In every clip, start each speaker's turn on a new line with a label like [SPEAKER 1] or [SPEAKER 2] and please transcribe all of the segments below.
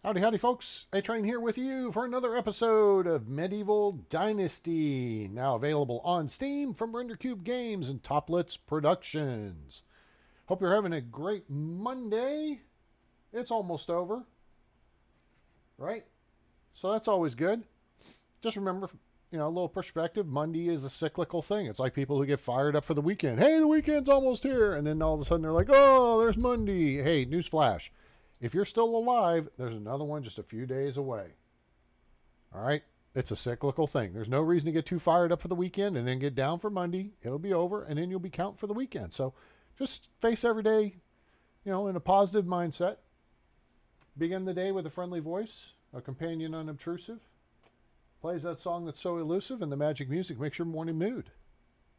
[SPEAKER 1] Howdy, howdy, folks. A-Train here with you for another episode of Medieval Dynasty. Now available on Steam from RenderCube Games and Toplitz Productions. Hope you're having a great Monday. It's almost over, right? So that's always good. Just remember, a little perspective. Monday is a cyclical thing. It's like people who get fired up for the weekend. Hey, the weekend's almost here. And then all of a sudden they're like, oh, there's Monday. Hey, newsflash. If you're still alive, there's another one just a few days away. All right? It's a cyclical thing. There's no reason to get too fired up for the weekend and then get down for Monday. It'll be over, and then you'll be counting for the weekend. So just face every day, in a positive mindset. Begin the day with a friendly voice, a companion unobtrusive. Plays that song that's so elusive, and the magic music makes your morning mood.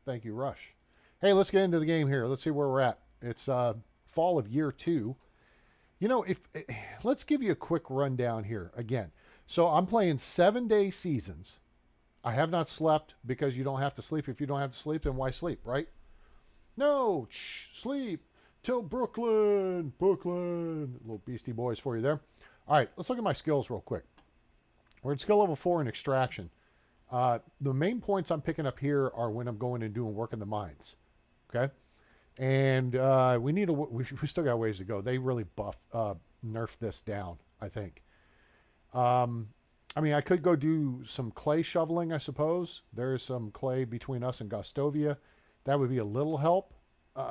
[SPEAKER 1] Thank you, Rush. Hey, let's get into the game here. Let's see where we're at. It's fall of year 2. Let's give you a quick rundown here again. So I'm playing 7-day seasons. I have not slept because you don't have to sleep. If you don't have to sleep, then why sleep, right? No, sleep till Brooklyn. Little Beastie Boys for you there. All right, let's look at my skills real quick. We're at skill level 4 in extraction. The main points I'm picking up here are when I'm going and doing work in the mines. Okay. And we still got ways to go. They really nerfed this down, I think. I could go do some clay shoveling, I suppose. There's some clay between us and Gostovia. That would be a little help.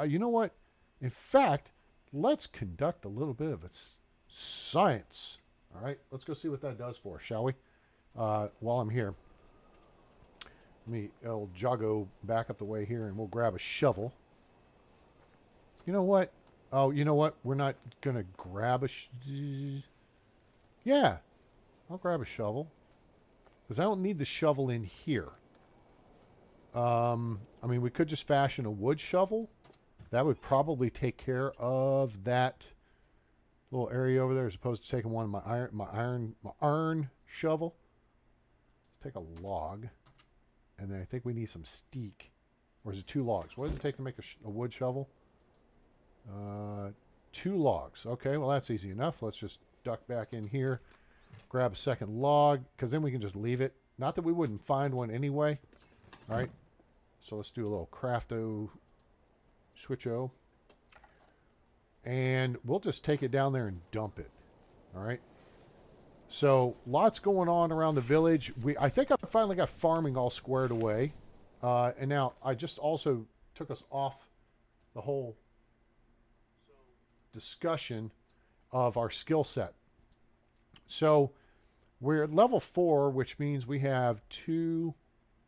[SPEAKER 1] You know what? In fact, let's conduct a little bit of science. All right, let's go see what that does for us, shall we? While I'm here. I'll joggo back up the way here, and we'll grab a shovel. You know what? Oh, you know what? We're not going to grab yeah, I'll grab a shovel. Because I don't need the shovel in here. We could just fashion a wood shovel. That would probably take care of that little area over there as opposed to taking one of my iron shovel. Let's take a log. And then I think we need some steak. Or is it 2 logs? What does it take to make a wood shovel? 2 logs. Okay, well that's easy enough. Let's just duck back in here, grab a second log, because then we can just leave it. Not that we wouldn't find one anyway. All right, so let's do a little crafto switcho, and we'll just take it down there and dump it. All right. So lots going on around the village. I think I finally got farming all squared away, and now I just also took us off the whole discussion of our skill set. So we're at level 4, which means we have 2,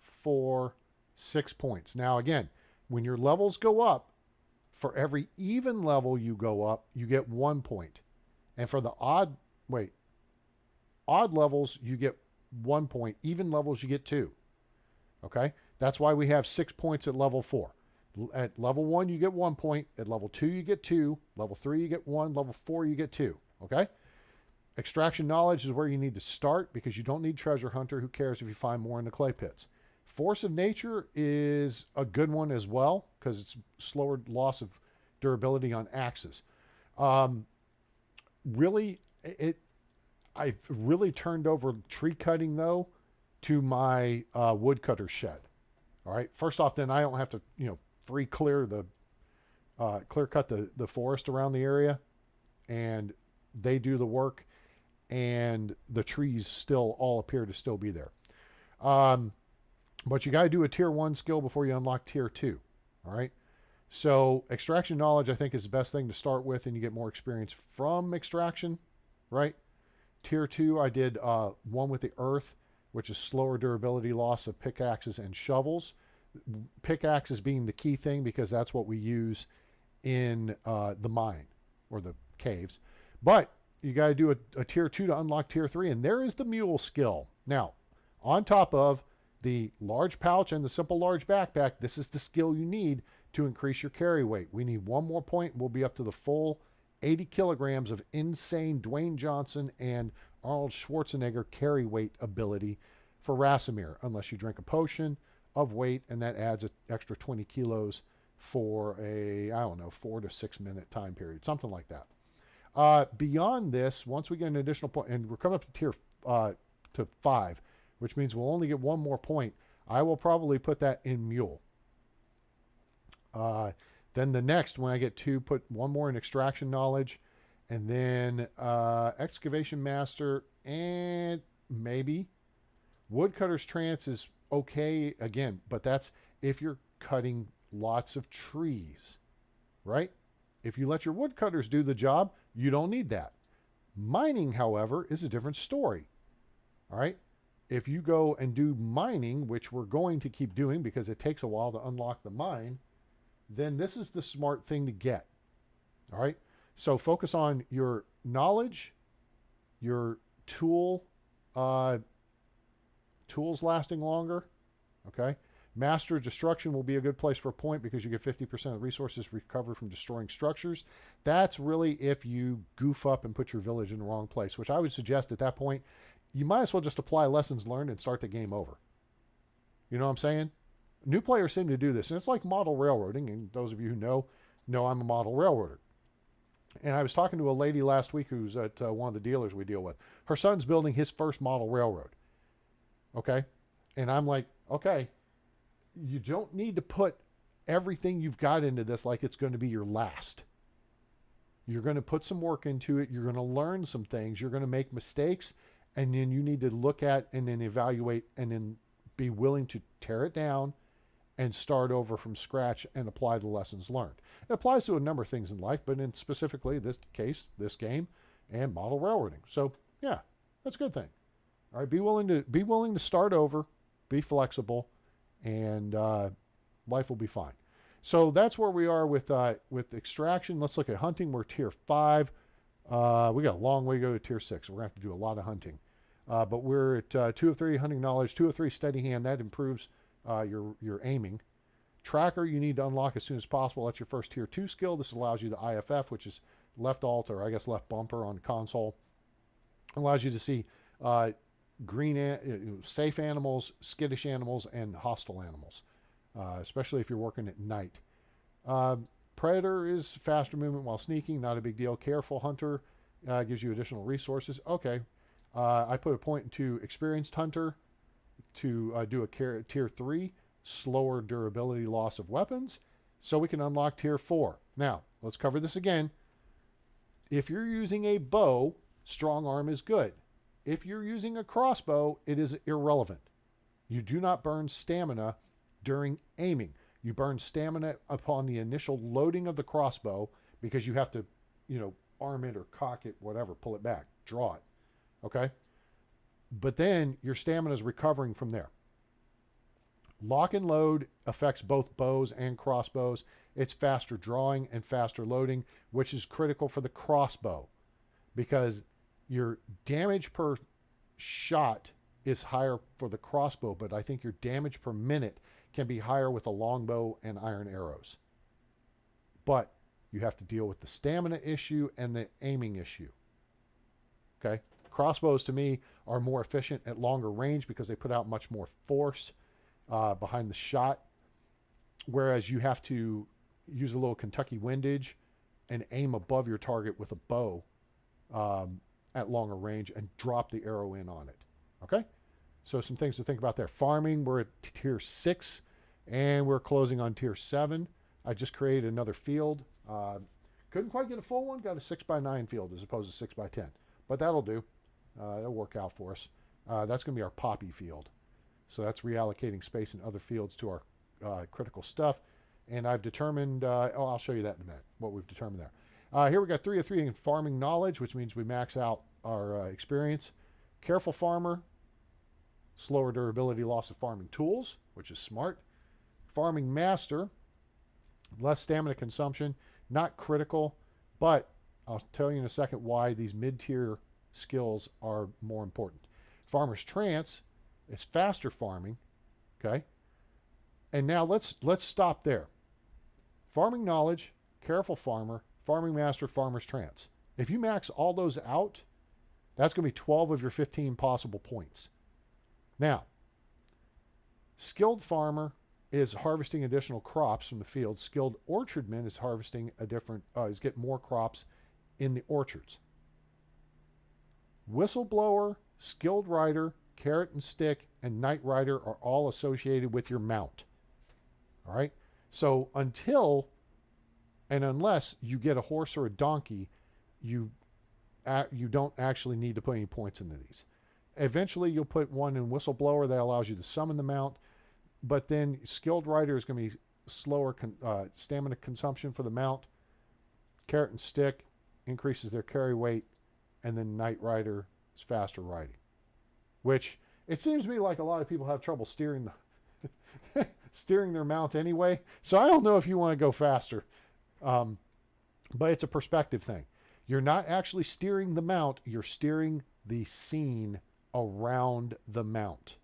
[SPEAKER 1] 4, 6 points. Now again, when your levels go up, for every even level you go up, you get 1 point. And for the odd levels, you get 1 point. Even levels, you get 2. Okay? That's why we have 6 points at level 4. At level 1, you get 1 point. At level 2, you get 2. Level 3, you get 1. Level 4, you get 2. Okay? Extraction knowledge is where you need to start because you don't need treasure hunter. Who cares if you find more in the clay pits? Force of nature is a good one as well because it's slower loss of durability on axes. I've really turned over tree cutting though to my woodcutter shed. All right. First off, then I don't have to free clear clear cut the forest around the area, and they do the work, and the trees still all appear to still be there. But you got to do a tier 1 skill before you unlock tier 2. All right. So extraction knowledge, I think, is the best thing to start with, and you get more experience from extraction, right? Tier 2, I did one with the earth, which is slower durability loss of pickaxes and shovels. Pickaxes being the key thing because that's what we use in the mine or the caves. But you got to do a tier 2 to unlock tier 3, and there is the mule skill. Now, on top of the large pouch and the simple large backpack, this is the skill you need to increase your carry weight. We need 1 more point, and we'll be up to the full 80 kilograms of insane Dwayne Johnson and Arnold Schwarzenegger carry weight ability for Rasimir, unless you drink a potion of weight, and that adds an extra 20 kilos for a, 4 to 6 minute time period, something like that. Beyond this, once we get an additional point, and we're coming up to tier to 5, which means we'll only get one more point, I will probably put that in Mule. Then the next, when I get 2, put one more in Extraction Knowledge, and then Excavation Master, and maybe Woodcutter's Trance is okay again, but that's if you're cutting lots of trees, right? If you let your woodcutters do the job, you don't need that. Mining, however, is a different story. All right? If you go and do mining, which we're going to keep doing because it takes a while to unlock the mine, then this is the smart thing to get. All right? So focus on your knowledge, your tools lasting longer. Okay? Master Destruction will be a good place for a point because you get 50% of resources recovered from destroying structures. That's really if you goof up and put your village in the wrong place, which I would suggest at that point, you might as well just apply lessons learned and start the game over. You know what I'm saying? New players seem to do this, and it's like model railroading, and those of you who know I'm a model railroader. And I was talking to a lady last week who's at one of the dealers we deal with. Her son's building his first model railroad. Okay? And I'm like, okay, you don't need to put everything you've got into this like it's going to be your last. You're going to put some work into it. You're going to learn some things. You're going to make mistakes. And then you need to look at and then evaluate and then be willing to tear it down and start over from scratch and apply the lessons learned. It applies to a number of things in life, but in specifically this case, this game, and model railroading. So yeah, that's a good thing. All right, be willing to start over, be flexible, and life will be fine. So that's where we are with extraction. Let's look at hunting. We're tier 5. We got a long way to go to tier 6. We're going to have to do a lot of hunting. But we're at 2 of 3 hunting knowledge, 2 of 3 steady hand. That improves your aiming. Tracker you need to unlock as soon as possible. That's your first tier 2 skill. This allows you the IFF, which is left alt, or I guess left bumper on the console. It allows you to see safe animals, skittish animals, and hostile animals, especially if you're working at night. Predator is faster movement while sneaking, not a big deal. Careful Hunter gives you additional resources. Okay, I put a point into Experienced Hunter to do a tier 3, slower durability loss of weapons, so we can unlock tier 4. Now, let's cover this again. If you're using a bow, strong arm is good. If you're using a crossbow, it is irrelevant. You do not burn stamina during aiming. You burn stamina upon the initial loading of the crossbow because you have to, arm it or cock it, whatever, pull it back, draw it. Okay? But then your stamina is recovering from there. Lock and load affects both bows and crossbows. It's faster drawing and faster loading, which is critical for the crossbow because your damage per shot is higher for the crossbow, but I think your damage per minute can be higher with a longbow and iron arrows. But you have to deal with the stamina issue and the aiming issue. Okay? Crossbows, to me, are more efficient at longer range because they put out much more force behind the shot, whereas you have to use a little Kentucky windage and aim above your target with a bow at longer range and drop the arrow in on it. Okay? So some things to think about there. Farming, we're at tier 6 and we're closing on tier 7. I just created another field. Couldn't quite get a full one. Got a 6x9 field as opposed to 6x10. But that'll do. That'll work out for us. That's going to be our poppy field. So that's reallocating space in other fields to our critical stuff. And I've determined, I'll show you that in a minute, what we've determined there. Here we got 3 of 3 in farming knowledge, which means we max out our experience. Careful farmer, slower durability loss of farming tools, which is smart. Farming master, less stamina consumption, not critical, but I'll tell you in a second why these mid-tier skills are more important. Farmer's trance is faster farming, okay? And now let's stop there. Farming knowledge, careful farmer, farming master, farmer's trance. If you max all those out, that's going to be 12 of your 15 possible points. Now, skilled farmer is harvesting additional crops from the field. Skilled orchardman is harvesting is getting more crops in the orchards. Whistleblower, skilled rider, carrot and stick, and night rider are all associated with your mount. All right? So until and unless you get a horse or a donkey, you don't actually need to put any points into these. Eventually, you'll put one in whistleblower that allows you to summon the mount, but then skilled rider is going to be slower stamina consumption for the mount. Carrot and stick increases their carry weight, and then night rider is faster riding, which it seems to me like a lot of people have trouble steering steering their mount anyway. So I don't know if you want to go faster, but it's a perspective thing. You're not actually steering the mount, you're steering the scene around the mount.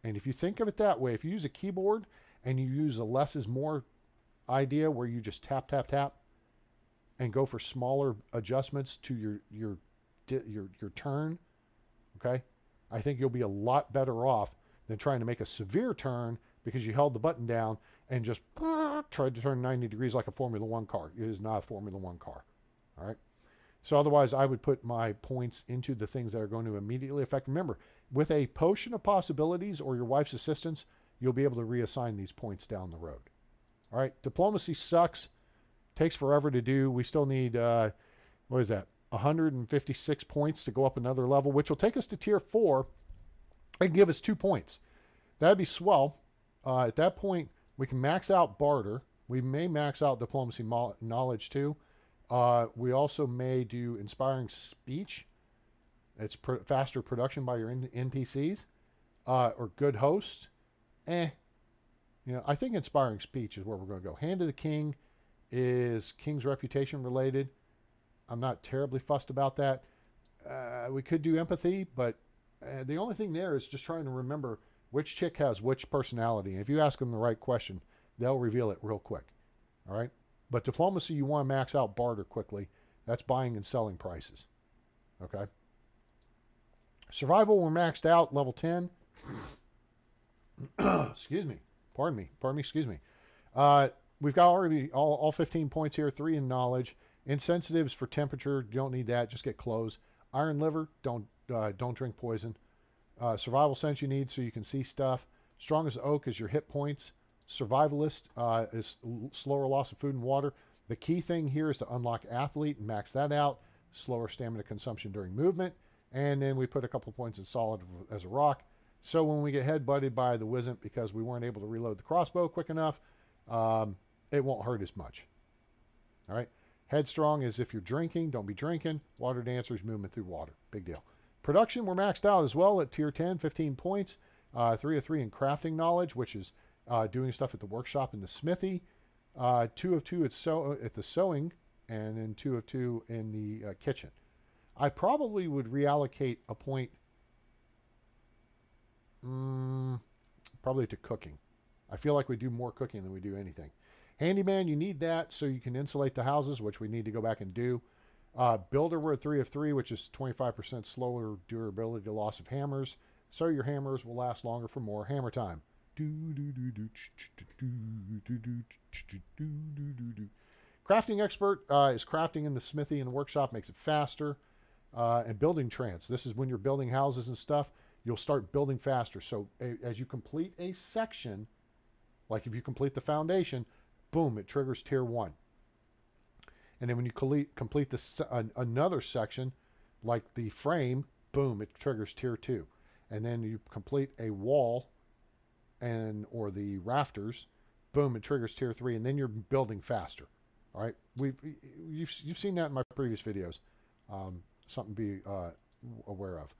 [SPEAKER 1] And if you think of it that way, if you use a keyboard and you use a less is more idea where you just tap, tap, tap and go for smaller adjustments to your turn, okay, I think you'll be a lot better off than trying to make a severe turn because you held the button down and just tried to turn 90 degrees like a Formula One car. It is not a Formula One car. All right. So otherwise, I would put my points into the things that are going to immediately affect. Remember, with a potion of possibilities or your wife's assistance, you'll be able to reassign these points down the road. All right. Diplomacy sucks. Takes forever to do. We still need, what is that? 156 points to go up another level, which will take us to tier 4 and give us 2 points. That'd be swell. At that point, we can max out barter. We may max out diplomacy knowledge too. We also may do inspiring speech. It's faster production by your NPCs. Or good host. You know, I think inspiring speech is where we're going to go. Hand of the King is King's reputation related. I'm not terribly fussed about that. We could do empathy, but the only thing there is just trying to remember which chick has which personality. And if you ask them the right question, they'll reveal it real quick. All right? But diplomacy, you want to max out barter quickly. That's buying and selling prices. Okay? Survival, we're maxed out, level 10. Excuse me. Pardon me, excuse me. We've got already all 15 points here, 3 in knowledge. Insensitives for temperature, you don't need that, just get clothes. Iron liver, don't drink poison. Survival sense you need so you can see stuff. Strong as oak is your hit points. Survivalist is slower loss of food and water. The key thing here is to unlock athlete and max that out. Slower stamina consumption during movement. And then we put a couple points in solid as a rock. So when we get head-butted by the Wizzent because we weren't able to reload the crossbow quick enough, it won't hurt as much. All right. Headstrong is if you're drinking, don't be drinking. Water dancers, movement through water. Big deal. Production, we're maxed out as well at tier 10, 15 points. 3 of 3 in crafting knowledge, which is doing stuff at the workshop and the smithy. 2 of 2 at the sewing, and then 2 of 2 in the kitchen. I probably would reallocate a point probably to cooking. I feel like we do more cooking than we do anything. Handyman, you need that so you can insulate the houses, which we need to go back and do. Builder, we're at 3 of 3, which is 25% slower durability to loss of hammers. So your hammers will last longer for more hammer time. Crafting expert is crafting in the smithy and the workshop, makes it faster. And building trance. This is when you're building houses and stuff, you'll start building faster. So as you complete a section, like if you complete the foundation, boom, it triggers tier 1. And then when you complete another section, like the frame, boom, it triggers tier 2. And then you complete a wall or the rafters, boom, it triggers tier 3. And then you're building faster. All right, you've seen that in my previous videos. Something to be aware of.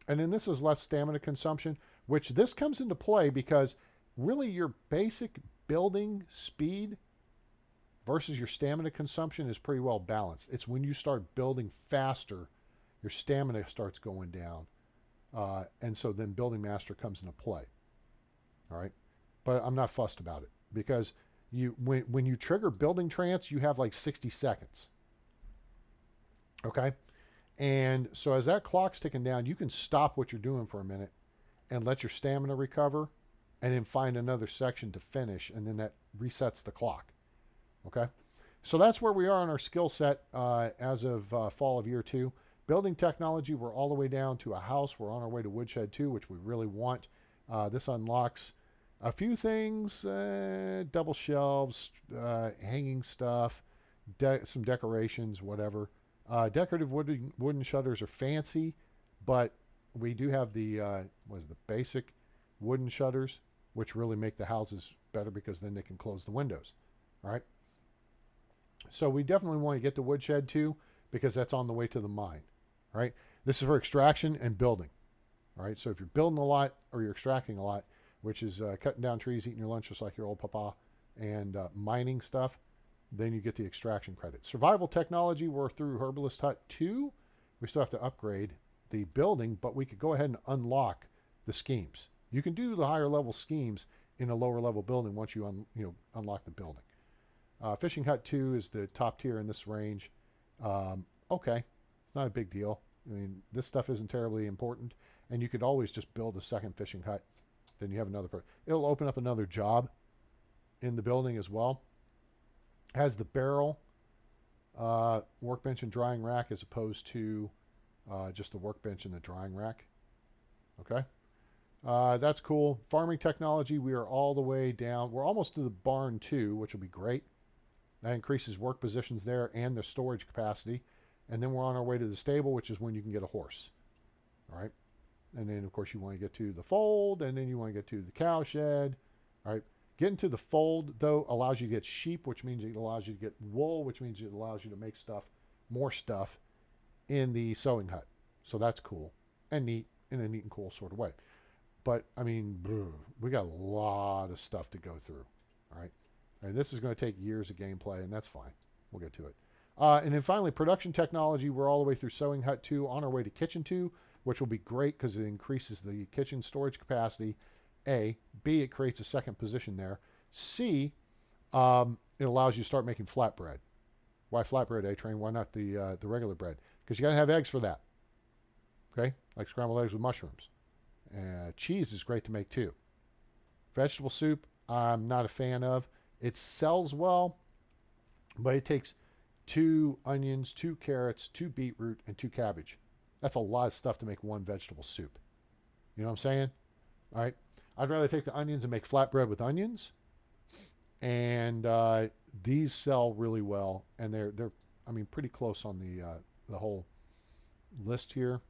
[SPEAKER 1] And then this is less stamina consumption, which this comes into play because really your basic building speed versus your stamina consumption is pretty well balanced. It's when you start building faster, your stamina starts going down. And so then building master comes into play. All right. But I'm not fussed about it because when you trigger building trance, you have like 60 seconds. Okay. And so as that clock's ticking down, you can stop what you're doing for a minute and let your stamina recover and then find another section to finish. And then that resets the clock. Okay. So that's where we are on our skill set as of fall of year 2. Building technology, we're all the way down to a house. We're on our way to woodshed 2, which we really want. This unlocks a few things, double shelves, hanging stuff, some decorations, whatever. Decorative wooden shutters are fancy, but we do have the the basic wooden shutters, which really make the houses better because then they can close the windows. All right. So we definitely want to get the woodshed too, because that's on the way to the mine. All right. This is for extraction and building. All right. So if you're building a lot or you're extracting a lot, which is cutting down trees, eating your lunch just like your old papa, and mining stuff, then you get the extraction credit. Survival technology, we're through Herbalist Hut 2. We still have to upgrade the building, but we could go ahead and unlock the schemes. You can do the higher level schemes in a lower level building once you unlock the building. Fishing Hut 2 is the top tier in this range. Okay, it's not a big deal. I mean, this stuff isn't terribly important, and you could always just build a second fishing hut. Then you have another. It'll open up another job in the building as well. Has the barrel, workbench and drying rack as opposed to just the workbench and the drying rack. Okay. That's cool. Farming technology, we are all the way down. We're almost to the barn 2, which will be great. That increases work positions there and the storage capacity. And then we're on our way to the stable, which is when you can get a horse. All right. And then, of course, you want to get to the fold, and then you want to get to the cow shed. All right. Getting to the fold, though, allows you to get sheep, which means it allows you to get wool, which means it allows you to make more stuff in the sewing hut. So that's cool and neat in a neat and cool sort of way. But, I mean, we got a lot of stuff to go through. All right. And this is going to take years of gameplay, and that's fine. We'll get to it. And then finally, production technology. We're all the way through Sewing Hut 2, on our way to Kitchen 2, which will be great because it increases the kitchen storage capacity. A. B, it creates a second position there. C, it allows you to start making flatbread. Why flatbread, A-Train? Why not the regular bread? Because you got to have eggs for that. Okay? Like scrambled eggs with mushrooms. Cheese is great to make too. Vegetable soup, I'm not a fan of. It sells well, but it takes 2 onions, 2 carrots, 2 beetroot, and 2 cabbage. That's a lot of stuff to make one vegetable soup. You know what I'm saying? All right. I'd rather take the onions and make flatbread with onions. And these sell really well, and they're I mean pretty close on the whole list here.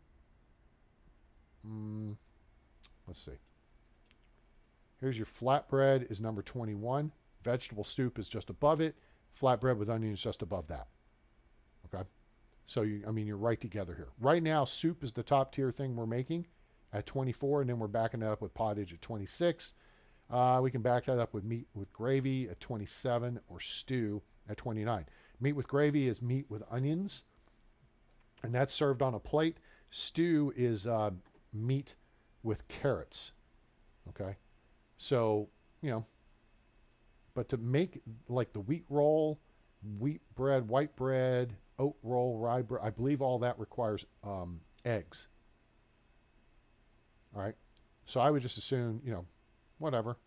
[SPEAKER 1] Let's see. Here's your flatbread is number 21. Vegetable soup is just above it. Flatbread with onions just above that. Okay. So you're right together here. Right now, soup is the top tier thing we're making at 24, and then we're backing that up with pottage at 26. We can back that up with meat with gravy at 27 or stew at 29. Meat with gravy is meat with onions, and that's served on a plate. Stew is meat with carrots. Okay. So, but to make like the wheat roll, wheat bread, white bread, oat roll, rye bread, I believe all that requires eggs. All right. So I would just assume, whatever.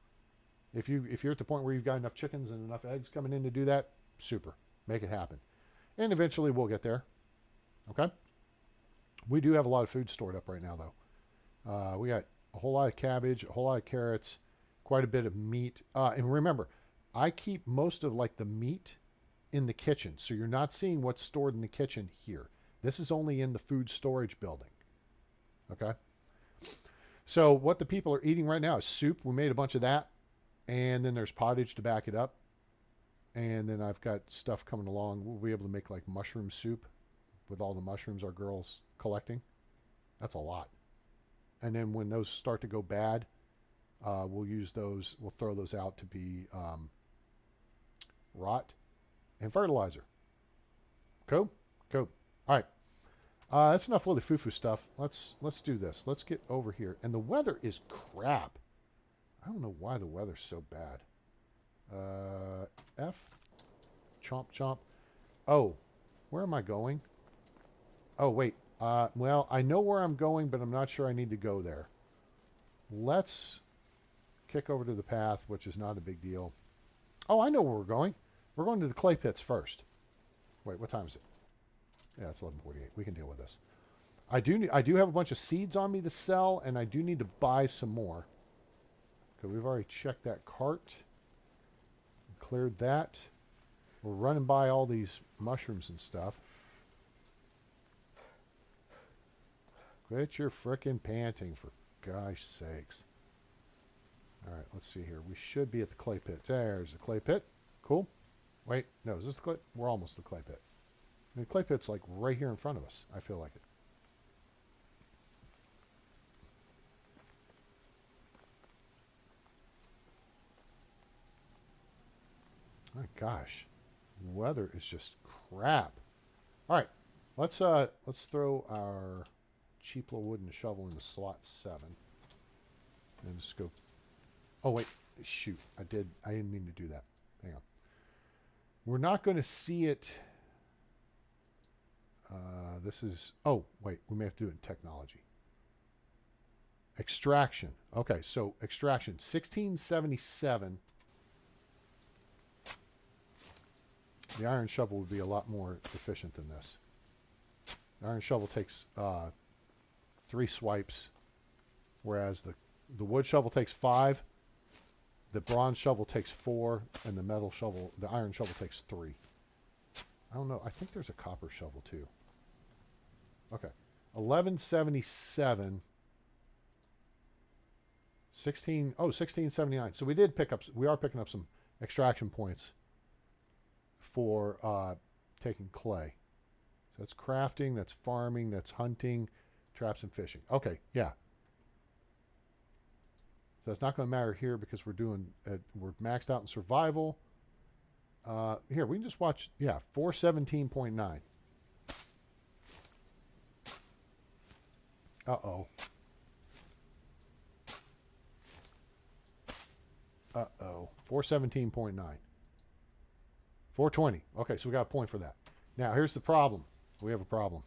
[SPEAKER 1] If you're at the point where you've got enough chickens and enough eggs coming in to do that, super. Make it happen. And eventually we'll get there. Okay? We do have a lot of food stored up right now, though. We got a whole lot of cabbage, a whole lot of carrots, quite a bit of meat. And remember, I keep most of like the meat in the kitchen. So you're not seeing what's stored in the kitchen here. This is only in the food storage building. Okay? So what the people are eating right now is soup. We made a bunch of that. And then there's pottage to back it up. And then I've got stuff coming along. We'll be able to make like mushroom soup with all the mushrooms our girl's collecting. That's a lot. And then when those start to go bad, we'll use those. We'll throw those out to be rot and fertilizer. Cool? Cool. All right. That's enough with the foo-foo stuff. Let's do this. Let's get over here. And the weather is crap. I don't know why the weather's so bad. F. Chomp, chomp. Oh, where am I going? Oh, wait. Well, I know where I'm going, but I'm not sure I need to go there. Let's kick over to the path, which is not a big deal. Oh, I know where we're going. We're going to the clay pits first. Wait, what time is it? Yeah, it's 11:48. We can deal with this. I do have a bunch of seeds on me to sell, and I do need to buy some more. Because we've already checked that cart. Cleared that. We're running by all these mushrooms and stuff. Quit your frickin' panting, for gosh sakes. Alright, let's see here. We should be at the clay pit. There's the clay pit. Cool. Wait, no, is this the clay? We're almost at the clay pit. The clay pit's like right here in front of us. I feel like it. My gosh. Weather is just crap. Alright. Let's throw our cheap little wooden shovel into slot 7. And just go. Oh wait. Shoot. I didn't mean to do that. Hang on. We're not going to see it. This is... Oh, wait. We may have to do it in technology. Extraction. Okay, so extraction. 1677. The iron shovel would be a lot more efficient than this. The iron shovel takes 3 swipes, whereas the wood shovel takes 5. The bronze shovel takes 4, and the iron shovel takes 3. I don't know. I think there's a copper shovel too. Okay. 1177. 1679. So we are picking up some extraction points for taking clay. So that's crafting, that's farming, that's hunting, traps and fishing. Okay, yeah. So it's not going to matter here because we're maxed out in survival. Here, we can just watch, 417.9. Uh-oh. Uh-oh. 417.9. 420. Okay, so we got a point for that. Now, here's the problem. We have a problem.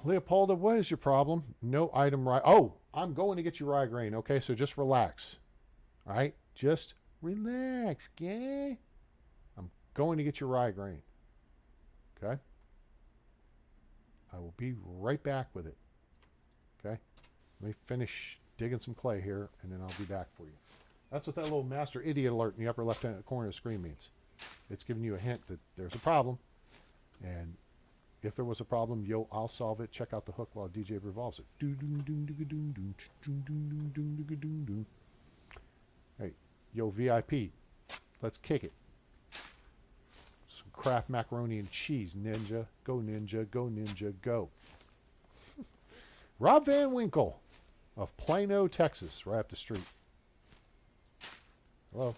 [SPEAKER 1] Leopolda, what is your problem? No item rye. Oh, I'm going to get you rye grain. Okay, so just relax. All right? Just relax, okay? I'm going to get you rye grain. Okay? I will be right back with it. Okay? Let me finish digging some clay here, and then I'll be back for you. That's what that little master idiot alert in the upper left-hand corner of the screen means. It's giving you a hint that there's a problem. And if there was a problem, I'll solve it. Check out the hook while DJ revolves it. Hey, yo, VIP, let's kick it. Some Kraft macaroni and cheese, ninja. Go, ninja. Go, ninja. Go. Rob Van Winkle of Plano, Texas, right up the street. Hello.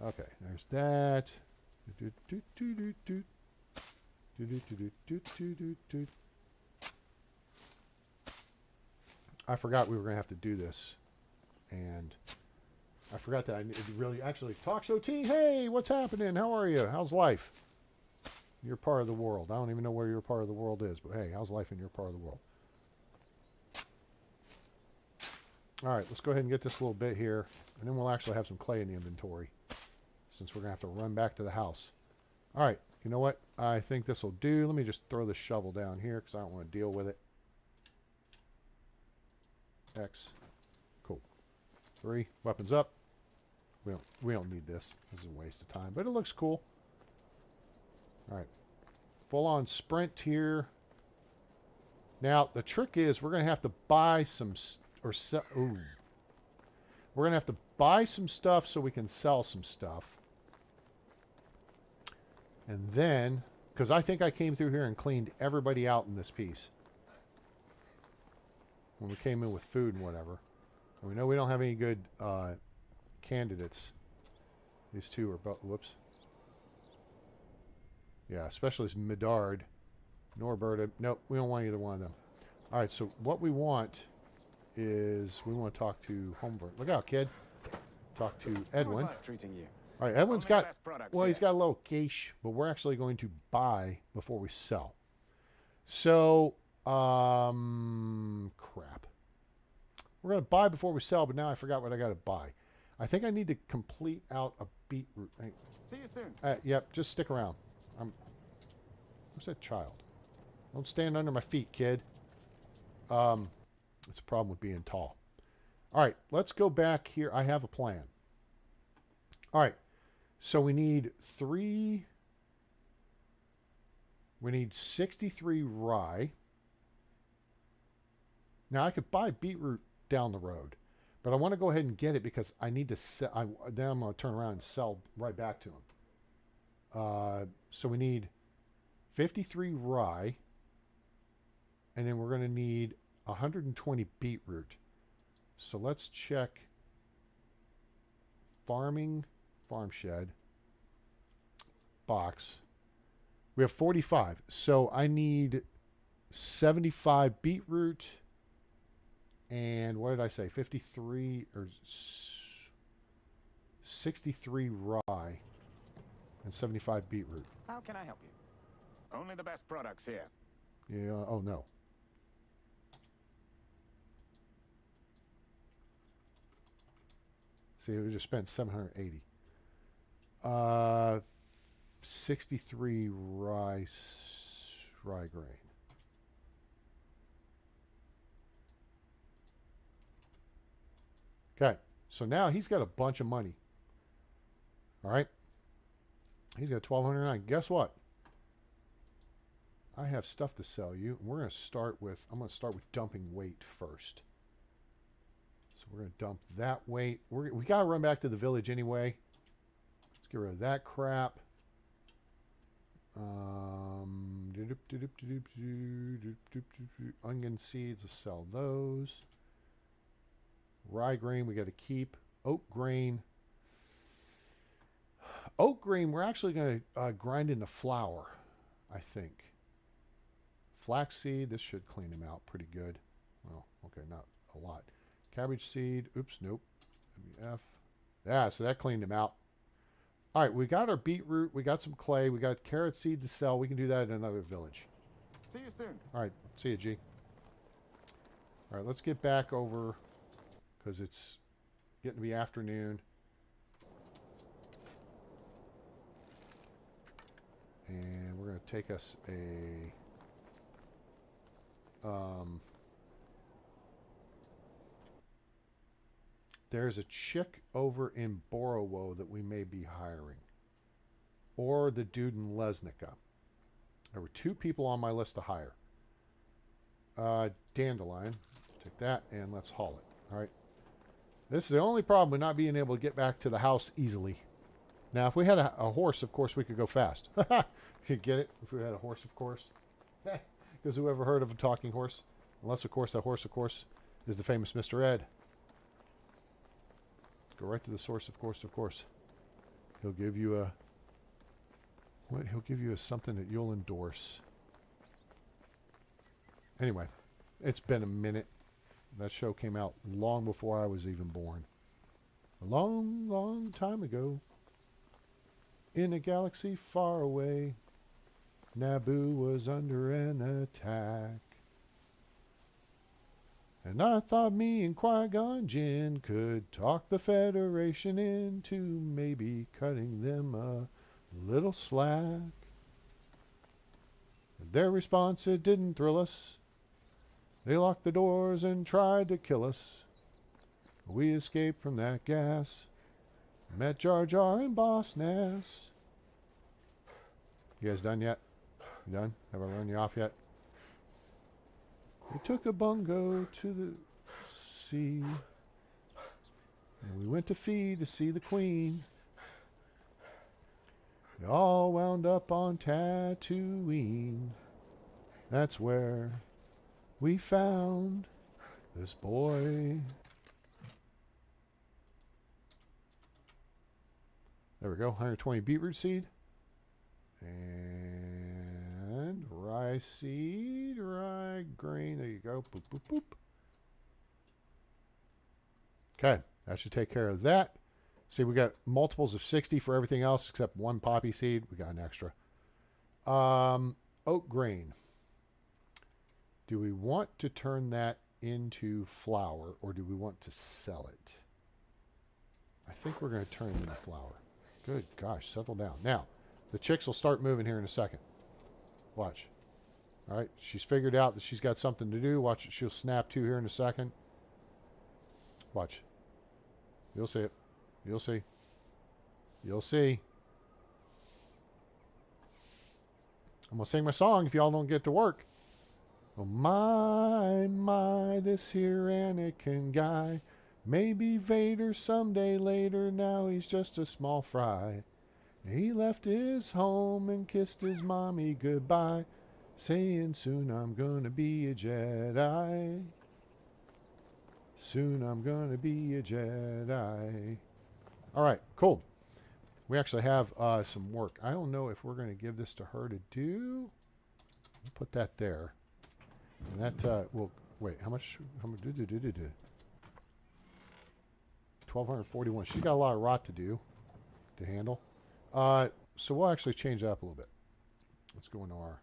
[SPEAKER 1] Okay, there's that. I forgot we were going to have to do this. And I forgot that I really actually talk show T. Hey, what's happening? How are you? How's life? You're part of the world. I don't even know where your part of the world is, but hey, how's life in your part of the world? All right, let's go ahead and get this little bit here, and then we'll actually have some clay in the inventory since we're going to have to run back to the house. All right, you know what? I think this will do. Let me just throw this shovel down here because I don't want to deal with it. X. Cool. 3. Weapons up. We don't need this. This is a waste of time, but it looks cool. All right. Full-on sprint here. Now, the trick is we're going to have to buy some... We're going to have to buy some stuff so we can sell some stuff. And then, because I think I came through here and cleaned everybody out in this piece. When we came in with food and whatever. And we know we don't have any good candidates. These two are about, whoops. Yeah, especially this Medard. Norberta. Nope, we don't want either one of them. All right, so what we want is we want to talk to Homevert. Look out, kid. Talk to Edwin. All right, Edwin's got, well, he's got a little cash, but we're actually going to buy before we sell. So, crap. We're going to buy before we sell, but now I forgot what I got to buy. I think I need to complete out a beetroot.
[SPEAKER 2] See you soon.
[SPEAKER 1] Yep, just stick around. Who's that child? Don't stand under my feet, kid. It's a problem with being tall. All right, let's go back here. I have a plan. All right, so we need 63 rye. Now, I could buy beetroot down the road, but I want to go ahead and get it because I need to sell. Then I'm going to turn around and sell right back to him. So we need 53 rye, and then we're going to need 120 beetroot. So let's check farm shed, box. We have 45. So I need 75 beetroot. And what did I say? 53 or 63 rye and 75 beetroot.
[SPEAKER 2] How can I help you? Only the best products here.
[SPEAKER 1] Yeah. Oh, no. See, we just spent 780. 63 rye grain. Okay, so now he's got a bunch of money. All right, he's got 1,209. Guess what? I have stuff to sell you. We're going to start with. I'm going to start with dumping weight first. So we're going to dump that weight. We got to run back to the village anyway. Let's get rid of that crap. Onion seeds. Let's sell those. Rye grain we got to keep. Oat grain. Oat grain we're actually going to grind into flour, I think. Flaxseed, this should clean him out pretty good. Well, okay, not a lot. Cabbage seed, oops, nope. WF. Yeah, so that cleaned him out. All right, we got our beetroot, we got some clay, we got carrot seed to sell. We can do that in another village.
[SPEAKER 2] See you soon.
[SPEAKER 1] All right, see you, G. All right, let's get back over because it's getting to be afternoon. And we're going to take us a... there's a chick over in Borowo that we may be hiring. Or the dude in Lesnica. There were 2 people on my list to hire. Dandelion. Take that and let's haul it. All right. This is the only problem with not being able to get back to the house easily. Now, if we had a horse, of course, we could go fast. You get it? If we had a horse, of course. Because who ever heard of a talking horse? Unless, of course, that horse, of course, is the famous Mr. Ed. Go right to the source, of course, of course. He'll give you a... what? He'll give you something that you'll endorse. Anyway, it's been a minute. That show came out long before I was even born. A long, long time ago. In a galaxy far away, Naboo was under an attack. And I thought me and Qui-Gon Jinn could talk the Federation into maybe cutting them a little slack. Their response, it didn't thrill us. They locked the doors and tried to kill us. We escaped from that gas. Met Jar Jar and Boss Nass. You guys done yet? You done? Have I run you off yet? We took a bungo to the sea. And we went to feed to see the Queen. It all wound up on Tatooine. That's where we found this boy. There we go, 120 beetroot seed. And rye seed, rye grain. There you go. Boop, boop, boop. Okay, that should take care of that. See, we got multiples of 60 for everything else except 1 poppy seed. We got an extra. Oat grain. Do we want to turn that into flour or do we want to sell it? I think we're going to turn him into flour. Good gosh, settle down. Now, the chicks will start moving here in a second. Watch. All right, she's figured out that she's got something to do. Watch, she'll snap to here in a second. Watch. You'll see it. You'll see. You'll see. I'm going to sing my song if y'all don't get to work. Oh, my, this here Anakin guy. Maybe Vader someday later, now he's just a small fry. He left his home and kissed his mommy goodbye, saying soon I'm gonna be a Jedi. Soon I'm gonna be a Jedi. All right, cool. We actually have some work. I don't know if we're going to give this to her to do. We'll put that there. And that will... Wait, how much... 1,241. She's got a lot of rot to do, to handle. So we'll actually change that up a little bit. Let's go into our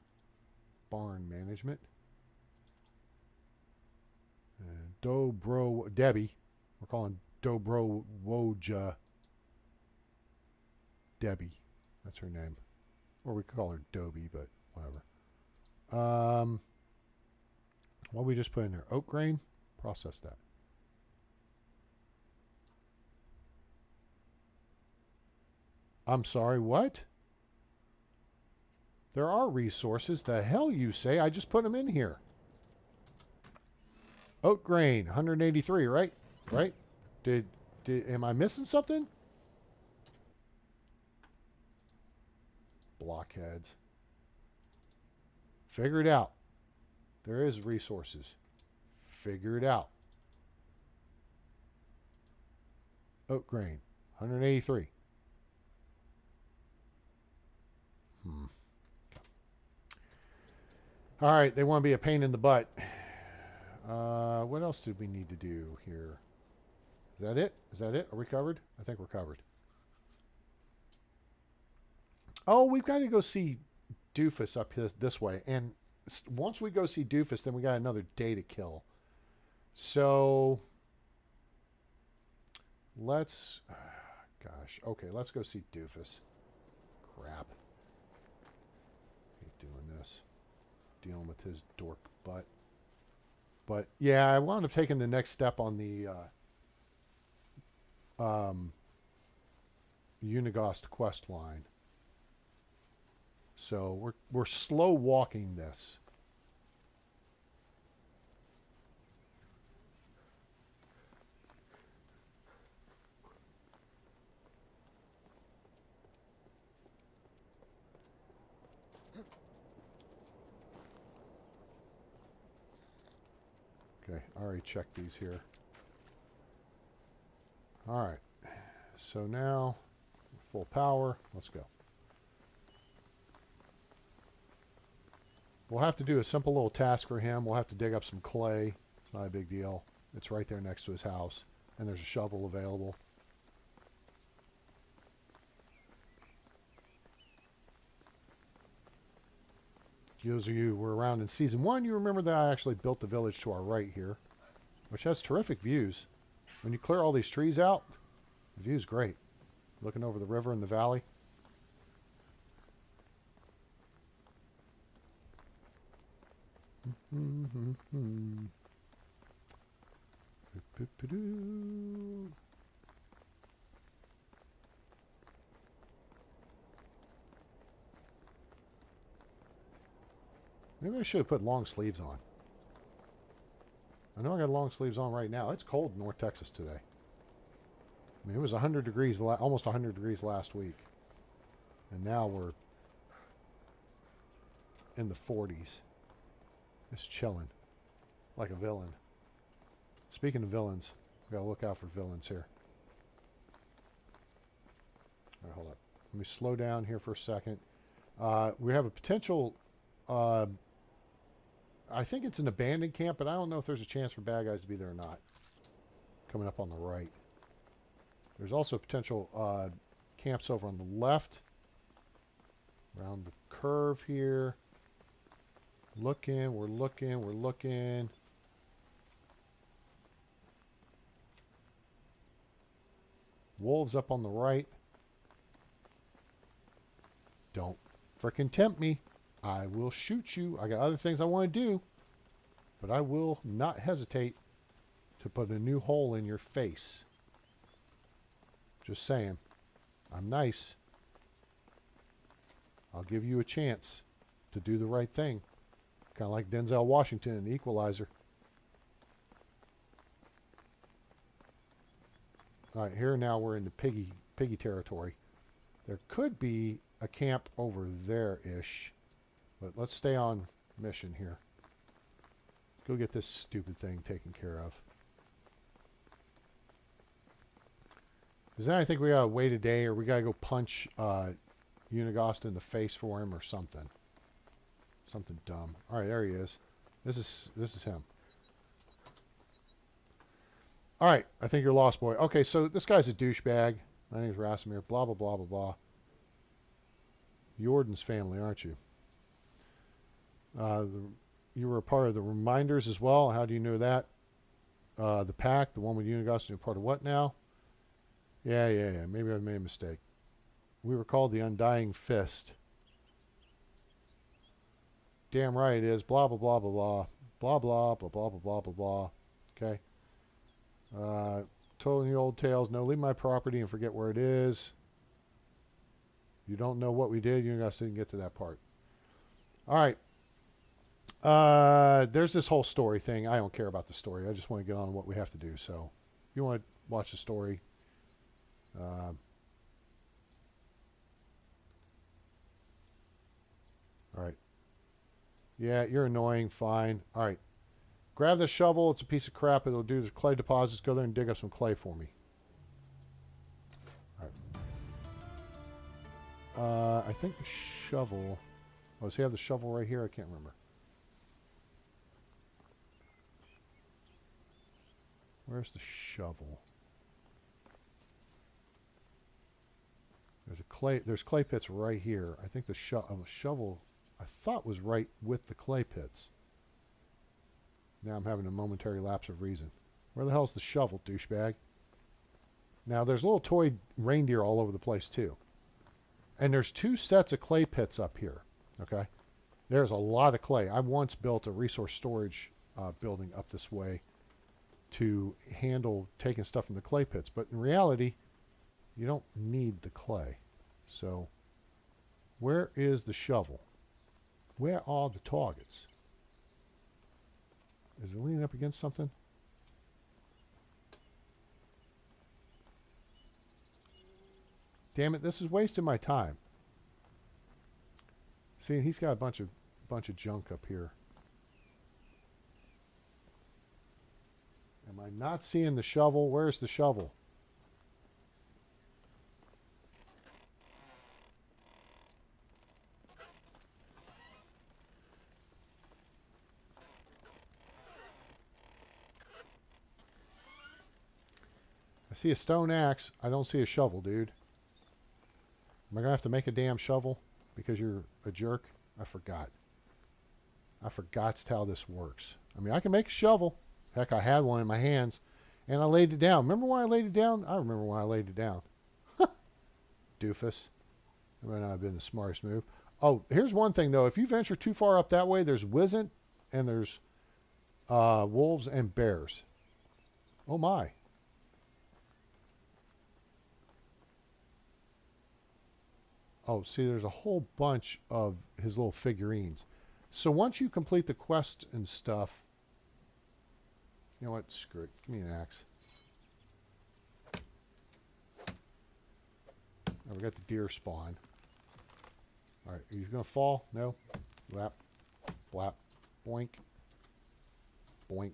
[SPEAKER 1] barn management. Dobro... Debbie. We're calling Dobro Woja Debbie. That's her name. Or we could call her Dobie, but whatever. What we just put in there? Oat grain? Process that. I'm sorry, what? There are resources. The hell you say? I just put them in here. Oat grain, 183, right? Right? Am I missing something? Blockheads. Figure it out. There is resources. Figure it out. Oat grain, 183. All right, they want to be a pain in the butt. What else did we need to do here? Is that it? Is that it? Are we covered? I think we're covered. Oh, we've got to go see Doofus up this way. And once we go see Doofus, then we got another day to kill. So let's... Gosh. Okay, let's go see Doofus. Crap. Hate doing this. Dealing with his dork butt. But, yeah, I wound up taking the next step on the Unigost quest line. So we're slow walking this. Okay, I already checked these here. All right, so now full power. Let's go. We'll have to do a simple little task for him. We'll have to dig up some clay. It's not a big deal. It's right there next to his house, and there's a shovel available. Those of you who were around in Season 1, you remember that I actually built the village to our right here, which has terrific views. When you clear all these trees out, the view's great. Looking over the river and the valley. Maybe I should have put long sleeves on. I know I got long sleeves on right now. It's cold in North Texas today. I mean, it was 100 degrees, almost 100 degrees last week. And now we're in the 40s. It's chilling. Like a villain. Speaking of villains, we gotta look out for villains here. All right, hold up. Let me slow down here for a second. We have a potential... I think it's an abandoned camp, but I don't know if there's a chance for bad guys to be there or not. Coming up on the right. There's also potential camps over on the left. Around the curve here. Looking, we're looking, we're looking. Wolves up on the right. Don't frickin' tempt me. I will shoot you. I got other things I want to do. But I will not hesitate to put a new hole in your face. Just saying. I'm nice. I'll give you a chance to do the right thing. Kind of like Denzel Washington in The Equalizer. All right, here now we're in the piggy territory. There could be a camp over there-ish. But let's stay on mission here. Go get this stupid thing taken care of. Because then I think we gotta wait a day, or we gotta go punch Unigast in the face for him or something. Something dumb. Alright, there he is. This is him. Alright, I think you're lost, boy. Okay, so this guy's a douchebag. My name's Rasimir. Blah, blah, blah, blah, blah. Jordan's family, aren't you? You were a part of the Reminders as well. How do you know that? The pack, the one with Unigast, you're part of what now? Yeah. Maybe I've made a mistake. We were called the Undying Fist. Damn right it is. Blah, blah, blah, blah, blah. Blah, blah, blah, blah, blah, blah, blah, blah. Okay. Told the old tales. No, leave my property and forget where it is. You don't know what we did. Unigast didn't get to that part. All right. There's this whole story thing. I don't care about the story. I just want to get on what we have to do. So, if you want to watch the story, all right. Yeah, you're annoying. Fine. All right. Grab the shovel. It's a piece of crap. It'll do the clay deposits. Go there and dig up some clay for me. All right. I think the shovel. Oh, does he have the shovel right here? I can't remember. Where's the shovel? There's clay pits right here. I think the shovel I thought was right with the clay pits. Now I'm having a momentary lapse of reason. Where the hell's the shovel, douchebag? Now there's little toy reindeer all over the place too. And there's 2 sets of clay pits up here. Okay? There's a lot of clay. I once built a resource storage building up this way to handle taking stuff from the clay pits. But in reality, you don't need the clay. So, where is the shovel? Where are the targets? Is it leaning up against something? Damn it, this is wasting my time. See, he's got a bunch of junk up here. Am I not seeing the shovel? Where's the shovel? I see a stone axe. I don't see a shovel, dude. Am I going to have to make a damn shovel because you're a jerk? I forgot. I forgot how this works. I mean, I can make a shovel. Heck, I had one in my hands, and I laid it down. Remember why I laid it down? I remember why I laid it down. Doofus. That might not have been the smartest move. Oh, here's one thing, though. If you venture too far up that way, there's Wizzent, and there's wolves and bears. Oh, my. Oh, see, there's a whole bunch of his little figurines. So once you complete the quest and stuff, you know what? Screw it. Give me an axe. Oh, we got the deer spawn. All right, are you going to fall? No? Blap. Blap. Boink. Boink.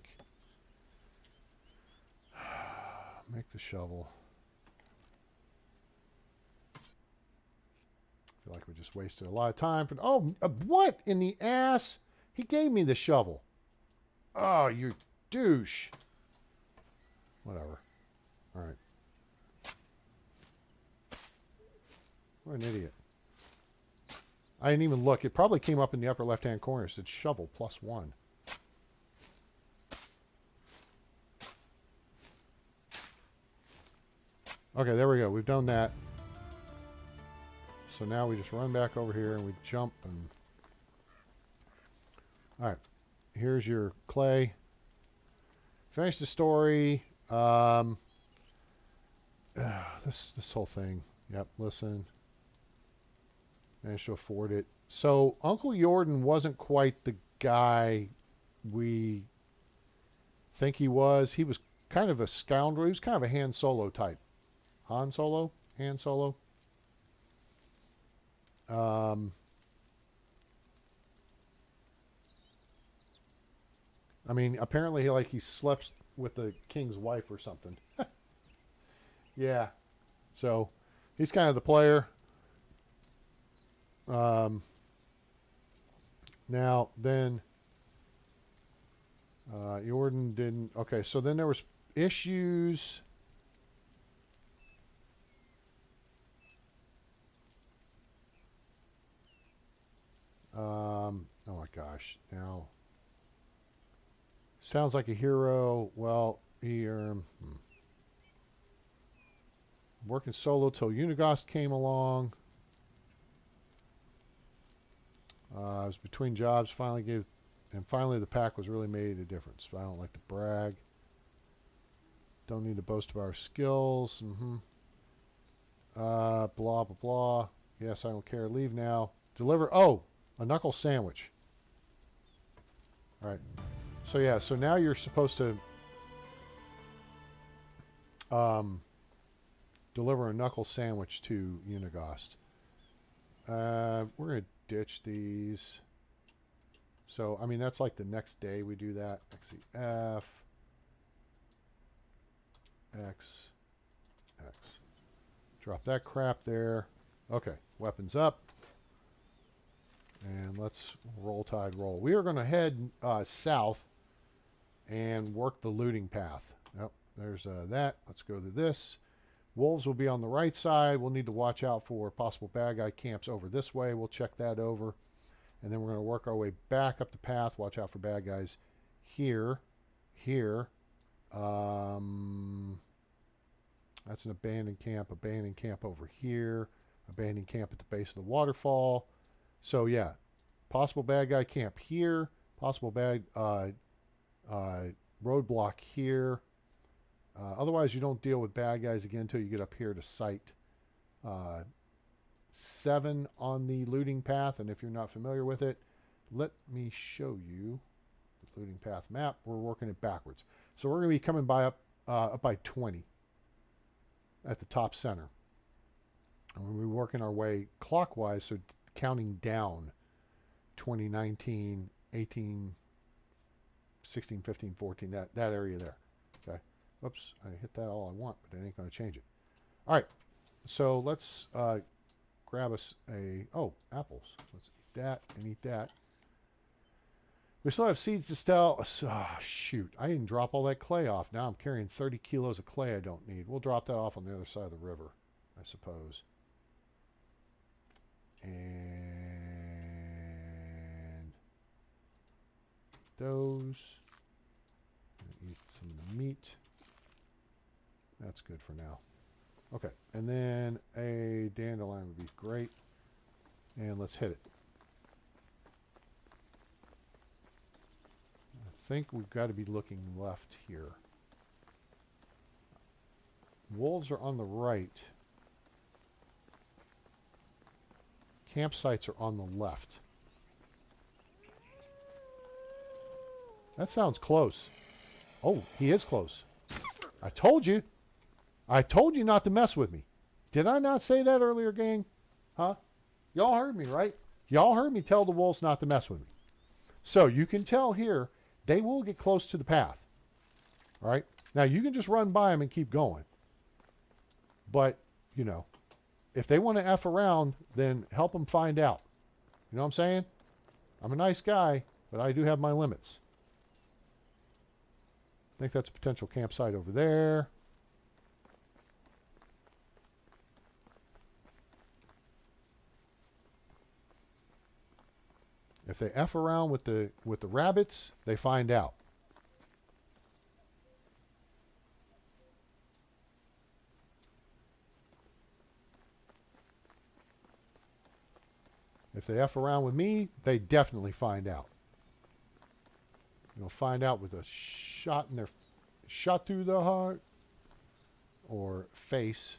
[SPEAKER 1] Make the shovel. I feel like we just wasted a lot of time. Oh, what in the ass? He gave me the shovel. Oh, you douche. Whatever. All right. What an idiot. I didn't even look. It probably came up in the upper left-hand corner. It said shovel +1. Okay, there we go. We've done that. So now we just run back over here and we jump and... Alright. Here's your clay. Finish the story. This whole thing. Yep, listen. Managed to afford it. So Uncle Jordan wasn't quite the guy we think he was. He was kind of a scoundrel. He was kind of a Han Solo type. Han Solo? Han Solo? I mean, apparently he slept with the king's wife or something. Yeah. So he's kind of the player. Now then, Jordan didn't. Okay, so then there was issues. Oh my gosh! Now sounds like a hero. Well, working solo till Unigast came along. It was between jobs. Finally the pack was really made a difference. I don't like to brag. Don't need to boast of our skills. Blah blah blah. Yes, I don't care. Leave now. Deliver. Oh, a knuckle sandwich. All right. So yeah. So now you're supposed to deliver a knuckle sandwich to Unigast. We're gonna ditch these. So, I mean, that's like the next day we do that. XEF. X. Drop that crap there. Okay, weapons up. And let's roll tide roll. We are going to head south and work the looting path. Yep, there's that. Let's go to this. Wolves will be on the right side. We'll need to watch out for possible bad guy camps over this way. We'll check that over. And then we're going to work our way back up the path. Watch out for bad guys here. Here. That's an abandoned camp. Abandoned camp over here. Abandoned camp at the base of the waterfall. So, yeah. Possible bad guy camp here. Possible bad roadblock here. Otherwise, you don't deal with bad guys again until you get up here to site 7 on the looting path. And if you're not familiar with it, let me show you the looting path map. We're working it backwards. So we're going to be coming by up by 20 at the top center. And we're working our way clockwise, so counting down 2019, 18, 16, 15, 14, that area there. Okay. Oops, I hit that all I want, but it ain't going to change it. All right. So let's grab us apples. Let's eat that and eat that. We still have seeds to sell. Oh, shoot. I didn't drop all that clay off. Now I'm carrying 30 kilos of clay I don't need. We'll drop that off on the other side of the river, I suppose. And those. Eat some of the meat. That's good for now. Okay, and then a dandelion would be great. And let's hit it. I think we've got to be looking left here. Wolves are on the right. Campsites are on the left. That sounds close. Oh, he is close. I told you. I told you not to mess with me. Did I not say that earlier, gang? Huh? Y'all heard me, right? Y'all heard me tell the wolves not to mess with me. So you can tell here, they will get close to the path. All right? Now, you can just run by them and keep going. But, you know, if they want to F around, then help them find out. You know what I'm saying? I'm a nice guy, but I do have my limits. I think that's a potential campsite over there. If they F around with the rabbits, they find out. If they F around with me, they definitely find out. You'll find out with a shot in their... Shot through the heart. Or face.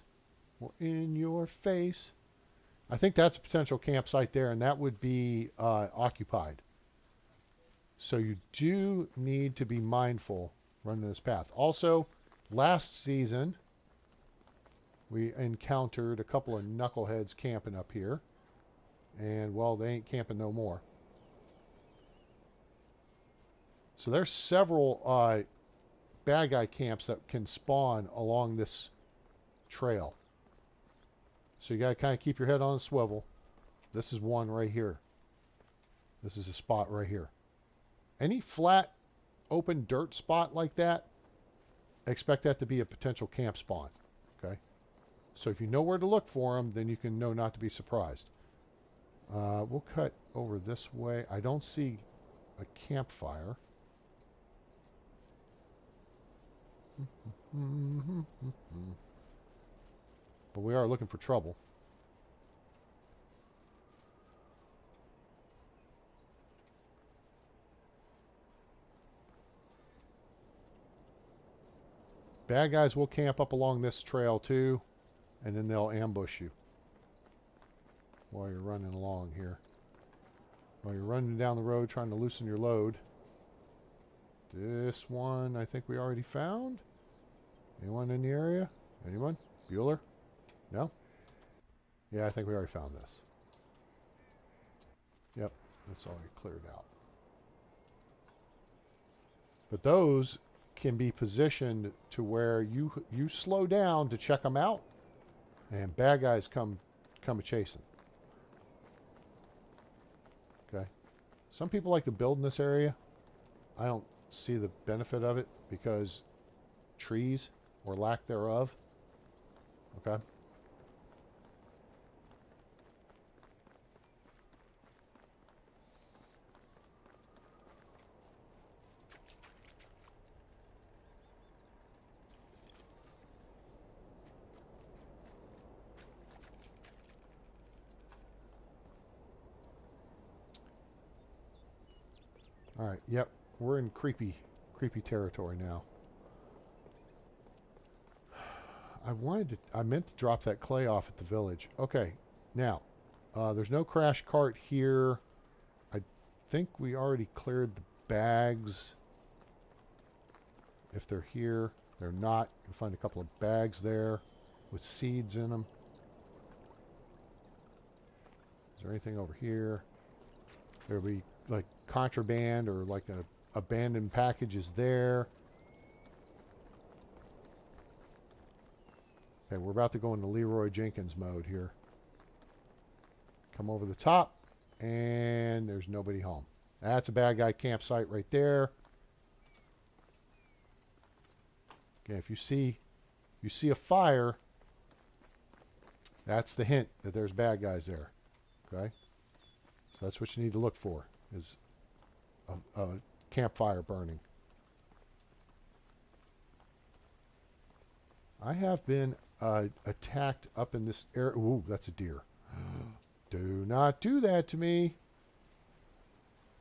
[SPEAKER 1] Or in your face. I think that's a potential campsite there, and that would be occupied. So you do need to be mindful running this path. Also, last season, we encountered a couple of knuckleheads camping up here. And, well, they ain't camping no more. So there's several bad guy camps that can spawn along this trail. So you got to kind of keep your head on a swivel. This is one right here. This is a spot right here. Any flat, open dirt spot like that, expect that to be a potential camp spawn. Okay? So if you know where to look for them, then you can know not to be surprised. We'll cut over this way. I don't see a campfire. But we are looking for trouble. Bad guys will camp up along this trail too, and then they'll ambush you while you're running along here. While you're running down the road trying to loosen your load. This one I think we already found. Anyone in the area? Anyone? Bueller? No? Yeah, I think we already found this. Yep, that's already cleared out. But those can be positioned to where you slow down to check them out, and bad guys come a-chasing. Okay? Some people like to build in this area. I don't see the benefit of it because trees or lack thereof. Okay? All right, yep, we're in creepy territory now. I meant to drop that clay off at the village. Okay, now, there's no crash cart here. I think we already cleared the bags. If they're here, they're not. You'll find a couple of bags there with seeds in them. Is there anything over here? There'll be like contraband or like a abandoned packages there. Okay, we're about to go into Leroy Jenkins mode here. Come over the top, and there's nobody home. That's a bad guy campsite right there. Okay, if you see a fire, that's the hint that there's bad guys there. Okay, so that's what you need to look for, is a campfire burning. I have been attacked up in this area. Ooh, that's a deer. Do not do that to me.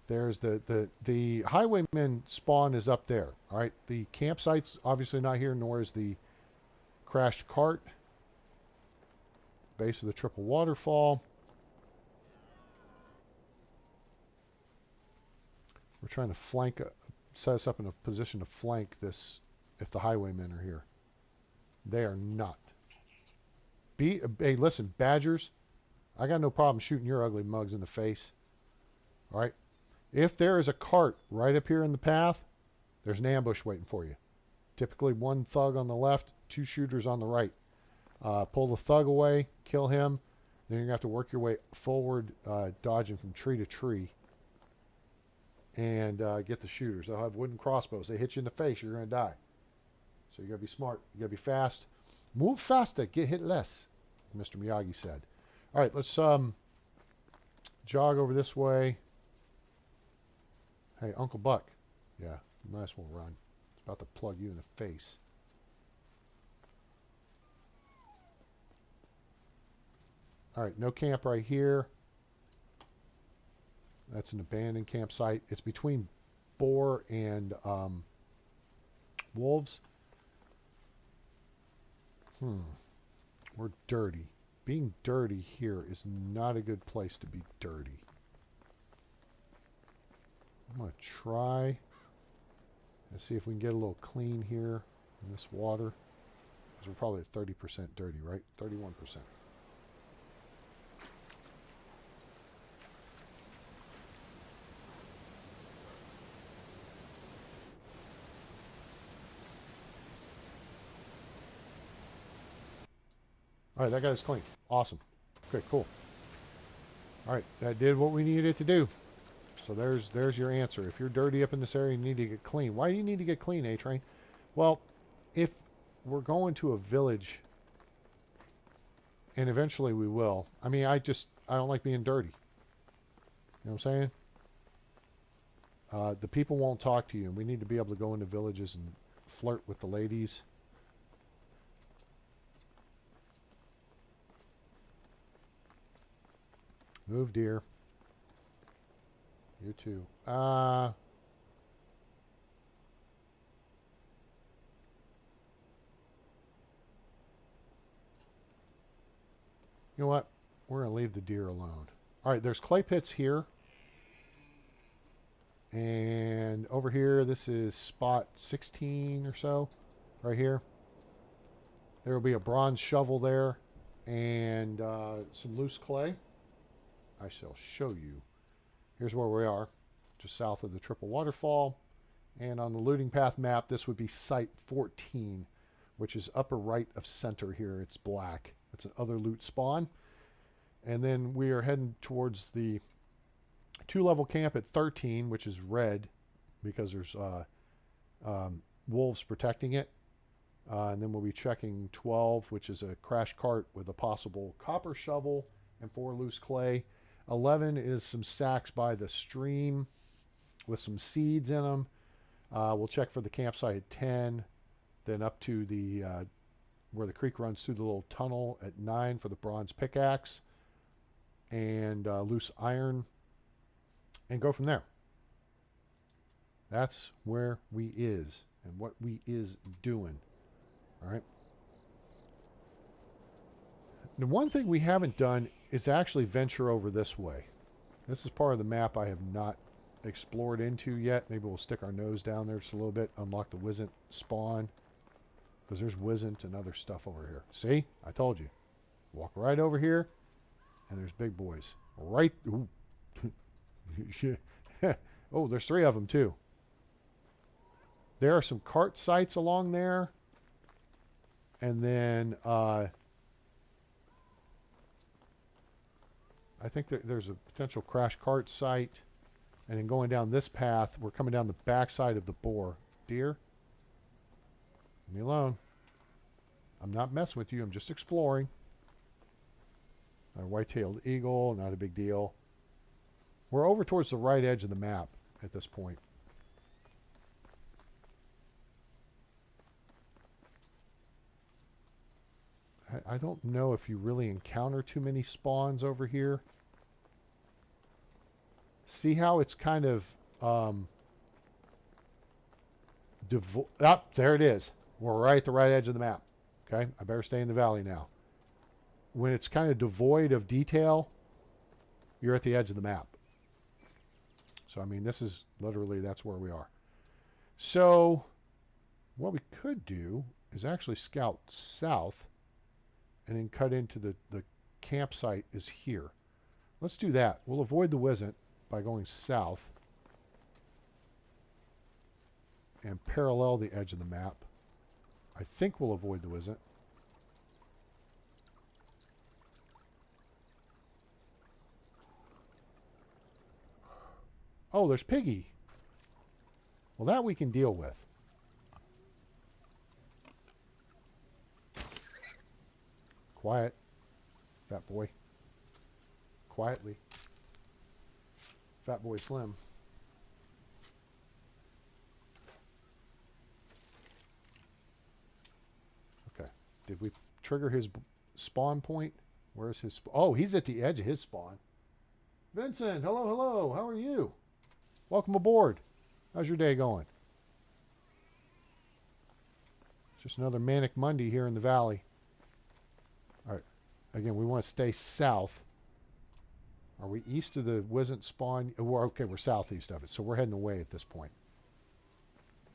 [SPEAKER 1] There's the highwayman spawn is up there. All right, the campsite's obviously not here, nor is the crashed cart. Base of the triple waterfall. We're trying to flank, set us up in a position to flank this if the highwaymen are here. They are not. Hey, listen, badgers, I got no problem shooting your ugly mugs in the face. All right? If there is a cart right up here in the path, there's an ambush waiting for you. Typically one thug on the left, two shooters on the right. Pull the thug away, kill him. Then you're going to have to work your way forward, dodging from tree to tree. And get the shooters. They'll have wooden crossbows. They hit you in the face, you're going to die. So you got to be smart. You got to be fast. Move faster, get hit less, Mr. Miyagi said. All right, let's jog over this way. Hey, Uncle Buck. Yeah, you might as well run. It's about to plug you in the face. All right, no camp right here. That's an abandoned campsite. It's between boar and wolves. We're dirty. Being dirty here is not a good place to be dirty. I'm going to try and see if we can get a little clean here in this water. Because we're probably at 30% dirty, right? 31%. All right, that got us clean. Awesome. Okay, cool. All right, that did what we needed it to do. So there's your answer. If you're dirty up in this area, you need to get clean. Why do you need to get clean, A-Train? Well, if we're going to a village, and eventually we will. I mean, I don't like being dirty. You know what I'm saying? The people won't talk to you, and we need to be able to go into villages and flirt with the ladies. Move, dear. You too. You know what? We're going to leave the deer alone. All right, there's clay pits here. And over here, this is spot 16 or so. Right here. There will be a bronze shovel there. And some loose clay. I shall show you. Here's where we are, just south of the triple waterfall. And on the looting path map, this would be site 14, which is upper right of center here. It's black. It's an other loot spawn. And then we are heading towards the 2-level camp at 13, which is red because there's wolves protecting it. And then we'll be checking 12, which is a crash cart with a possible copper shovel and 4 loose clay. 11 is some sacks by the stream with some seeds in them. We'll check for the campsite at 10. Then up to the where the creek runs through the little tunnel at 9 for the bronze pickaxe. And loose iron. And go from there. That's where we is. And what we is doing. Alright. The one thing we haven't done is actually venture over this way. This is part of the map I have not explored into yet. Maybe we'll stick our nose down there just a little bit, unlock the Wizzent spawn. Because there's Wizzent and other stuff over here. See? I told you. Walk right over here, and there's big boys. Right. Ooh. Oh, there's 3 of them, too. There are some cart sites along there. And then, I think that there's a potential crash cart site. And then going down this path, we're coming down the backside of the boar. Deer, leave me alone. I'm not messing with you. I'm just exploring. A white-tailed eagle, not a big deal. We're over towards the right edge of the map at this point. I don't know if you really encounter too many spawns over here. See how it's kind of there it is. We're right at the right edge of the map. Okay, I better stay in the valley now. When it's kind of devoid of detail, you're at the edge of the map. So I mean, this is literally, that's where we are. So what we could do is actually scout south and then cut into the campsite is here. Let's do that. We'll avoid the Wizzent by going south and parallel the edge of the map. I think we'll avoid the Wizzent. Oh, there's Piggy. Well, that we can deal with. Quiet, fat boy. Quietly. Fat boy Slim. Okay. Did we trigger his spawn point? Where's his... Oh, he's at the edge of his spawn. Vincent, hello, hello. How are you? Welcome aboard. How's your day going? Just another manic Monday here in the valley. All right. Again, we want to stay south. Are we east of the Wizzent spawn? Okay, we're southeast of it, so we're heading away at this point.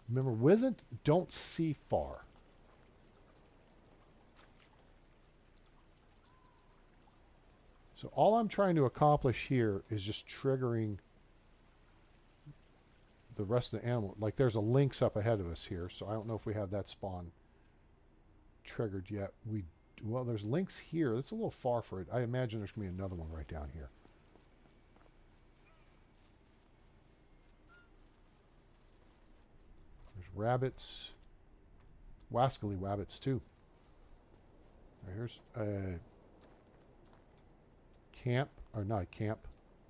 [SPEAKER 1] Remember, Wizzent don't see far. So all I'm trying to accomplish here is just triggering the rest of the animal. Like there's a lynx up ahead of us here, so I don't know if we have that spawn triggered yet. Well, there's lynx here. That's a little far for it. I imagine there's going to be another one right down here. There's rabbits. Wascally rabbits too. Right, here's a camp, or not a camp.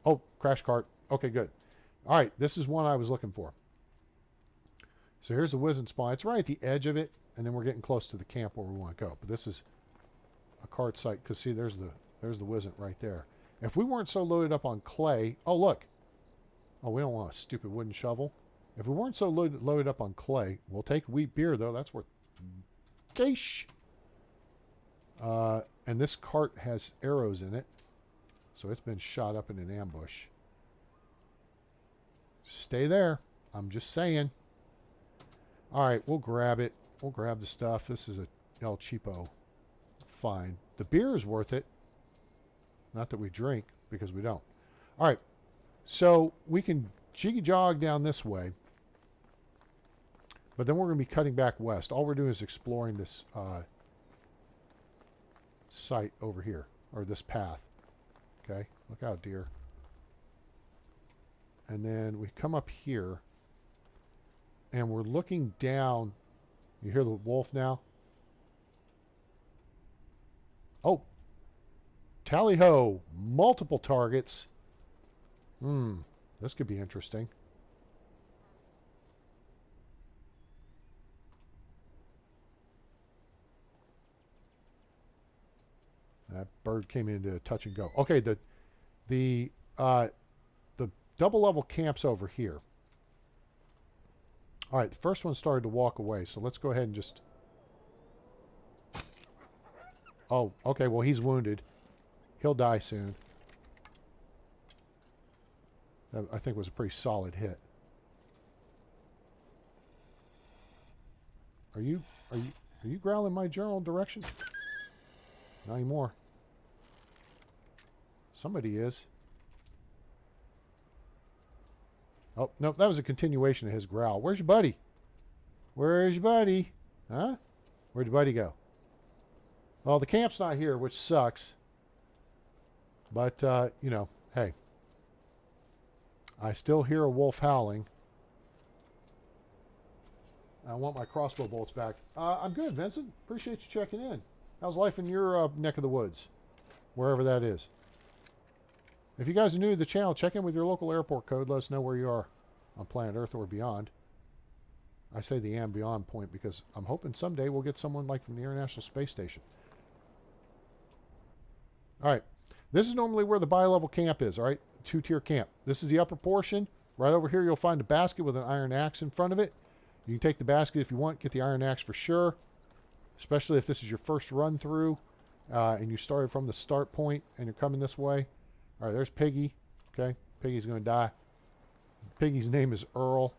[SPEAKER 1] Oh, crash cart. Okay, good. All right, this is one I was looking for. So here's the Wizzent spawn. It's right at the edge of it, and then we're getting close to the camp where we want to go. But this is a cart site, because see, there's the Wizzent right there. If we weren't so loaded up on clay, oh look. Oh, we don't want a stupid wooden shovel. If we weren't so loaded up on clay, we'll take wheat beer though. That's worth cash. And this cart has arrows in it, so it's been shot up in an ambush. Stay there. I'm just saying. All right, we'll grab it. We'll grab the stuff. This is a El Cheapo. Fine. The beer is worth it. Not that we drink, because we don't. All right. So we can jiggy jog down this way. But then we're going to be cutting back west. All we're doing is exploring this site over here. Or this path. Okay. Look out, deer. And then we come up here. And we're looking down. You hear the wolf now? Oh. Tally-ho. Multiple targets. This could be interesting. That bird came into touch and go. Okay, the double level camp's over here. All right, the first one started to walk away, so let's go ahead and just... Oh, okay, well, he's wounded. He'll die soon. That, I think, was a pretty solid hit. Are you growling my general direction? Not anymore. Somebody is. Oh, no, that was a continuation of his growl. Where's your buddy? Where's your buddy? Huh? Where'd your buddy go? Well, the camp's not here, which sucks. But, you know, hey. I still hear a wolf howling. I want my crossbow bolts back. I'm good, Vincent. Appreciate you checking in. How's life in your neck of the woods? Wherever that is. If you guys are new to the channel, check in with your local airport code. Let us know where you are on planet Earth or beyond. I say the and beyond point because I'm hoping someday we'll get someone like from the International Space Station. All right. This is normally where the bi-level camp is, all right? Two-tier camp. This is the upper portion. Right over here, you'll find a basket with an iron axe in front of it. You can take the basket if you want. Get the iron axe for sure, especially if this is your first run through and you started from the start point and you're coming this way. All right, there's Piggy. Okay, Piggy's going to die. Piggy's name is Earl.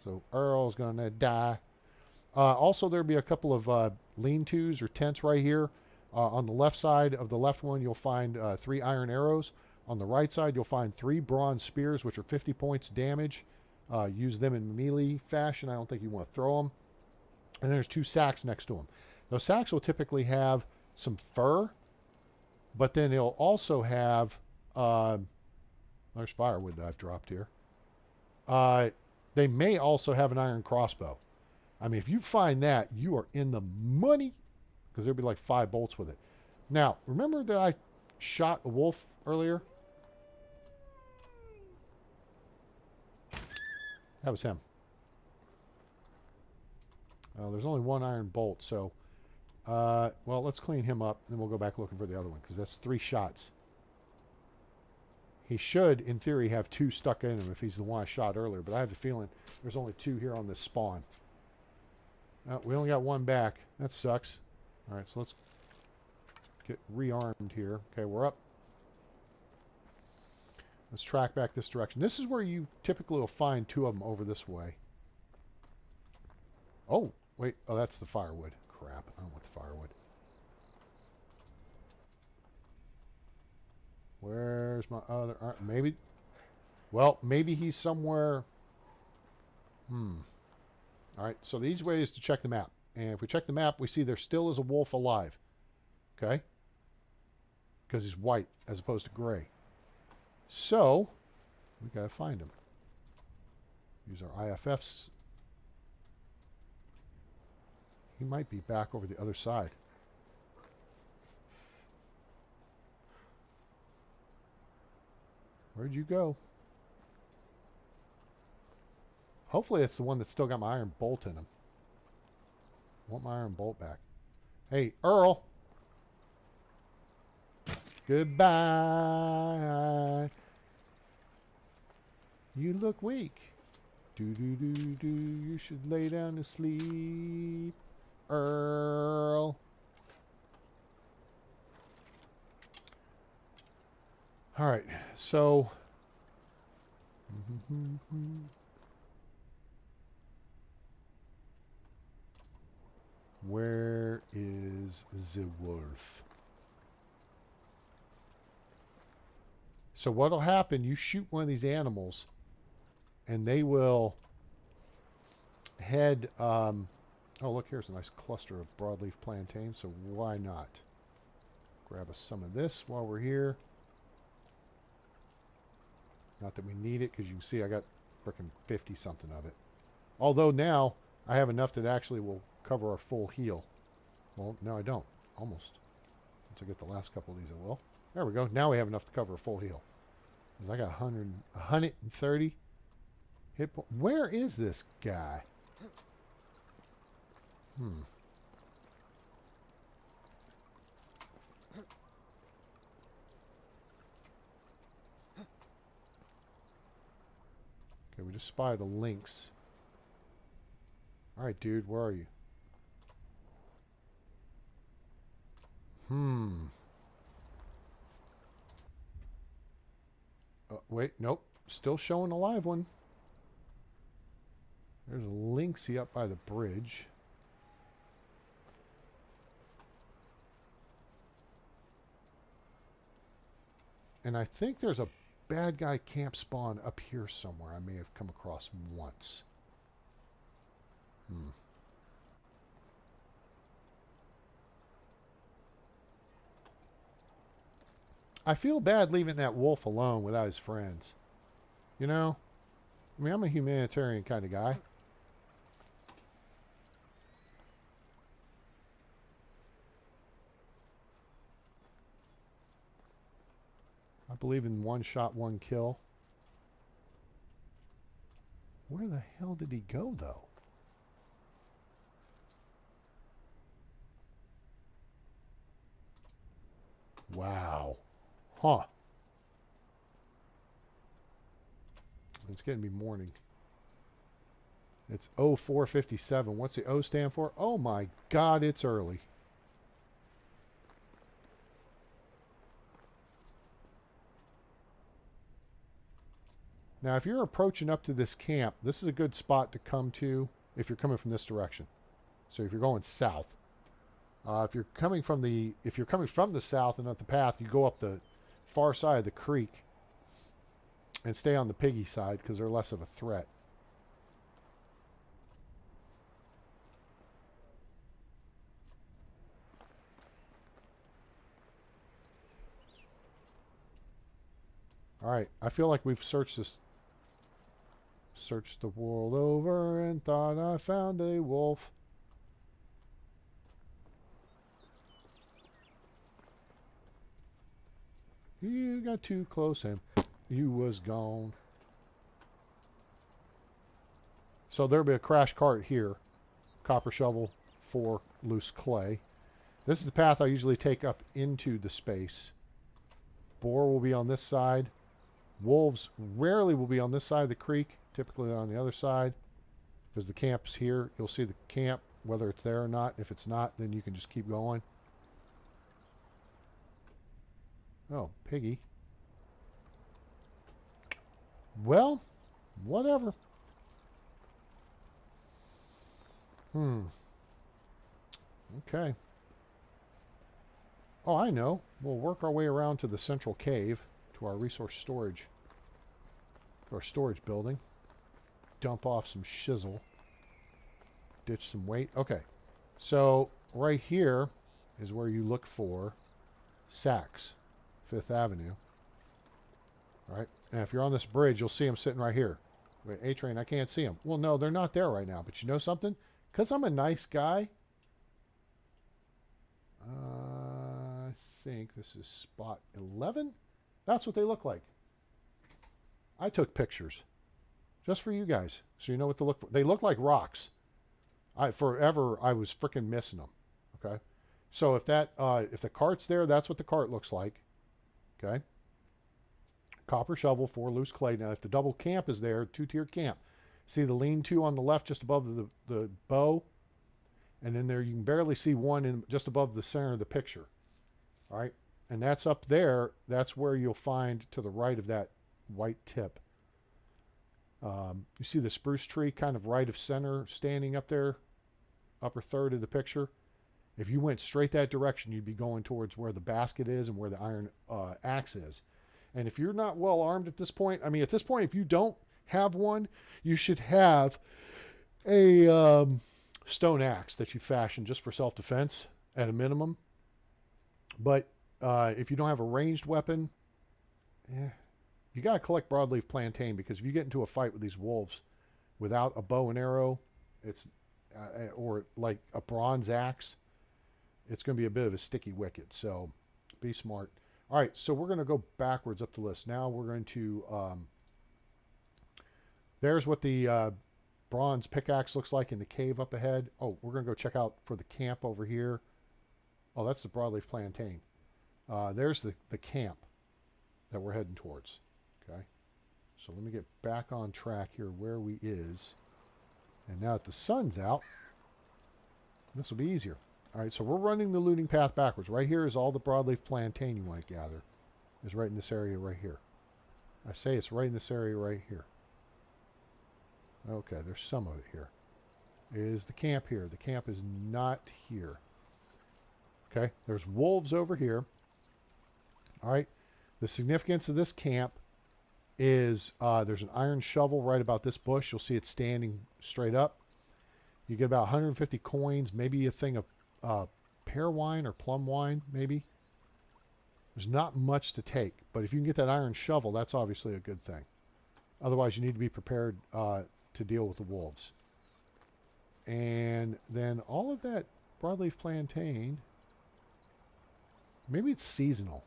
[SPEAKER 1] So Earl's going to die. Also, there'll be a couple of lean-tos or tents right here. On the left side of the left one, you'll find 3 iron arrows. On the right side, you'll find 3 bronze spears, which are 50 points damage. Use them in melee fashion. I don't think you want to throw them. And there's 2 sacks next to them. Those sacks will typically have some fur, but then they'll also have... there's firewood that I've dropped here. They may also have an iron crossbow. I mean, if you find that, you are in the money, because there'll be like 5 bolts with it. Now, remember that I shot a wolf earlier? That was him. There's only 1 iron bolt, so... well, let's clean him up, and then we'll go back looking for the other one, because that's 3 shots. He should, in theory, have 2 stuck in him if he's the one I shot earlier, but I have a feeling there's only 2 here on this spawn. We only got 1 back. That sucks. All right, so let's get rearmed here. Okay, we're up. Let's track back this direction. This is where you typically will find 2 of them over this way. Oh, wait. Oh, that's the firewood. Crap. I don't want the firewood. Where's my other... maybe... Well, maybe he's somewhere... Alright, so the easy way is to check the map. And if we check the map, we see there still is a wolf alive. Okay? Because he's white as opposed to gray. So, we gotta find him. Use our IFFs. He might be back over the other side. Where'd you go? Hopefully it's the one that's still got my iron bolt in him. I want my iron bolt back. Hey, Earl. Goodbye. You look weak. Do. You should lay down to sleep, Earl. All right, so... Where is the wolf? So what'll happen, you shoot one of these animals, and they will head... oh, look, here's a nice cluster of broadleaf plantains, so why not? Grab us some of this while we're here. Not that we need it, because you can see I got frickin' 50-something of it. Although now, I have enough that actually will cover our full heal. Well, no, I don't. Almost. Once I get the last couple of these, I will. There we go. Now we have enough to cover a full heal. I got 130 hit points. Where is this guy? Okay, we just spotted a lynx. Alright, dude, where are you? Wait, nope. Still showing a live one. There's a lynxy up by the bridge. And I think there's a bad guy camp spawn up here somewhere. I may have come across once. I feel bad leaving that wolf alone without his friends. You know? I mean, I'm a humanitarian kind of guy. I believe in 1 shot, 1 kill. Where the hell did he go, though? Wow. Huh. It's getting to be morning. It's 04:57. What's the O stand for? Oh my God, it's early. Now, if you're approaching up to this camp, this is a good spot to come to if you're coming from this direction. So if you're going south. If you're coming from the south and up the path, you go up the far side of the creek and stay on the piggy side because they're less of a threat. All right, I feel like we've searched the world over and thought I found a wolf. You got too close and you was gone. So there'll be a crash cart here. Copper shovel, 4 loose clay. This is the path I usually take up into the space. Boar will be on this side. Wolves rarely will be on this side of the creek. Typically they're on the other side because the camp's here. You'll see the camp, whether it's there or not. If it's not, then you can just keep going. Oh, piggy. Well, whatever. Okay. Oh, I know. We'll work our way around to the central cave, to our resource storage, to our storage building. Dump off some shizzle. Ditch some weight. Okay. So, right here is where you look for Saks, 5th Avenue. All right. And if you're on this bridge, you'll see them sitting right here. Wait, A-Train, I can't see them. Well, no, they're not there right now. But you know something? Because I'm a nice guy, I think this is spot 11. That's what they look like. I took pictures just for you guys, so you know what to look for. They look like rocks. I was freaking missing them. Okay, so if the cart's there, that's what the cart looks like. Okay, copper shovel, 4 loose clay. Now, if the double camp is there, 2-tier camp. See the lean-to on the left, just above the bow, and then there you can barely see one in just above the center of the picture. All right, and that's up there. That's where you'll find to the right of that white tip. You see the spruce tree kind of right of center standing up there, upper third of the picture. If you went straight that direction, you'd be going towards where the basket is and where the iron axe is. And if you're not well armed at this point, I mean, at this point, if you don't have one, you should have a stone axe that you fashion just for self-defense at a minimum. But if you don't have a ranged weapon, you got to collect broadleaf plantain, because if you get into a fight with these wolves without a bow and arrow, it's or like a bronze axe, it's going to be a bit of a sticky wicket. So be smart. All right, so we're going to go backwards up the list. Now we're going to there's what the bronze pickaxe looks like in the cave up ahead. Oh, we're going to go check out for the camp over here. Oh, that's the broadleaf plantain. There's the camp that we're heading towards. Okay, so let me get back on track here where we is. And now that the sun's out, this will be easier. All right, so we're running the looting path backwards. Right here is all the broadleaf plantain you want to gather. Is right in this area right here. I say it's right in this area right here. Okay, there's some of it here. Is the camp here? The camp is not here. Okay, there's wolves over here. All right, the significance of this camp is there's an iron shovel right about this bush. You'll see it standing straight up. You get about 150 coins, maybe a thing of pear wine or plum wine, maybe. There's not much to take, but if you can get that iron shovel, that's obviously a good thing. Otherwise, you need to be prepared to deal with the wolves. And then all of that broadleaf plantain, maybe it's seasonal.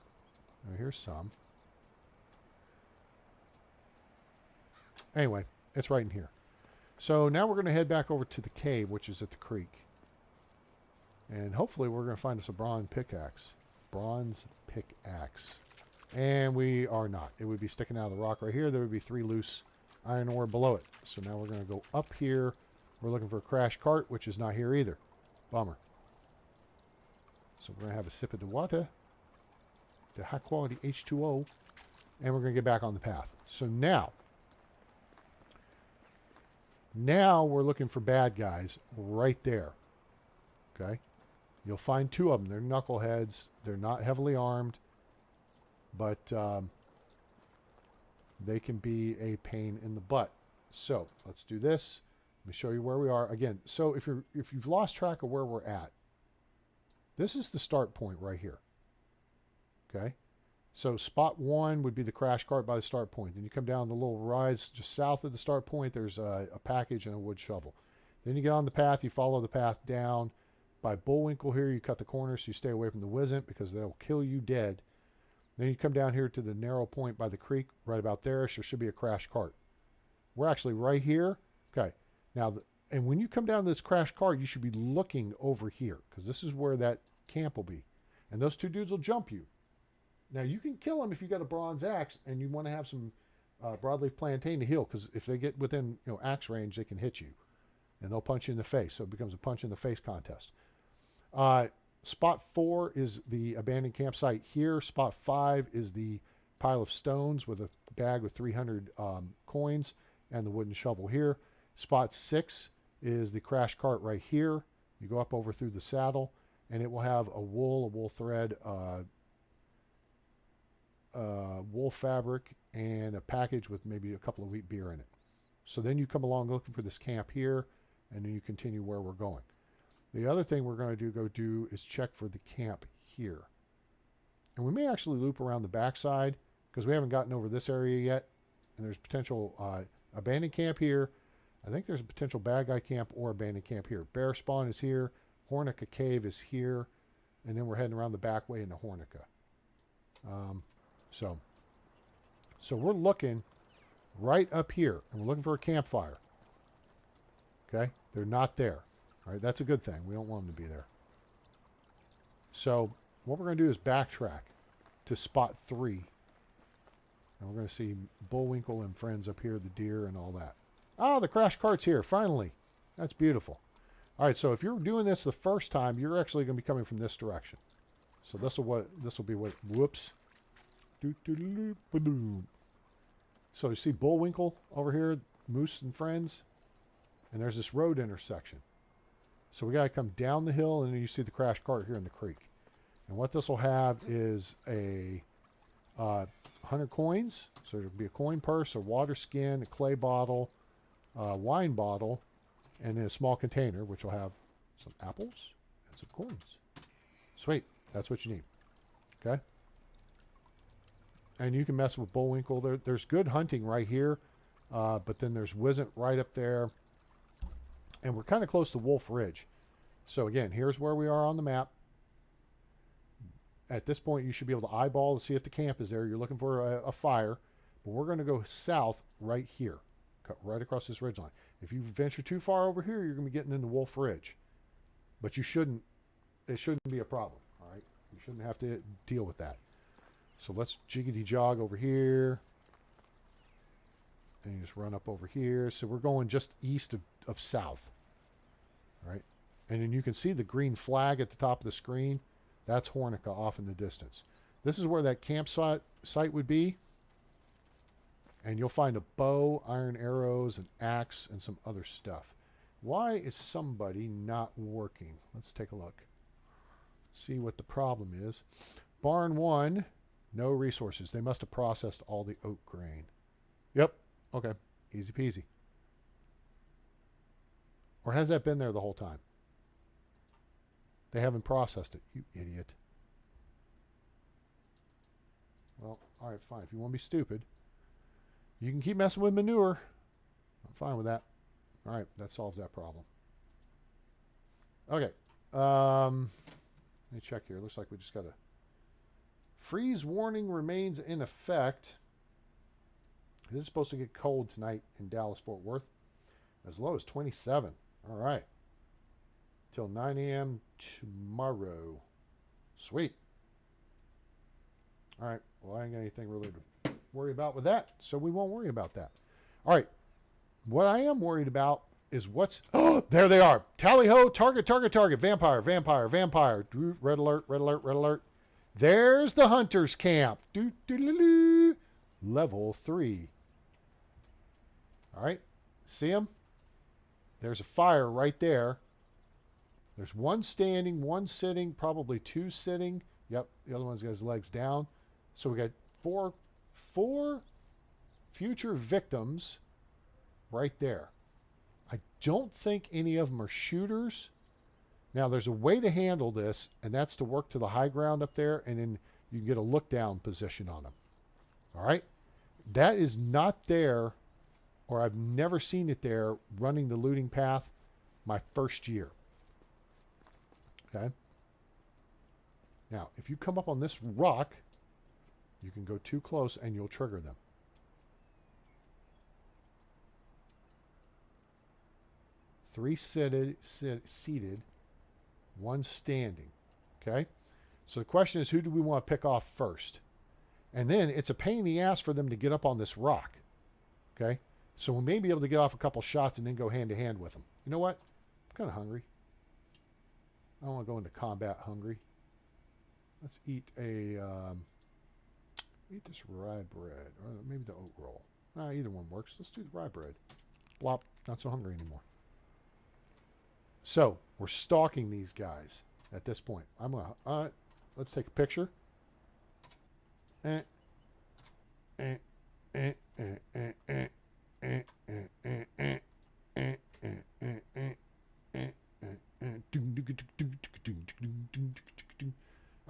[SPEAKER 1] Now, here's some. Anyway, it's right in here. So now we're going to head back over to the cave, which is at the creek. And hopefully we're going to find us a bronze pickaxe. Bronze pickaxe. And we are not. It would be sticking out of the rock right here. There would be 3 loose iron ore below it. So now we're going to go up here. We're looking for a crash cart, which is not here either. Bummer. So we're going to have a sip of the water. The high quality H2O. And we're going to get back on the path. So now we're looking for bad guys right there. Okay? You'll find 2 of them. They're knuckleheads. They're not heavily armed. But they can be a pain in the butt. So let's do this. Let me show you where we are. Again, so if you've lost track of where we're at, this is the start point right here. Okay? So spot 1 would be the crash cart by the start point. Then you come down the little rise just south of the start point. There's a package and a wood shovel. Then you get on the path. You follow the path down. By Bullwinkle here, you cut the corners so you stay away from the Wizzent because they'll kill you dead. Then you come down here to the narrow point by the creek. Right about there should be a crash cart. We're actually right here. Okay. Now, and when you come down to this crash cart, you should be looking over here because this is where that camp will be. And those 2 dudes will jump you. Now, you can kill them if you got a bronze axe and you want to have some broadleaf plantain to heal, because if they get within axe range, they can hit you and they'll punch you in the face. So it becomes a punch in the face contest. Spot 4 is the abandoned campsite here. Spot 5 is the pile of stones with a bag with 300 coins and the wooden shovel here. Spot 6 is the crash cart right here. You go up over through the saddle, and it will have a wool thread, wool fabric, and a package with maybe a couple of wheat beer in it. So then you come along looking for this camp here, and then you continue where we're going. The other thing we're going to go do is check for the camp here. And we may actually loop around the backside because we haven't gotten over this area yet. And there's potential abandoned camp here. I think there's a potential bad guy camp or abandoned camp here. Bear spawn is here. Hornica Cave is here. And then we're heading around the back way into Hornica. So we're looking right up here. And we're looking for a campfire. Okay? They're not there. All right, that's a good thing. We don't want them to be there. So what we're going to do is backtrack to spot 3. And we're going to see Bullwinkle and friends up here, the deer and all that. Ah, the crash cart's here, finally. That's beautiful. All right, so if you're doing this the first time, you're actually going to be coming from this direction. So this will be what, whoops. So you see Bullwinkle over here, Moose and friends, and there's this road intersection. So we got to come down the hill, and then you see the crash cart here in the creek. And what this will have is a 100 coins. So there'll be a coin purse, a water skin, a clay bottle, a wine bottle, and then a small container, which will have some apples and some coins. Sweet. That's what you need. Okay? And you can mess with Bullwinkle. There's good hunting right here, but then there's Wizzent right up there. And we're kind of close to Wolf Ridge. So again, here's where we are on the map. At this point, you should be able to eyeball to see if the camp is there. You're looking for a fire. But we're going to go south right here. Cut right across this ridge line. If you venture too far over here, you're going to be getting into Wolf Ridge. But it shouldn't be a problem. All right? You shouldn't have to deal with that. So let's jiggity jog over here. And you just run up over here. So we're going just east of south. All right? And then you can see the green flag at the top of the screen. That's Hornica off in the distance. This is where that campsite would be. And you'll find a bow, iron arrows, an axe, and some other stuff. Why is somebody not working? Let's take a look. See what the problem is. Barn 1, no resources. They must have processed all the oat grain. Yep. Okay. Easy peasy. Or has that been there the whole time? They haven't processed it, you idiot. Well, all right, fine. If you want to be stupid, you can keep messing with manure. I'm fine with that. All right, that solves that problem. Okay. Let me check here. Looks like we just got a freeze warning remains in effect. This is supposed to get cold tonight in Dallas-Fort Worth. As low as 27. All right. Till 9 a.m. tomorrow. Sweet. All right. Well, I ain't got anything really to worry about with that, so we won't worry about that. All right. What I am worried about is what's... Oh, there they are. Tally-ho. Target, target, target. Vampire, vampire, vampire. Red alert, red alert, red alert. There's the hunter's camp. Level 3. All right. See him? There's a fire right there. There's one standing, one sitting, probably 2 sitting. Yep, the other one's got his legs down. So we got four future victims right there. I don't think any of them are shooters. Now, there's a way to handle this, and that's to work to the high ground up there, and then you can get a look-down position on them. All right? That is not there, or I've never seen it there, running the looting path my first year. Okay? Now, if you come up on this rock, you can go too close and you'll trigger them. Three seated, one standing. Okay? So the question is, who do we want to pick off first? And then it's a pain in the ass for them to get up on this rock. Okay? So we may be able to get off a couple shots and then go hand to hand with them. You know what? I'm kind of hungry. I don't want to go into combat hungry. Let's eat eat this rye bread. Or maybe the oat roll. Either one works. Let's do the rye bread. Blop. Not so hungry anymore. So, we're stalking these guys at this point. I'm going to... let's take a picture. All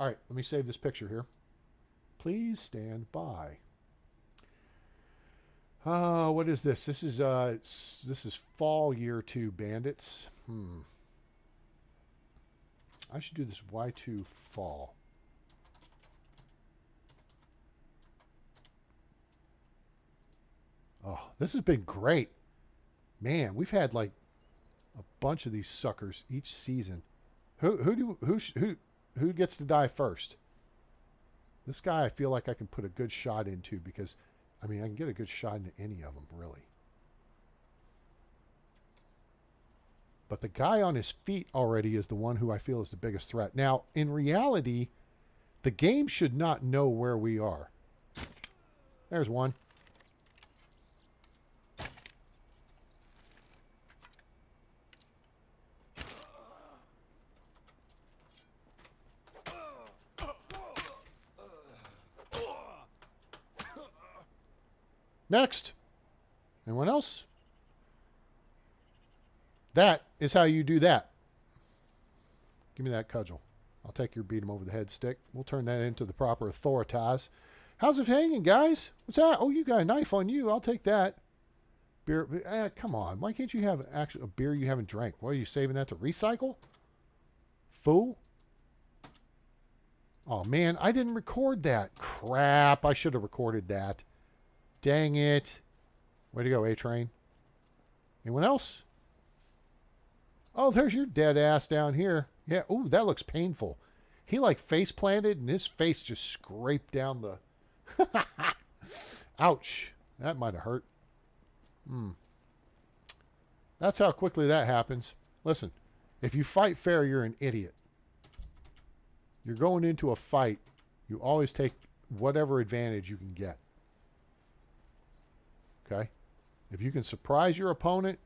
[SPEAKER 1] right, let me save this picture here. Please stand by. What is this? This is fall year 2 bandits. I should do this Y2 fall. Oh, this has been great. Man, we've had like a bunch of these suckers each season. Who gets to die first? This guy I feel like I can put a good shot into because I mean, I can get a good shot into any of them, really. But the guy on his feet already is the one who I feel is the biggest threat. Now, in reality, the game should not know where we are. There's one. Next. Anyone else? That is how you do that. Give me that cudgel. I'll take your beat him over the head stick. We'll turn that into the proper authoritas. How's it hanging, guys? What's that? Oh, you got a knife on you. I'll take that. Beer. Come on. Why can't you have actually a beer you haven't drank? What, are you saving that to recycle? Fool. Oh, man. I didn't record that. Crap. I should have recorded that. Dang it. Way to go, A-Train. Anyone else? Oh, there's your dead ass down here. Yeah, ooh, that looks painful. He like face planted and his face just scraped down the... Ouch. That might have hurt. That's how quickly that happens. Listen, if you fight fair, you're an idiot. You're going into a fight, you always take whatever advantage you can get. Okay? If you can surprise your opponent,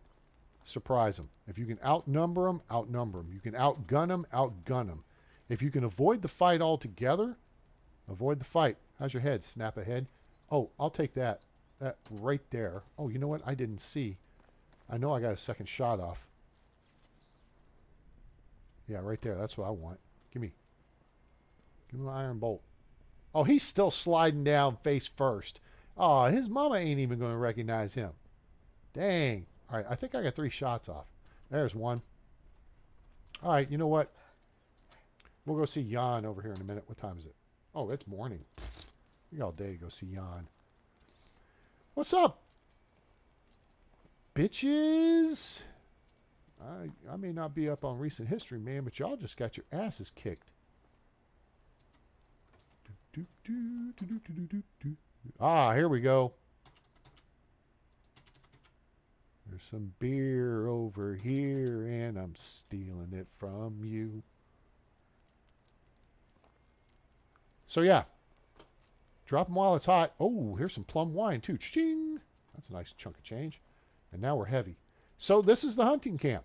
[SPEAKER 1] surprise them. If you can outnumber them, outnumber them. You can outgun them, outgun them. If you can avoid the fight altogether, avoid the fight. How's your head? Snap ahead. Oh, I'll take that. That right there. Oh, you know what? I didn't see. I know I got a second shot off. Yeah, right there. That's what I want. Give me my iron bolt. Oh, he's still sliding down face first. Oh, his mama ain't even going to recognize him. Dang. All right, I think I got 3 shots off. There's one. All right, you know what? We'll go see Jan over here in a minute. What time is it? Oh, it's morning. You got all day to go see Jan. What's up, bitches? I may not be up on recent history, man, but y'all just got your asses kicked. Ah, here we go. There's some beer over here, and I'm stealing it from you. So, yeah. Drop them while it's hot. Oh, here's some plum wine, too. Ching! That's a nice chunk of change. And now we're heavy. So, this is the hunting camp.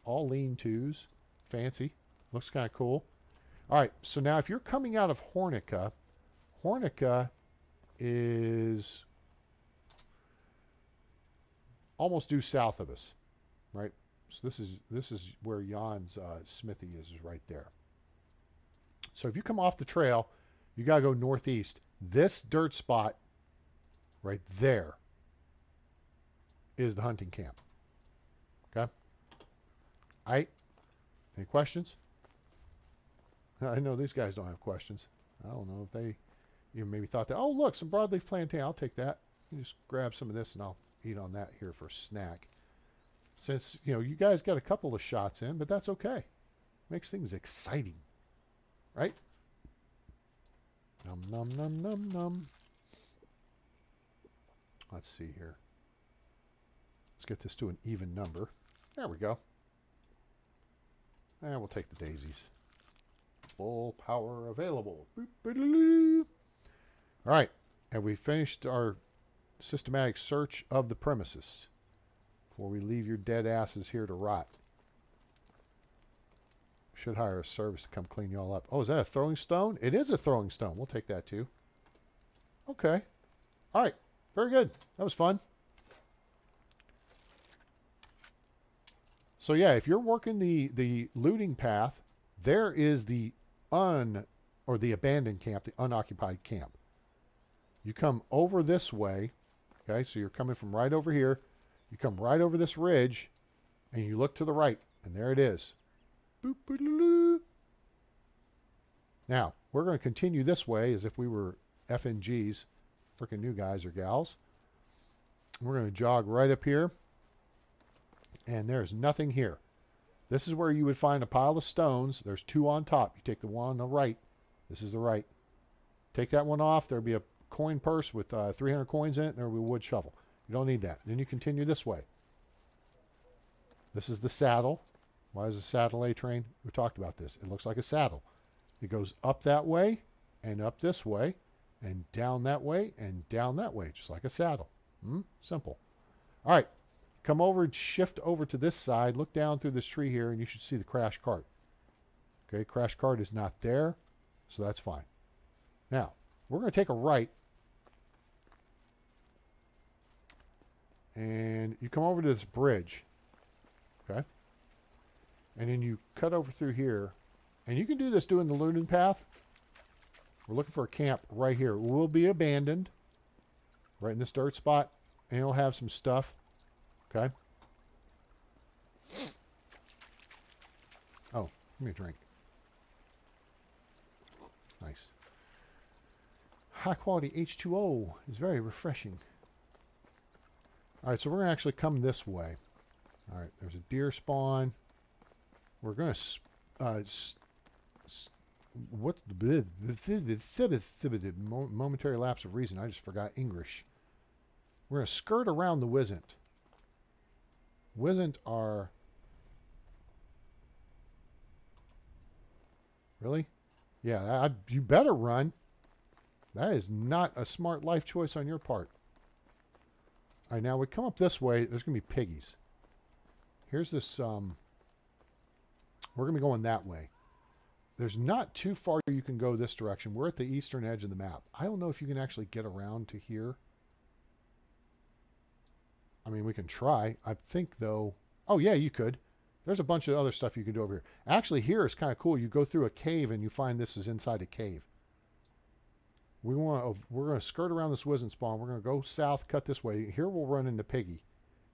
[SPEAKER 1] All lean-tos. Fancy. Looks kind of cool. All right, so now if you're coming out of Hornica, Hornica is almost due south of us, right? So this is where Jan's smithy is right there. So if you come off the trail, you got to go northeast. This dirt spot right there is the hunting camp. Okay? All right? Any questions? I know these guys don't have questions. I don't know if they even maybe thought that, oh, look, some broadleaf plantain. I'll take that. You just grab some of this and I'll eat on that here for a snack. Since, you know, you guys got a couple of shots in, but that's okay. Makes things exciting. Right? Num, num, num, num, num. Let's see here. Let's get this to an even number. There we go. And we'll take the daisies. Full power available. Boop, boop. All right. And we finished our systematic search of the premises before we leave your dead asses here to rot. Should hire a service to come clean you all up. Oh, is that a throwing stone? It is a throwing stone. We'll take that too. Okay. All right. Very good. That was fun. So yeah, if you're working the looting path, there is the abandoned camp, the unoccupied camp. You come over this way, okay? So you're coming from right over here. You come right over this ridge, and you look to the right, and there it is. Boop, boop, now, we're going to continue this way as if we were FNGs, freaking new guys or gals. We're going to jog right up here, and there's nothing here. This is where you would find a pile of stones. There's two on top. You take the one on the right. This is the right. Take that one off. There'll be a coin purse with 300 coins in it, and there'll be a wood shovel. You don't need that. Then you continue this way. This is the saddle. Why is the saddle A-train? We talked about this. It looks like a saddle. It goes up that way, and up this way, and down that way, and down that way, just like a saddle. Simple. All right. Come over and shift over to this side. Look down through this tree here, and you should see the crash cart. Okay, crash cart is not there, so that's fine. Now, we're going to take a right, and you come over to this bridge, okay? And then you cut over through here, and you can do this doing the looting path. We're looking for a camp right here. It will be abandoned, right in this dirt spot, and it'll have some stuff. Okay. Oh, give me a drink. Nice. High quality H2O is very refreshing. All right, so we're going to actually come this way. All right, there's a deer spawn. We're going to what the momentary lapse of reason. I just forgot English. We're going to skirt around the Wizzent. Wizzent are... Really? Yeah, you better run. That is not a smart life choice on your part. All right, now we come up this way. There's going to be piggies. Here's this... we're going to be going that way. There's not too far you can go this direction. We're at the eastern edge of the map. I don't know if you can actually get around to here. I mean, we can try. I think, though... Oh, yeah, you could. There's a bunch of other stuff you can do over here. Actually, here is kind of cool. You go through a cave, and you find this is inside a cave. We're going to skirt around this Wizzent spawn. We're going to go south, cut this way. Here we'll run into Piggy.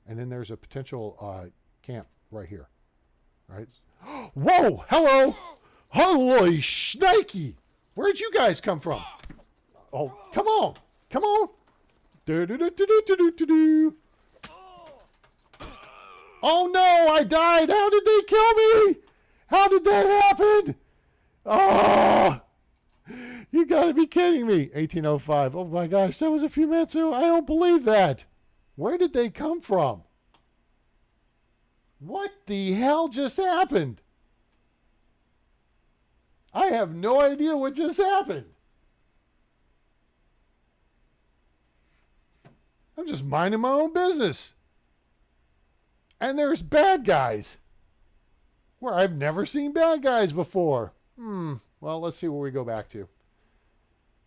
[SPEAKER 1] And then there's a potential camp right here. Right? Whoa! Hello! Holy shnikey! Where'd you guys come from? Oh, come on! Come on! Do-do-do-do-do-do-do-do. Oh no, I died! How did they kill me? How did that happen? Oh! You gotta be kidding me. 1805. Oh my gosh, that was a few minutes ago. I don't believe that. Where did they come from? What the hell just happened? I have no idea what just happened. I'm just minding my own business. And there's bad guys. Where I've never seen bad guys before. Well, let's see where we go back to.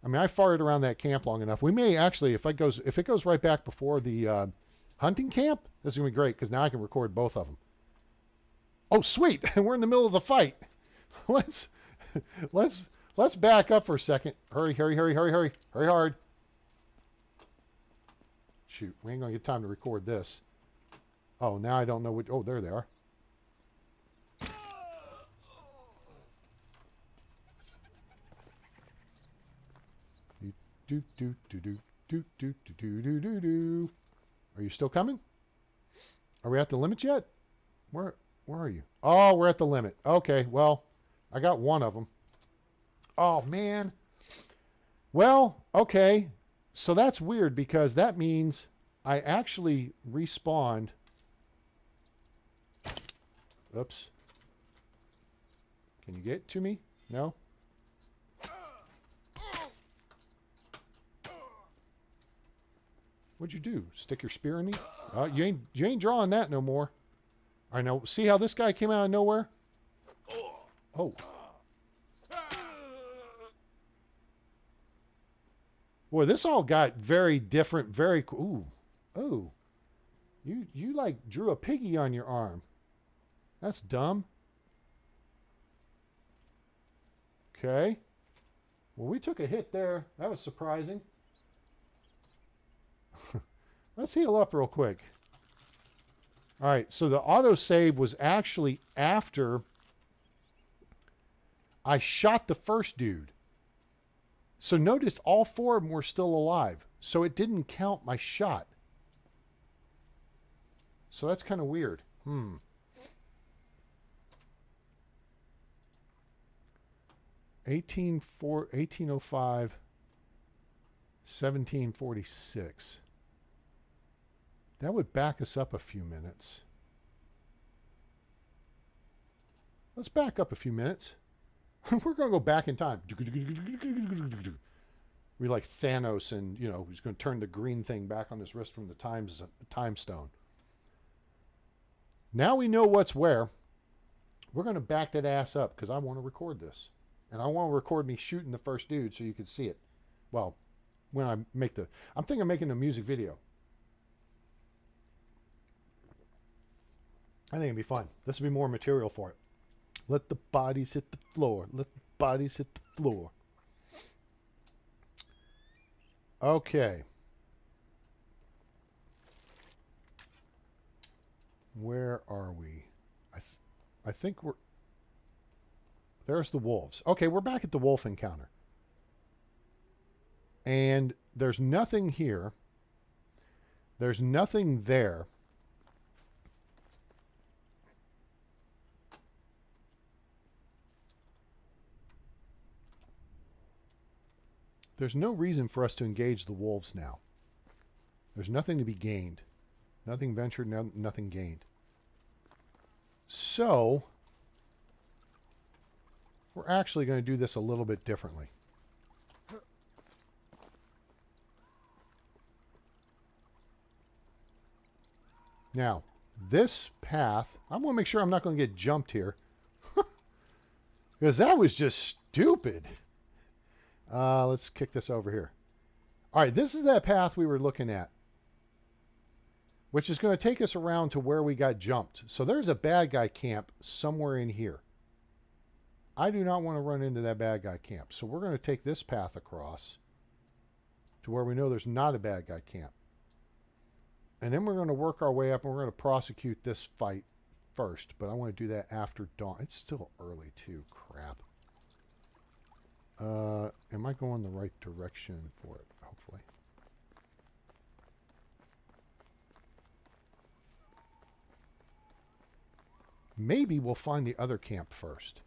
[SPEAKER 1] I mean, I farted around that camp long enough. We may actually, if it goes right back before the hunting camp, this is going to be great because now I can record both of them. Oh, sweet. We're in the middle of the fight. Let's back up for a second. Hurry, hurry, hurry, hurry, hurry. Hurry hard. Shoot, we ain't going to get time to record this. Oh, now I don't know what... Oh, there they are. Are you still coming? Are we at the limit yet? Where are you? Oh, we're at the limit. Okay, well, I got one of them. Oh, man. Well, okay. So that's weird because that means I actually respawned. Oops. Can you get to me? No? What'd you do? Stick your spear in me? You ain't drawing that no more. All right, now see how this guy came out of nowhere? Oh. Boy, this all got very different, very cool. Ooh. Oh. You like drew a piggy on your arm. That's dumb. Okay. Well, we took a hit there. That was surprising. Let's heal up real quick. All right, so the autosave was actually after I shot the first dude. So notice all four of them were still alive. So it didn't count my shot. So that's kind of weird. 1805, 1746. That would back us up a few minutes. Let's back up a few minutes. We're going to go back in time. We like Thanos and, you know, he's going to turn the green thing back on his wrist from the time stone. Now we know what's where. We're going to back that ass up because I want to record this. And I want to record me shooting the first dude so you can see it. Well, when I make I'm thinking of making a music video. I think it'd be fun. This will be more material for it. Let the bodies hit the floor. Let the bodies hit the floor. Okay. Where are we? I think we're... There's the wolves. Okay, we're back at the wolf encounter. And there's nothing here. There's nothing there. There's no reason for us to engage the wolves now. There's nothing to be gained. Nothing ventured, nothing gained. So, we're actually going to do this a little bit differently. Now, this path, I'm going to make sure I'm not going to get jumped here. Because that was just stupid. Let's kick this over here. All right, this is that path we were looking at, which is going to take us around to where we got jumped. So there's a bad guy camp somewhere in here. I do not want to run into that bad guy camp. So we're going to take this path across to where we know there's not a bad guy camp. And then we're going to work our way up and we're going to prosecute this fight first. But I want to do that after dawn. It's still early too. Crap. Am I going the right direction for it? Hopefully. Maybe we'll find the other camp first.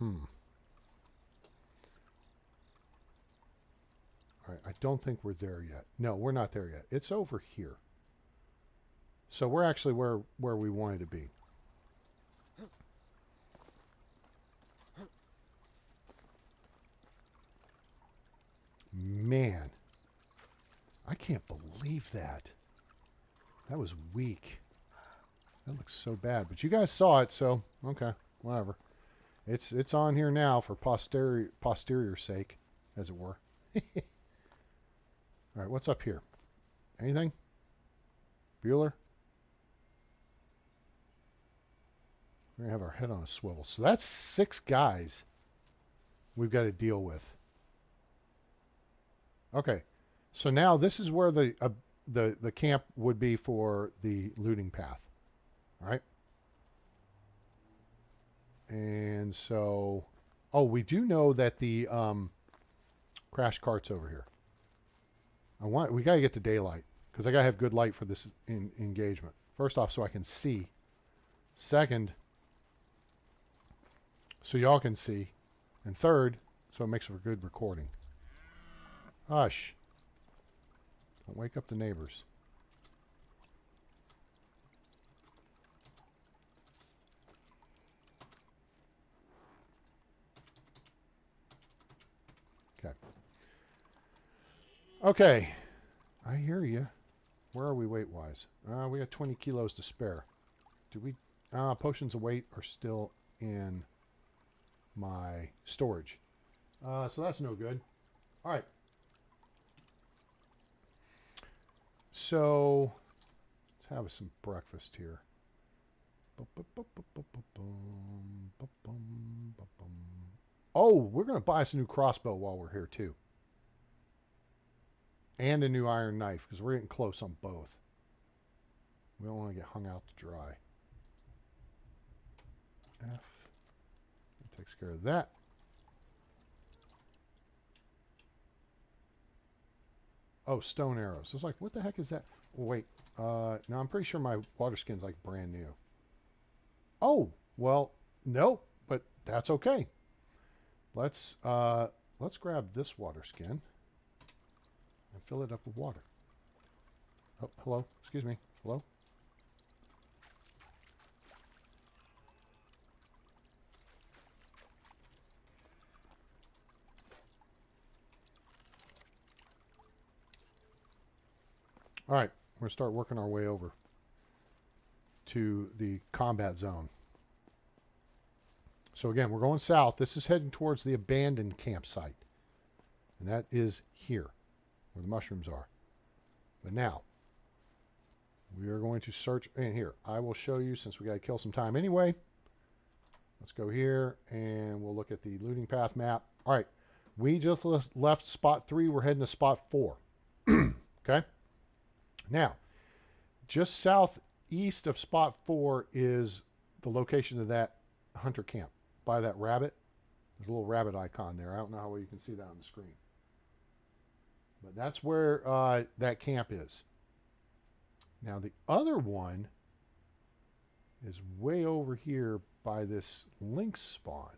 [SPEAKER 1] All right, I don't think we're there yet. No, we're not there yet. It's over here. So we're actually where we wanted to be. Man, I can't believe that. That was weak. That looks so bad. But you guys saw it, so okay, whatever. It's on here now for posterior sake, as it were. All right, what's up here? Anything? Bueller? We're going to have our head on a swivel. So that's 6 guys we've got to deal with. Okay. So now this is where the camp would be for the looting path. All right. And so Oh, we do know that the crash cart's over here. We got to get to daylight because I got to have good light for this engagement. First off, so I can see. Second, so y'all can see. And third, so it makes for good recording. Hush. Don't wake up the neighbors. Okay. Okay. I hear you. Where are we weight-wise? We got 20 kilos to spare. Do we... potions of weight are still in my storage. So that's no good. All right. So let's have some breakfast here. Oh, we're going to buy us a new crossbow while we're here too. And a new iron knife because we're getting close on both. We don't want to get hung out to dry. F. That takes care of that. Oh, stone arrows. I was like, what the heck is that? Oh, wait. No, I'm pretty sure my water skin's like brand new. Oh, well, no, but that's okay. Let's grab this water skin and fill it up with water. Oh, hello. Excuse me. Hello. All right, we're going to start working our way over to the combat zone. So again, we're going south. This is heading towards the abandoned campsite. And that is here, where the mushrooms are. But now, we are going to search in here. I will show you since we got to kill some time anyway. Let's go here and we'll look at the looting path map. All right, we just left spot 3. We're heading to spot 4. Okay? Now, just southeast of spot 4 is the location of that hunter camp by that rabbit. There's a little rabbit icon there. I don't know how well you can see that on the screen. But that's where that camp is. Now, the other one is way over here by this lynx spawn.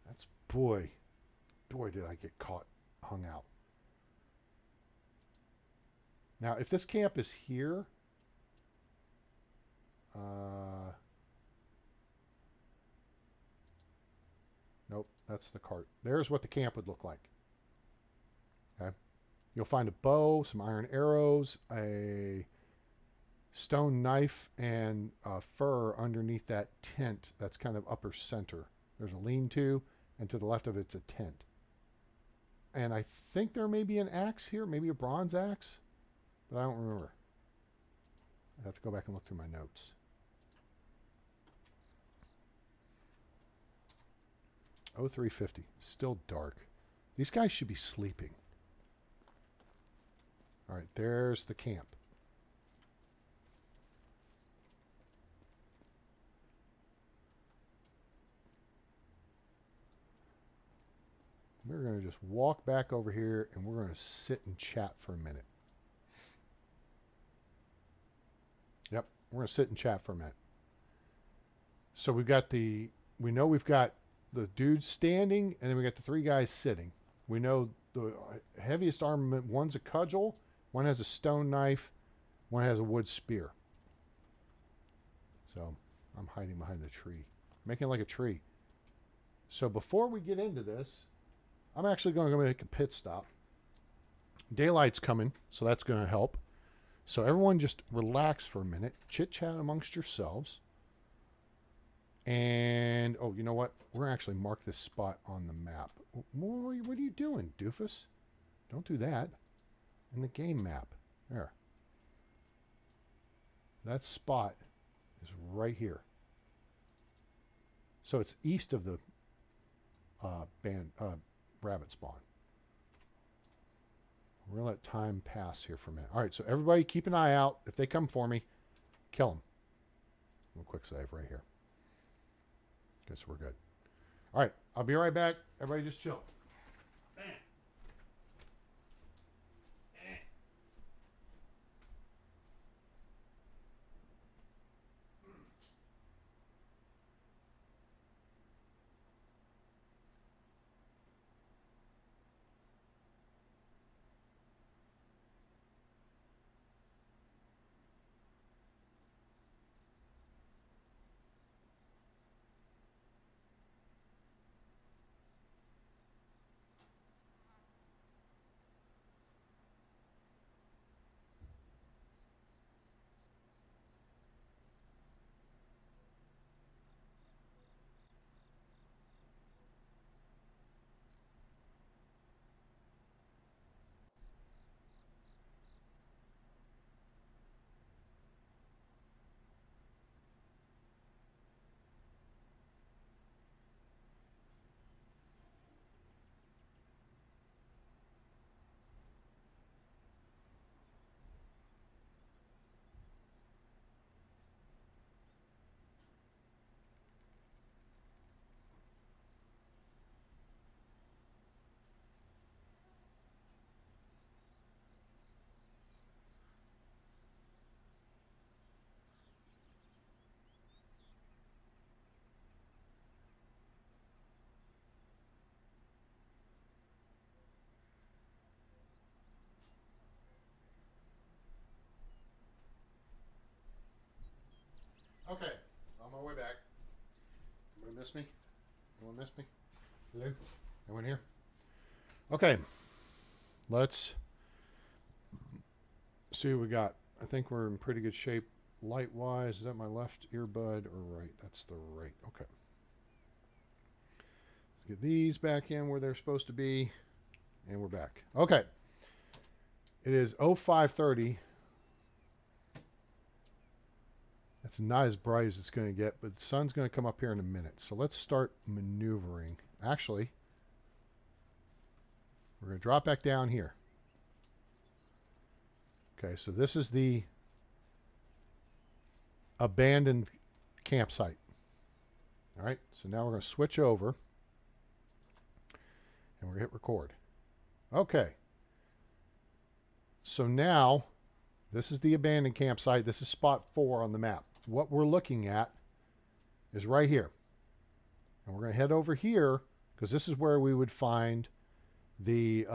[SPEAKER 1] That's, boy, did I get caught, hung out. Now, if this camp is here, nope, that's the cart. There's what the camp would look like. Okay, you'll find a bow, some iron arrows, a stone knife, and fur underneath that tent. That's kind of upper center. There's a lean-to, and to the left of it's a tent. And I think there may be an axe here, maybe a bronze axe. But I don't remember. I have to go back and look through my notes. Oh, 350. Still dark. These guys should be sleeping. All right, there's the camp. We're going to just walk back over here and we're going to sit and chat for a minute. Yep, we're going to sit and chat for a minute. So we know we've got the dude standing, and then we got the 3 guys sitting. We know the heaviest armament, one's a cudgel, one has a stone knife, one has a wood spear. So I'm hiding behind the tree, making it like a tree. So before we get into this, I'm actually going to make a pit stop. Daylight's coming, so that's going to help. So everyone just relax for a minute, chit-chat amongst yourselves. And, oh, you know what? We're going to actually mark this spot on the map. What are you doing, doofus? Don't do that. In the game map. There. That spot is right here. So it's east of the rabbit spawn. We're going to let time pass here for a minute. All right, so everybody keep an eye out. If they come for me, kill them. We'll quick save right here. Okay, so we're good. All right, I'll be right back. Everybody just chill. Okay, on my way back. Anyone miss me? Anyone miss me? Hello? Anyone here? Okay, let's see what we got. I think we're in pretty good shape light-wise. Is that my left earbud or right? That's the right. Okay. Let's get these back in where they're supposed to be, and we're back. Okay. It is 0530. That's not as bright as it's going to get, but the sun's going to come up here in a minute. So let's start maneuvering. Actually, we're going to drop back down here. Okay, so this is the abandoned campsite. All right, so now we're going to switch over and we're going to hit record. Okay. So now this is the abandoned campsite. This is spot 4 on the map. What we're looking at is right here. And we're going to head over here because this is where we would find the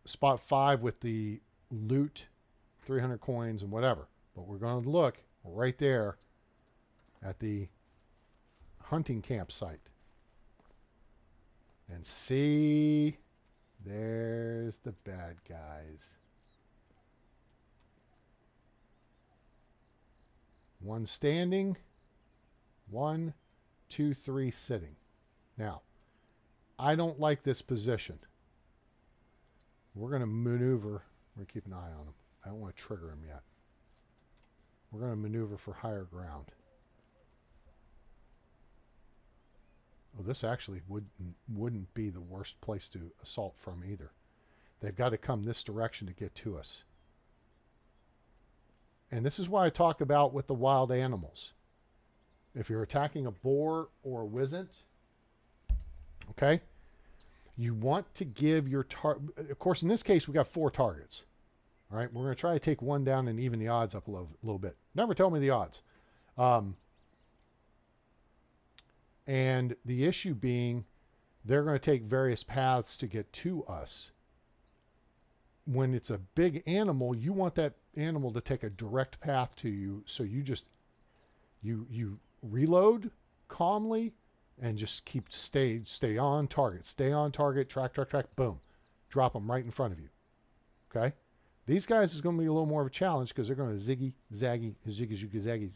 [SPEAKER 1] spot 5 with the loot, 300 coins and whatever. But we're going to look right there at the hunting campsite and see, there's the bad guys. 1 standing, 1, 2, 3 sitting. Now, I don't like this position. We're going to maneuver. We're going to keep an eye on him. I don't want to trigger him yet. We're going to maneuver for higher ground. Well, this actually wouldn't be the worst place to assault from either. They've got to come this direction to get to us. And this is why I talk about with the wild animals. If you're attacking a boar or a wisent, okay, you want to give your target. Of course, in this case, we got 4 targets. All right, we're going to try to take 1 down and even the odds up a little bit. Never tell me the odds. And the issue being, they're going to take various paths to get to us. When it's a big animal, you want that animal to take a direct path to you. So you just, you reload calmly and just stay on target, track, boom. Drop them right in front of you. Okay? These guys is going to be a little more of a challenge because they're going to ziggy, zaggy,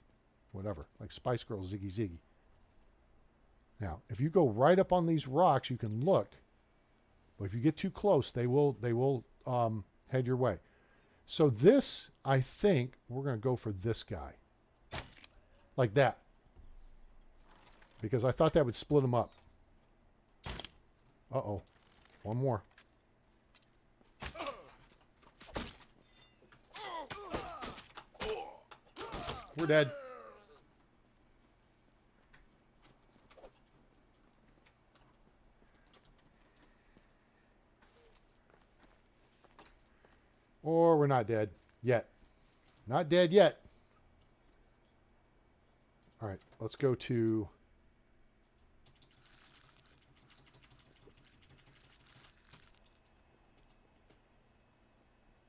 [SPEAKER 1] whatever. Like Spice Girls, ziggy. Now, if you go right up on these rocks, you can look. But if you get too close, they will head your way. So this, I think, we're going to go for this guy. Like that. Because I thought that would split them up. Uh-oh. 1 more. We're dead. Or we're not dead yet. Not dead yet. All right, let's go to...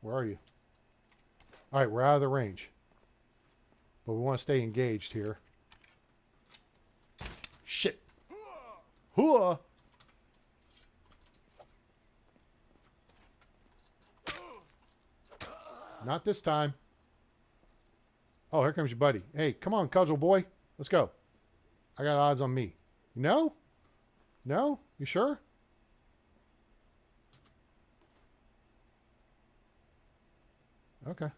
[SPEAKER 1] Where are you? All right, we're out of the range. But we want to stay engaged here. Shit. Hooah! Not this time. Oh, here comes your buddy. Hey, come on, cudgel boy. Let's go. I got odds on me. No? No? You sure? Okay.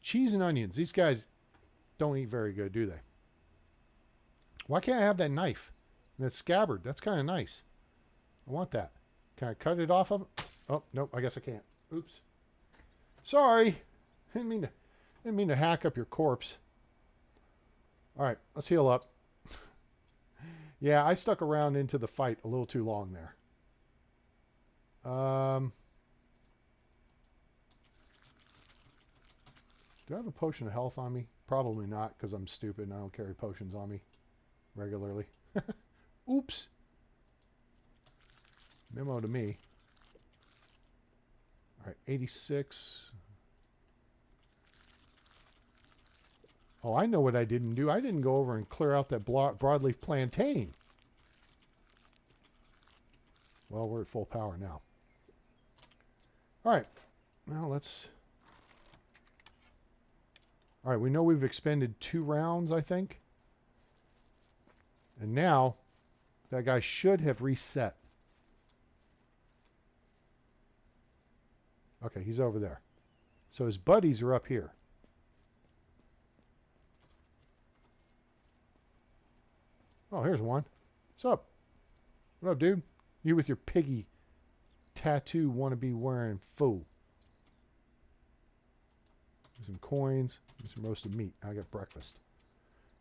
[SPEAKER 1] Cheese and onions. These guys don't eat very good, do they? Why can't I have that knife? And that scabbard. That's kind of nice. I want that. Can I cut it off of him? Oh, nope. I guess I can't. Oops. Sorry. Didn't mean to hack up your corpse. All right. Let's heal up. Yeah, I stuck around into the fight a little too long there. Do I have a potion of health on me? Probably not, because I'm stupid and I don't carry potions on me regularly. Oops. Memo to me. All right, 86. Oh, I know what I didn't do. I didn't go over and clear out that broadleaf plantain. Well, we're at full power now. All right. Now let's... All right, we know we've expended 2 rounds, I think. And now, that guy should have reset. Okay, he's over there. So his buddies are up here. Oh, here's one. What's up? What up, dude? You with your piggy tattoo wannabe wearing fool. Some coins and some roasted meat. I got breakfast.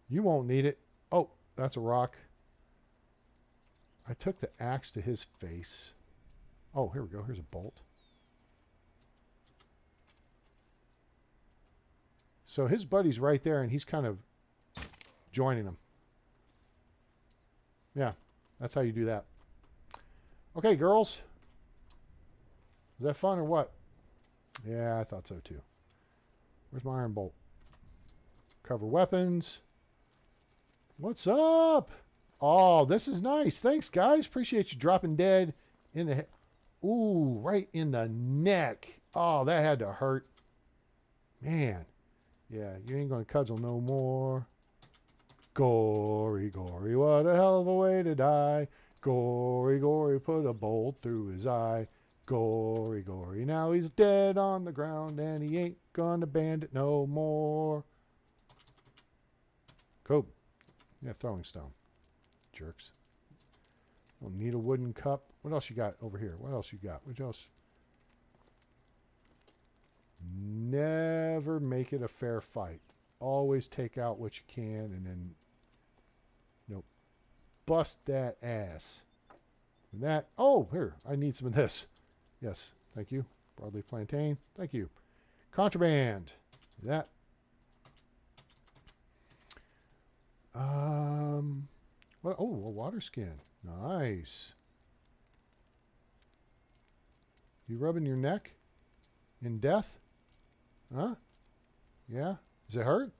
[SPEAKER 1] You won't need it. Oh, that's a rock. I took the axe to his face. Oh, here we go. Here's a bolt. So his buddy's right there, and he's kind of joining him. Yeah, that's how you do that. Okay, girls. Was that fun or what? Yeah, I thought so too. Where's my iron bolt? Cover weapons. What's up? Oh, this is nice. Thanks, guys. Appreciate you dropping dead in the... Ooh, right in the neck. Oh, that had to hurt. Man. Yeah, you ain't going to cudgel no more. Gory, gory, what a hell of a way to die. Gory, gory, put a bolt through his eye. Gory, gory, now he's dead on the ground and he ain't gonna bandit no more. Cool. Yeah, throwing stone. Jerks. We'll need a wooden cup. What else you got over here? What else you got? What else? Never make it a fair fight. Always take out what you can and then, you know, bust that ass. And that, oh, here, I need some of this. Yes, thank you. Broadleaf plantain, thank you. Contraband. That. What? Oh, a water skin. Nice. You rubbing your neck in death? Huh? Yeah? Does it hurt?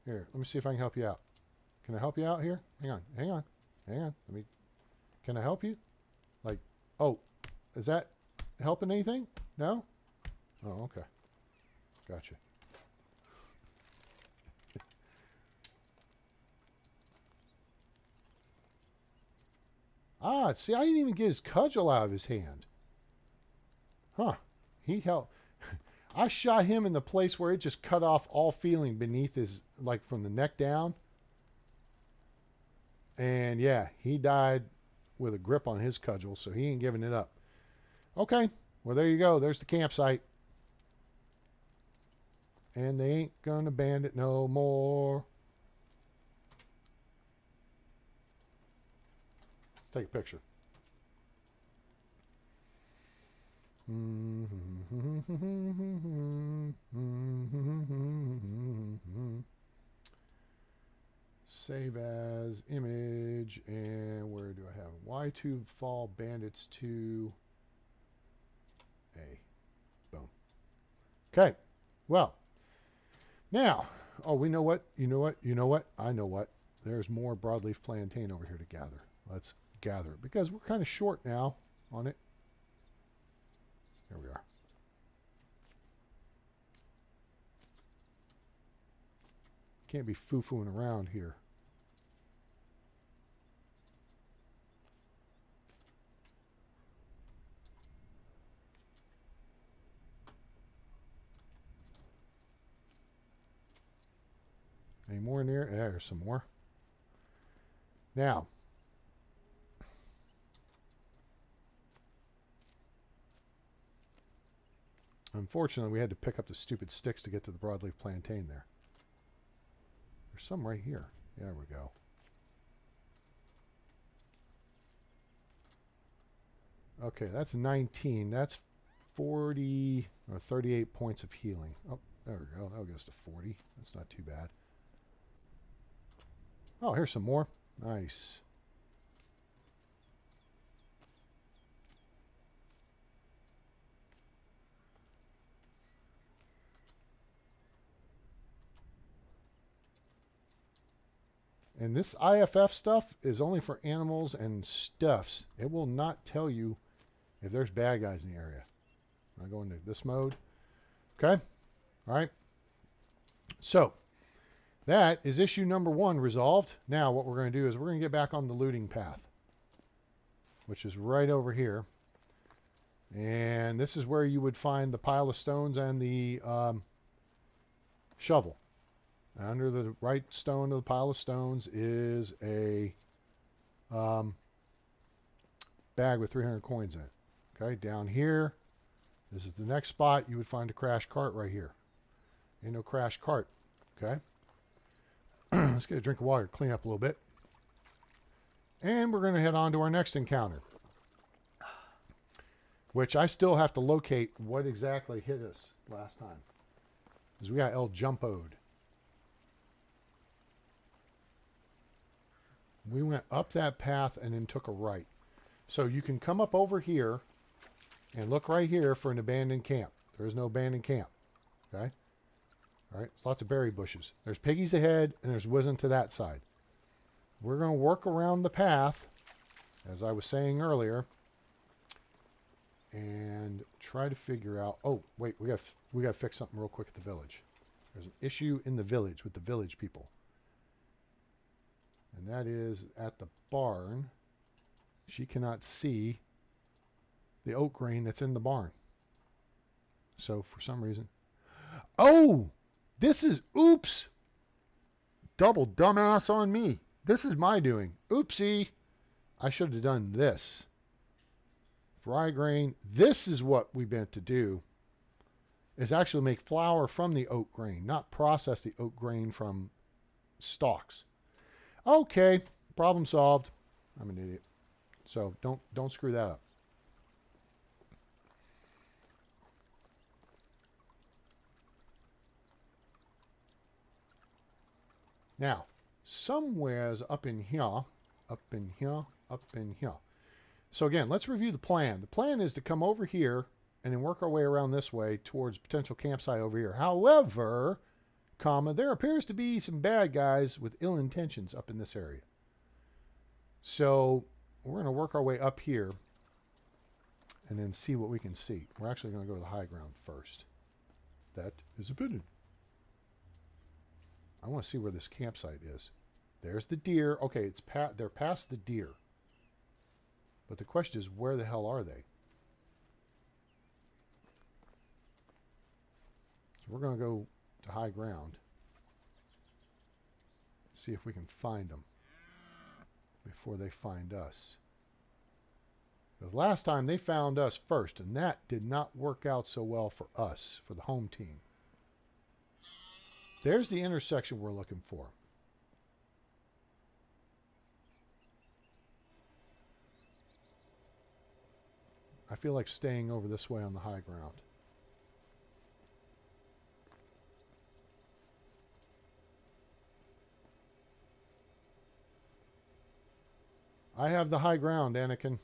[SPEAKER 1] Here, let me see if I can help you out. Can I help you out here? Hang on, hang on, hang on. Can I help you? Like, oh, is that helping anything? No? Oh, okay. Gotcha. Ah, see, I didn't even get his cudgel out of his hand. Huh. He helped. I shot him in the place where it just cut off all feeling beneath his, like from the neck down. And yeah, he died with a grip on his cudgel, so he ain't giving it up. Okay, well, there you go. There's the campsite. And they ain't gonna bandit no more. take a picture. Save as image, and where do I have them? Y2 fall bandits 2 A. Boom. Okay. Well, now, oh, we know what? You know what? You know what? I know what. There's more broadleaf plantain over here to gather. Let's gather it because we're kind of short now on it. There we are. Can't be foo-fooing around here. Any more in there? There's some more. Now, unfortunately, we had to pick up the stupid sticks to get to the broadleaf plantain there. There's some right here. There we go. Okay, that's 19. That's 40 or 38 points of healing. Oh, there we go. That'll get us to 40. That's not too bad. Oh, here's some more. Nice. And this IFF stuff is only for animals and stuffs. It will not tell you if there's bad guys in the area. I go into this mode. Okay. All right. So that is issue number 1 resolved. Now what we're going to do is we're going to get back on the looting path, which is right over here. And this is where you would find the pile of stones and the shovel. Under the right stone of the pile of stones is a bag with 300 coins in it. Okay, down here, this is the next spot. You would find a crash cart right here. Ain't no crash cart. Okay. Let's get a drink of water, clean up a little bit. And we're going to head on to our next encounter, which I still have to locate what exactly hit us last time. Because we got El Jumpo'd. We went up that path and then took a right. So you can come up over here and look right here for an abandoned camp. There is no abandoned camp. Okay? All right, lots of berry bushes. There's piggies ahead, and there's wisdom to that side. We're going to work around the path, as I was saying earlier, and try to figure out. Oh, wait, we got to fix something real quick at the village. There's an issue in the village with the village people, and that is at the barn. She cannot see the oat grain that's in the barn. So for some reason, oh. This is, oops, double dumbass on me. This is my doing. Oopsie. I should have done this. Rye grain. This is what we meant to do, is actually make flour from the oat grain, not process the oat grain from stalks. Okay, problem solved. I'm an idiot. So don't screw that up. Now, somewhere's up in here, up in here, up in here. So again, let's review the plan. The plan is to come over here and then work our way around this way towards potential campsite over here. However, comma, there appears to be some bad guys with ill intentions up in this area. So we're going to work our way up here and then see what we can see. We're actually going to go to the high ground first. That is opinion. I want to see where this campsite is. There's the deer. Okay, it's they're past the deer. But the question is, where the hell are they? So we're going to go to high ground. See if we can find them before they find us. Because last time they found us first, and that did not work out so well for us, for the home team. There's the intersection we're looking for. I feel like staying over this way on the high ground. I have the high ground, Anakin.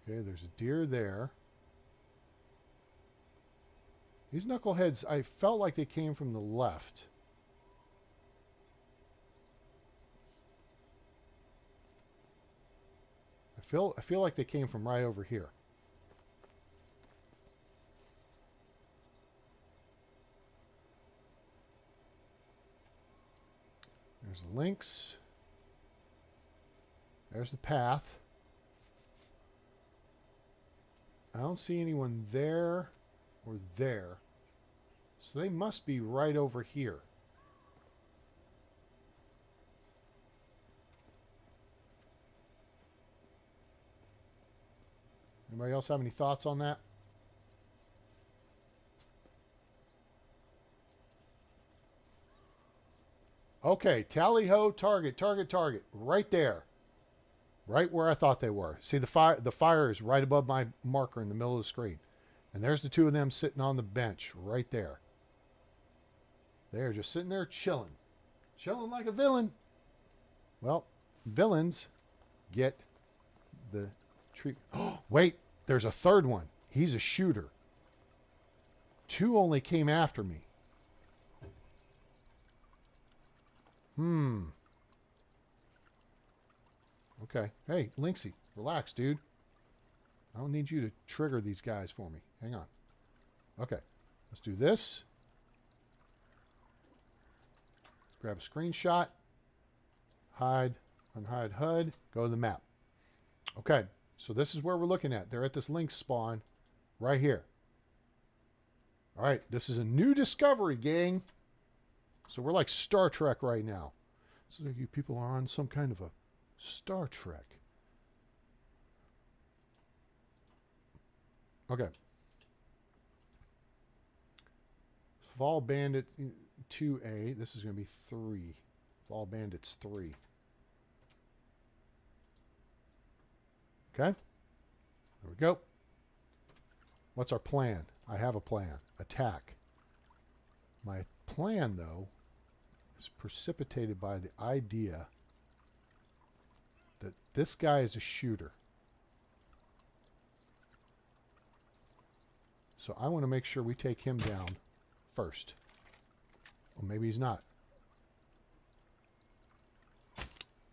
[SPEAKER 1] Okay, there's a deer there. These knuckleheads, I felt like they came from the left. I feel like they came from right over here. There's the lynx. There's the path. I don't see anyone there or there. So they must be right over here. Anybody else have any thoughts on that? Okay, tally-ho, target, target, target. Right there. Right where I thought they were. See, the fire is right above my marker in the middle of the screen. And there's the two of them sitting on the bench right there. They're just sitting there chilling. Chilling like a villain. Well, villains get the treat. Oh, wait, there's a third one. He's a shooter. Two only came after me. Okay. Hey, Lynxie, relax, dude. I don't need you to trigger these guys for me. Hang on. Okay. Let's do this. Grab a screenshot. Hide. Unhide HUD. Go to the map. Okay. So this is where we're looking at. They're at this lynx spawn right here. All right. This is a new discovery, gang. So we're like Star Trek right now. So you people are on some kind of a Star Trek. Okay. Fall Bandit 2A. This is going to be 3. Fall Bandits 3. Okay. There we go. What's our plan? I have a plan. Attack. My plan, though, is precipitated by the idea that this guy is a shooter. So I want to make sure we take him down first. Well, maybe he's not.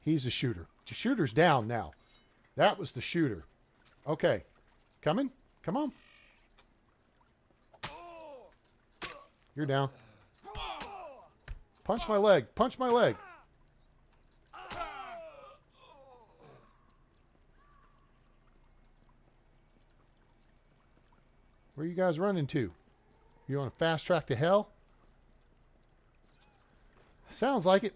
[SPEAKER 1] He's a shooter. The shooter's down now. That was the shooter. Okay. Coming? Come on. You're down. Punch my leg. Punch my leg. Where are you guys running to? You on a fast track to hell? Sounds like it.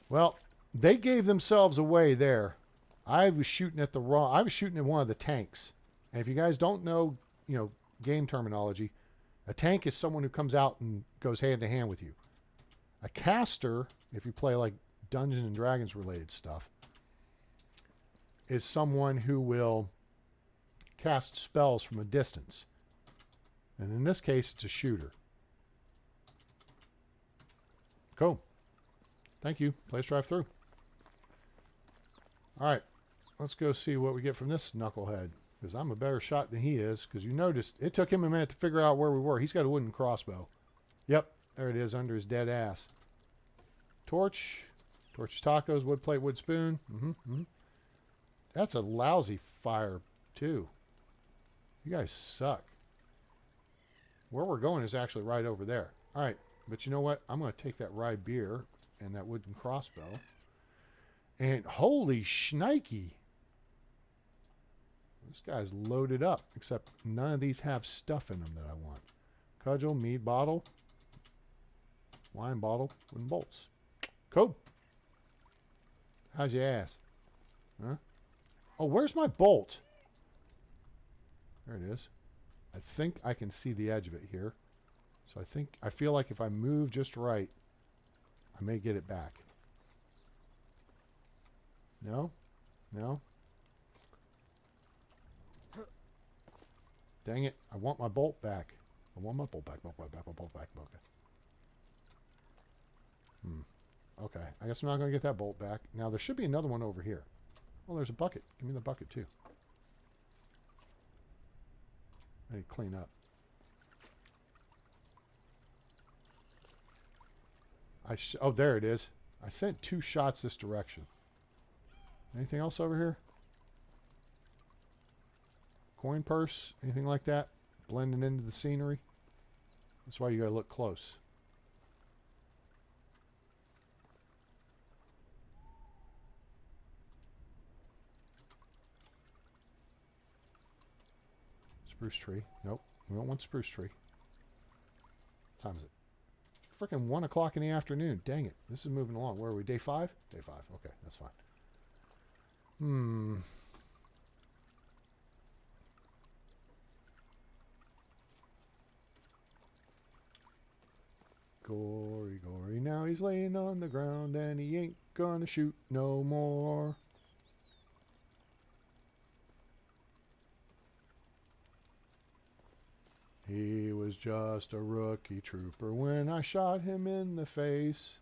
[SPEAKER 1] Well, they gave themselves away there. I was shooting at one of the tanks. And if you guys don't know, game terminology, a tank is someone who comes out and goes hand to hand with you. A caster, if you play like Dungeons and Dragons related stuff, is someone who will cast spells from a distance. And in this case, it's a shooter. Cool. Thank you. Please drive through. All right. Let's go see what we get from this knucklehead. Because I'm a better shot than he is. Because you noticed, it took him a minute to figure out where we were. He's got a wooden crossbow. Yep. There it is under his dead ass. Torch. Torch tacos, wood plate, wood spoon. That's a lousy fire, too. You guys suck. Where we're going is actually right over there. All right. But you know what? I'm going to take that rye beer and that wooden crossbow. And holy shnikey. This guy's loaded up. Except none of these have stuff in them that I want. Cudgel, mead bottle. Wine bottle. Wooden bolts. Cool. How's your ass? Huh? Oh, where's my bolt? There it is. I think I can see the edge of it here. So I feel like if I move just right, I may get it back. No? No? Dang it. I want my bolt back. I want my bolt back, bolt back, bolt back. Okay. I guess I'm not going to get that bolt back. Now, there should be another one over here. Well, there's a bucket. Give me the bucket, too. I need to clean up. Oh, there it is. I sent 2 shots this direction. Anything else over here? Coin purse? Anything like that? Blending into the scenery? That's why you gotta look close. Spruce tree. Nope. We don't want spruce tree. What time is it? It's freaking 1 o'clock in the afternoon. Dang it. This is moving along. Where are we? Day 5? Day 5. Okay, that's fine. Gory, gory. Now he's laying on the ground and he ain't gonna shoot no more. He was just a rookie trooper when I shot him in the face.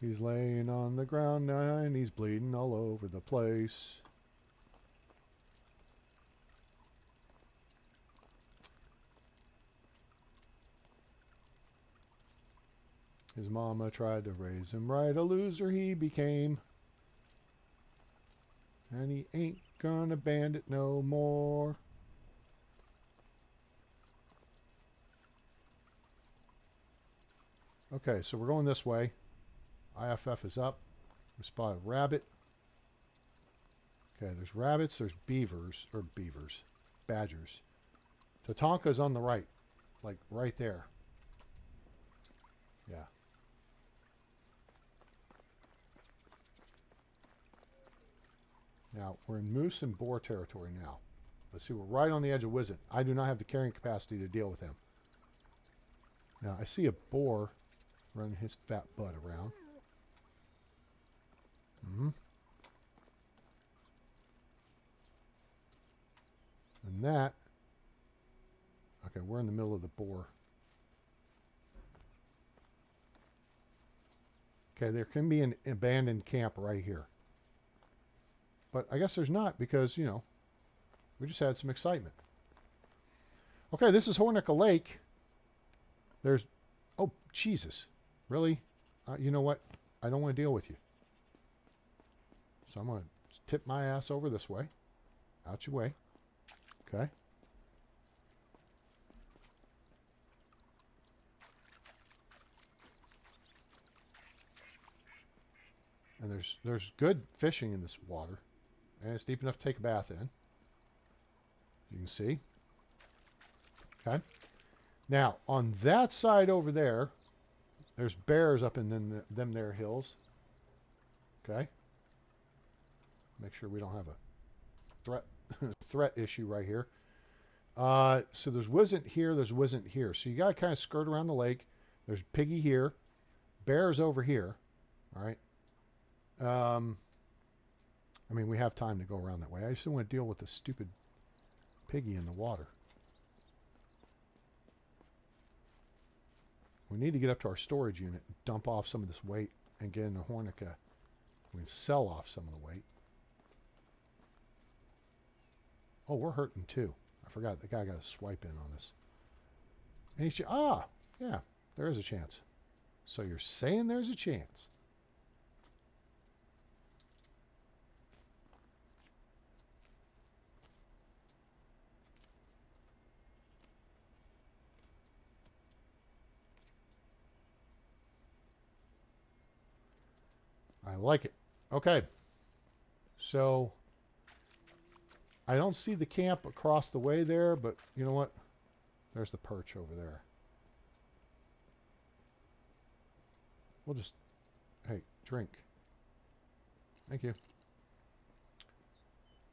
[SPEAKER 1] He's laying on the ground now and he's bleeding all over the place. His mama tried to raise him right, a loser he became. And he ain't gonna bandit no more. Okay, so we're going this way. IFF is up. We spot a rabbit. Okay, there's rabbits, there's badgers. Tatanka's on the right, like right there. Yeah. Now, we're in moose and boar territory now. Let's see, we're right on the edge of Wizen. I do not have the carrying capacity to deal with him. Now, I see a boar running his fat butt around. And that... Okay, we're in the middle of the boar. Okay, there can be an abandoned camp right here. But I guess there's not because, you know, we just had some excitement. Okay, this is Hornica Lake. There's... Oh, Jesus. Really? You know what? I don't want to deal with you. So I'm going to tip my ass over this way. Out your way. Okay. And there's good fishing in this water. And it's deep enough to take a bath in. You can see. Okay. Now, on that side over there, there's bears up in them there hills. Okay. Make sure we don't have a threat issue right here. So there's Wizen here, there's Wizen here. So you got to kind of skirt around the lake. There's Piggy here. Bears over here. All right. I mean, we have time to go around that way. I just don't want to deal with the stupid Piggy in the water. We need to get up to our storage unit and dump off some of this weight and get in the Hornica. We can sell off some of the weight. Oh, we're hurting too. I forgot the guy got a swipe in on us. And yeah, there is a chance. So you're saying there's a chance. I like it. Okay. So I don't see the camp across the way there, but you know what? There's the perch over there. We'll just Hey, drink. Thank you.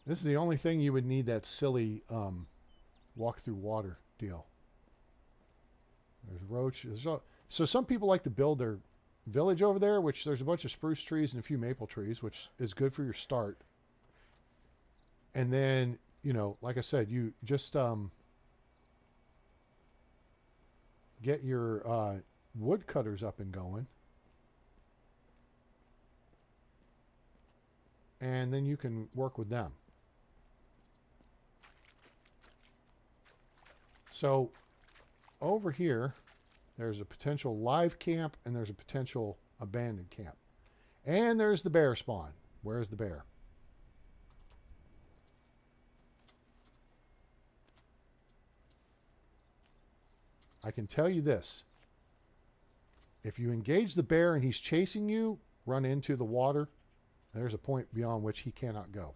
[SPEAKER 1] This is the only thing you would need that silly walk through water deal. There's roach. So some people like to build their village over there, which there's a bunch of spruce trees and a few maple trees, which is good for your start. And then, you know, like I said, you just get your woodcutters up and going. And then you can work with them. So over here, there's a potential live camp and there's a potential abandoned camp. And there's the bear spawn. Where's the bear? I can tell you this. If you engage the bear and he's chasing you, run into the water, there's a point beyond which he cannot go.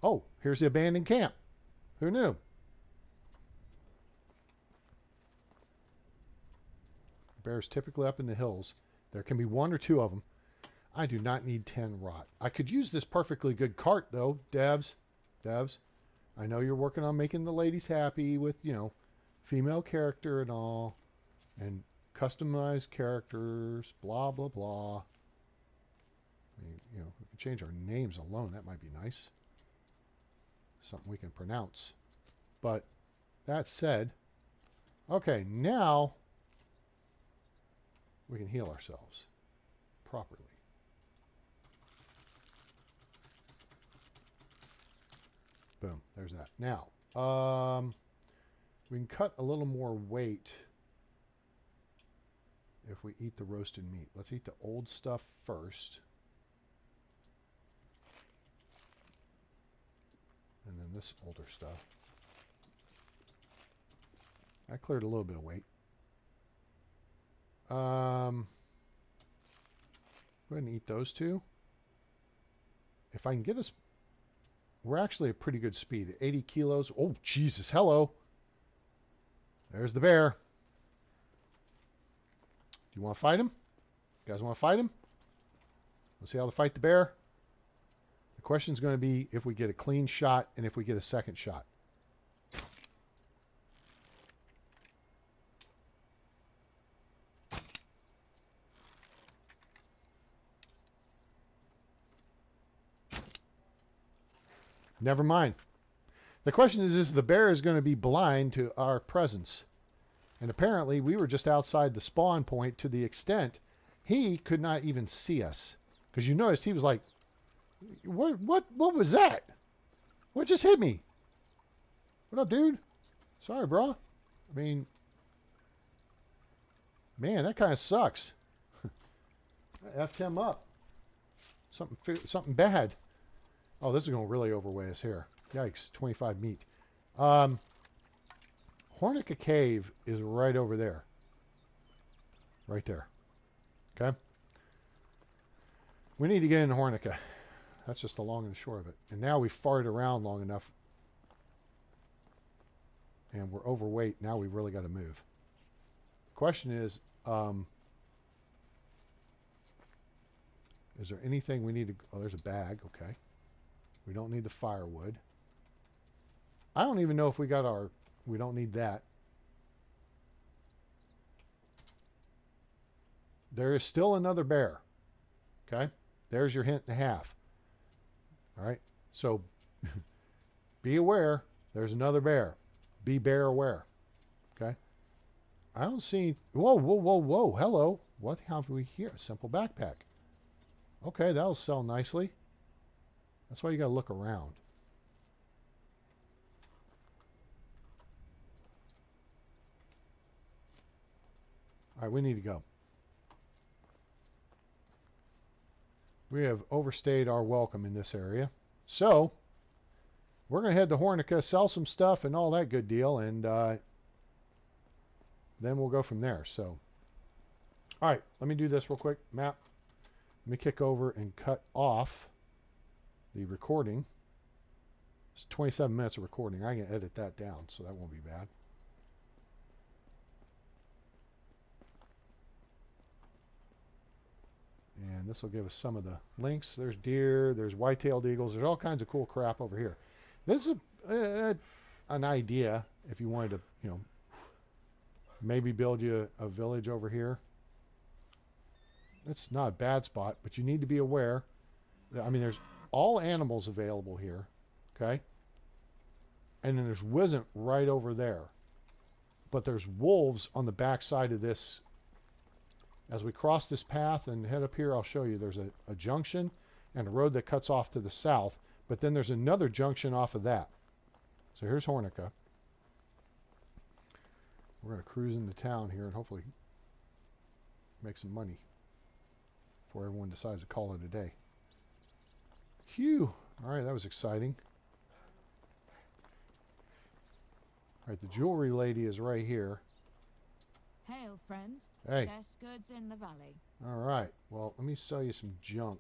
[SPEAKER 1] Oh, here's the abandoned camp. Who knew? Bears typically up in the hills. There can be one or two of them. I do not need 10 rot. I could use this perfectly good cart, though. Devs. I know you're working on making the ladies happy with, you know, female character and all. And customized characters. Blah, blah, blah. I mean, you know, we could change our names alone. That might be nice. Something we can pronounce. But that said, okay, now we can heal ourselves properly. Boom, there's that. Now, we can cut a little more weight if we eat the roasted meat. Let's eat the old stuff first. And then this older stuff. I cleared a little bit of weight. Go ahead and eat those two. If I can get us... We're actually at pretty good speed. 80 kilos. Oh, Jesus. Hello. There's the bear. Do you want to fight him? You guys want to fight him? Let's see how to fight the bear. The question is going to be if we get a clean shot and if we get a second shot. Never mind. The question is if the bear is going to be blind to our presence. And apparently we were just outside the spawn point to the extent he could not even see us. Because you noticed he was like, what was that? What just hit me? What up, dude? Sorry, bro. I mean, man, that kind of sucks. I effed him up. Something bad. Oh, this is going to really overweigh us here. Yikes, 25 meat. Hornica Cave is right over there. Right there. Okay? We need to get in Hornica. That's just the long and the short of it. And now we've farted around long enough. And we're overweight. Now we've really got to move. The question is there anything we need to... Oh, there's a bag. Okay. We don't need the firewood. I don't even know if we got our... We don't need that. There is still another bear. Okay? There's your hint and a half. All right? So, be aware. There's another bear. Be bear aware. Okay? I don't see... Whoa, whoa, whoa, whoa. Hello. What have we here? A simple backpack. Okay, that'll sell nicely. That's why you got to look around. All right, we need to go. We have overstayed our welcome in this area. So, we're going to head to Hornica, sell some stuff and all that good deal, and then we'll go from there. So, all right, let me do this real quick. Map. Let me kick over and cut off the recording. It's 27 minutes of recording. I can edit that down, so that won't be bad. this will give us some of the links. There's deer, there's white-tailed eagles, there's all kinds of cool crap over here. This is an idea if you wanted to, you know, maybe build you a village over here. It's not a bad spot, but you need to be aware. I mean, there's all animals available here, okay? And then there's wisdom right over there. But there's wolves on the back side of this. As we cross this path and head up here, I'll show you there's a junction and a road that cuts off to the south. But then there's another junction off of that. So here's Hornica. We're going to cruise into town here and hopefully make some money before everyone decides to call it a day. Phew. All right, that was exciting. All right, the jewelry lady is right here.
[SPEAKER 3] Hail, friend.
[SPEAKER 1] Hey.
[SPEAKER 3] Best goods in the valley.
[SPEAKER 1] All right. Well, let me sell you some junk.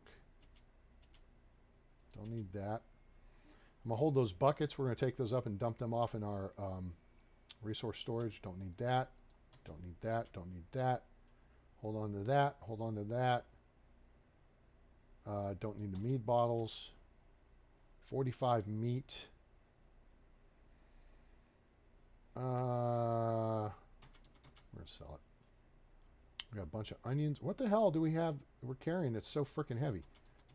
[SPEAKER 1] Don't need that. I'm going to hold those buckets. We're going to take those up and dump them off in our resource storage. Don't need that. Don't need that. Don't need that. Hold on to that. Hold on to that. Don't need the mead bottles. 45 meat. We're going to sell it. We got a bunch of onions. What the hell do we have we're carrying that's so freaking heavy?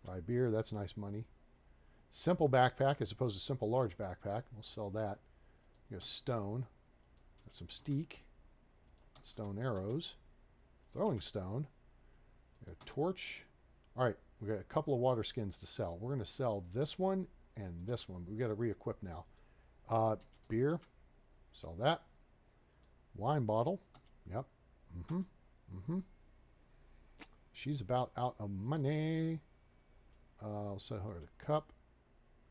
[SPEAKER 1] Buy beer. That's nice money. Simple backpack as opposed to simple large backpack. We'll sell that. We got stone. Got some steak. Stone arrows. Throwing stone. We got a torch. All right. We got a couple of water skins to sell. We're going to sell this one and this one. We got to re-equip now. Beer. Sell that. Wine bottle. Yep. She's about out of money. I'll sell her the cup,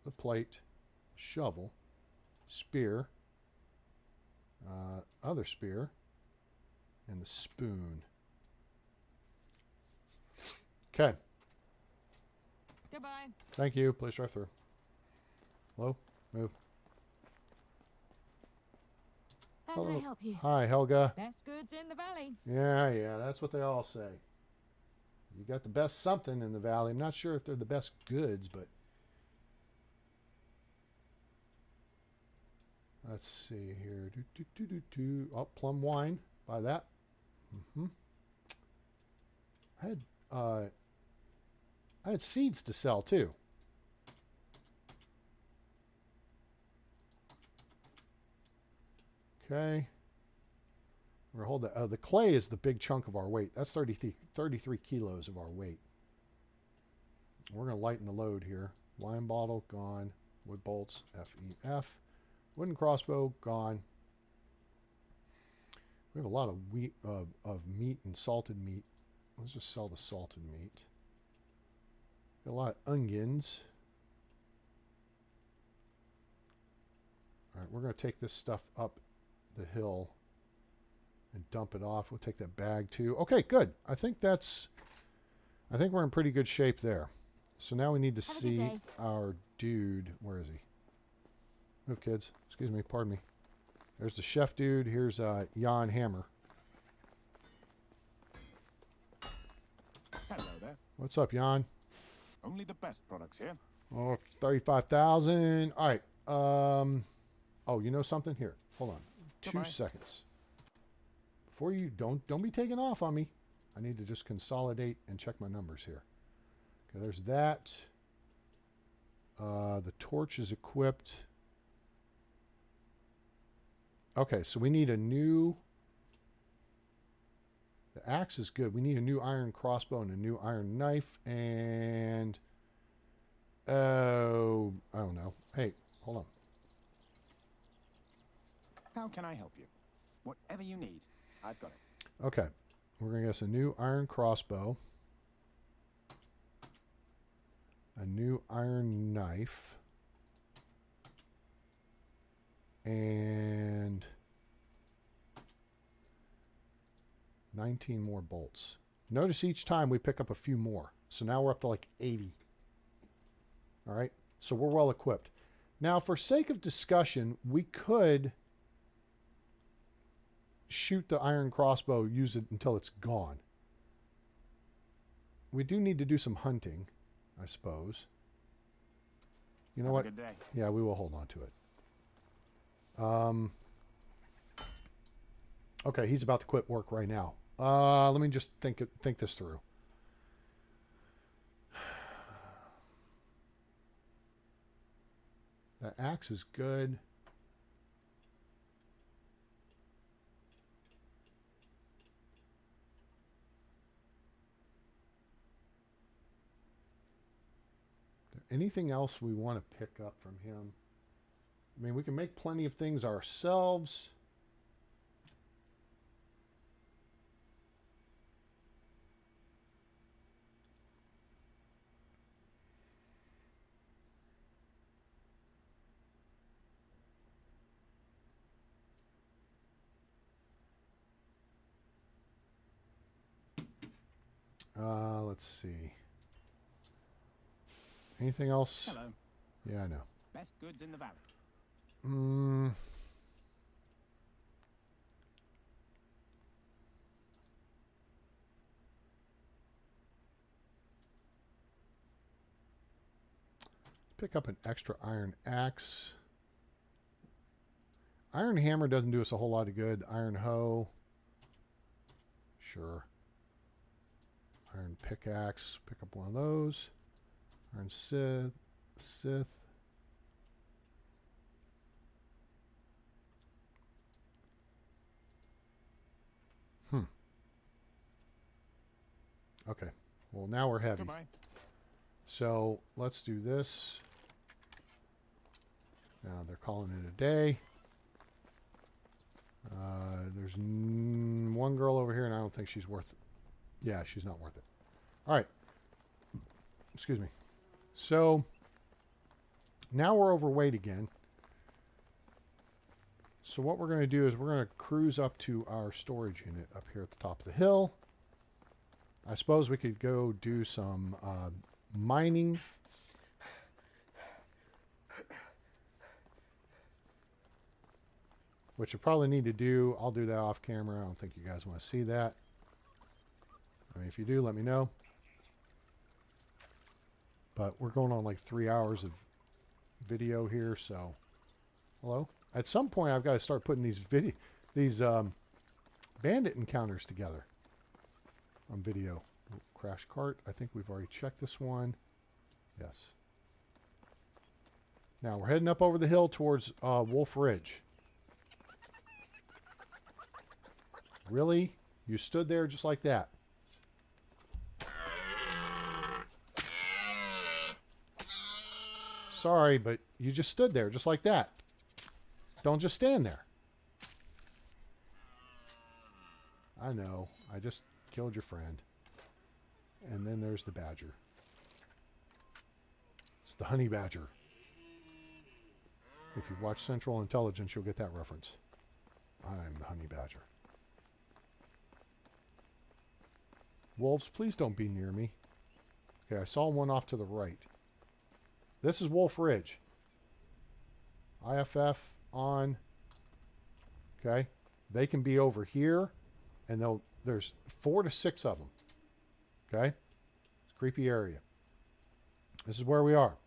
[SPEAKER 1] the plate, shovel, spear, other spear, and the spoon. Okay.
[SPEAKER 3] Goodbye.
[SPEAKER 1] Thank you. Please drive through. Hello? Move.
[SPEAKER 3] How can I help you?
[SPEAKER 1] Hi, Helga.
[SPEAKER 3] Best goods in the valley.
[SPEAKER 1] Yeah, that's what they all say. You got the best something in the valley. I'm not sure if they're the best goods, but let's see here. Oh, plum wine. Buy that. I had seeds to sell too. Okay. We're gonna hold the clay is the big chunk of our weight. That's 33 kilos of our weight. We're going to lighten the load here. Wine bottle, gone. Wood bolts, FEF. Wooden crossbow, gone. We have a lot of meat and salted meat. Let's just sell the salted meat. Got a lot of onions. All right, we're going to take this stuff up the hill and dump it off. We'll take that bag too. Okay, good. I think we're in pretty good shape there. So now we need to see our dude. Where is he? Move, kids. Excuse me. Pardon me. There's the chef dude. Here's Jan Hammer.
[SPEAKER 2] Hello there.
[SPEAKER 1] What's up, Jan?
[SPEAKER 2] Only the best products here.
[SPEAKER 1] Oh, 35,000. All right. Oh, you know something? Here. Hold on.
[SPEAKER 2] Goodbye.
[SPEAKER 1] 2 seconds. Before you don't be taking off on me. I need to just consolidate and check my numbers here. Okay, there's that. The torch is equipped. Okay, so we need a new. The axe is good. We need a new iron crossbow and a new iron knife and oh, I don't know. Hey, hold on.
[SPEAKER 2] How can I help you? Whatever you need, I've got it.
[SPEAKER 1] Okay, we're going to get us a new iron crossbow, a new iron knife, and 19 more bolts. Notice each time we pick up a few more. So now we're up to like 80. All right, so we're well equipped. Now, for sake of discussion, we could shoot the iron crossbow, use it until it's gone. we do need to do some hunting, I suppose. You know
[SPEAKER 2] Have
[SPEAKER 1] what?
[SPEAKER 2] a good day.
[SPEAKER 1] Yeah, we will hold on to it. Okay, he's about to quit work right now. Let me just think this through. The axe is good. Anything else we want to pick up from him? I mean, we can make plenty of things ourselves. Let's see. Anything else?
[SPEAKER 2] Hello.
[SPEAKER 1] Yeah, I know.
[SPEAKER 2] Best goods in the valley.
[SPEAKER 1] Pick up an extra iron axe. Iron hammer doesn't do us a whole lot of good. Iron hoe. Sure. Iron pickaxe. Pick up one of those. Iron scythe. Okay. Well, now we're heavy.
[SPEAKER 2] Goodbye.
[SPEAKER 1] So let's do this. Now they're calling it a day. There's one girl over here, and I don't think she's worth it. Yeah, she's not worth it. All right. Excuse me. So now we're overweight again. So what we're going to do is we're going to cruise up to our storage unit up here at the top of the hill. I suppose we could go do some mining. Which you probably need to do. I'll do that off camera. I don't think you guys want to see that. I mean, if you do, let me know. But we're going on like 3 hours of video here, so hello. At some point, I've got to start putting these bandit encounters together on video. Crash cart. I think we've already checked this one. Yes. Now we're heading up over the hill towards Wolf Ridge. Really? You stood there just like that? Sorry, but you just stood there just like that. Don't just stand there. I know. I just killed your friend. And then there's the badger. It's the honey badger. If you watch Central Intelligence, you'll get that reference. I'm the honey badger. Wolves, please don't be near me. Okay, I saw one off to the right. This is Wolf Ridge. IFF on. Okay. They can be over here, and there's 4 to 6 of them. Okay. It's a creepy area. This is where we are.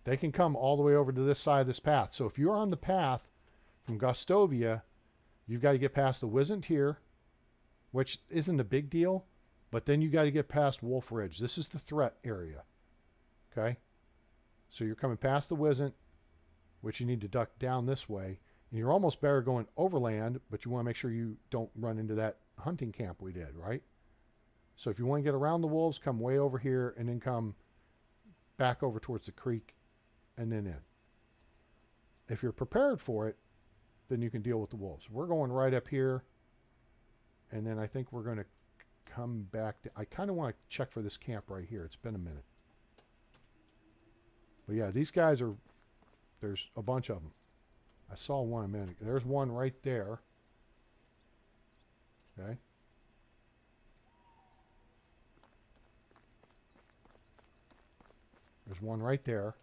[SPEAKER 1] They can come all the way over to this side of this path. So if you're on the path from Gustovia, you've got to get past the Wizened here, which isn't a big deal, but then you got to get past Wolf Ridge. This is the threat area. Okay. So you're coming past the Wizened, which you need to duck down this way. And you're almost better going overland, but you want to make sure you don't run into that hunting camp we did, right? So if you want to get around the wolves, come way over here and then come back over towards the creek and then in. If you're prepared for it, then you can deal with the wolves. We're going right up here, and then I think we're going to come back. I kind of want to check for this camp right here. It's been a minute. But yeah, these guys are, there's a bunch of them. I saw one a minute. There's one right there. Okay. There's one right there.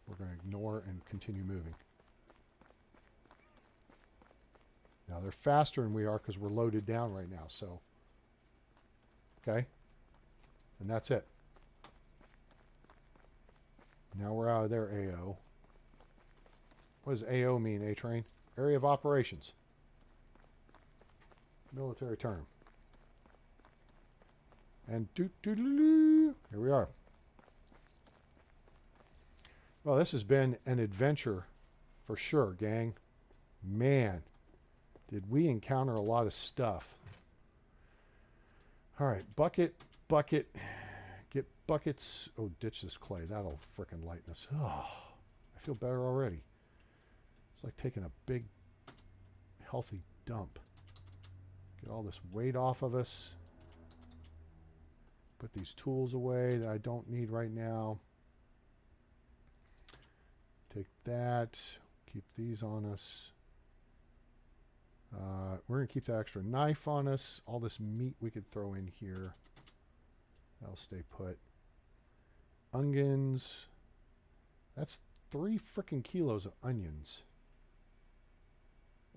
[SPEAKER 1] We're going to ignore and continue moving. Now they're faster than we are because we're loaded down right now. So, okay. And that's it. Now we're out of there, AO. What does AO mean, A-Train? Area of Operations. Military term. And here we are. Well, this has been an adventure for sure, gang. Man, did we encounter a lot of stuff. All right, bucket. Get buckets. Oh, ditch this clay. That'll frickin' lighten us. Oh, I feel better already. It's like taking a big, healthy dump. Get all this weight off of us. Put these tools away that I don't need right now. Take that. Keep these on us. We're going to keep that extra knife on us. All this meat we could throw in here. That'll stay put. Onions. That's 3 freaking kilos of onions.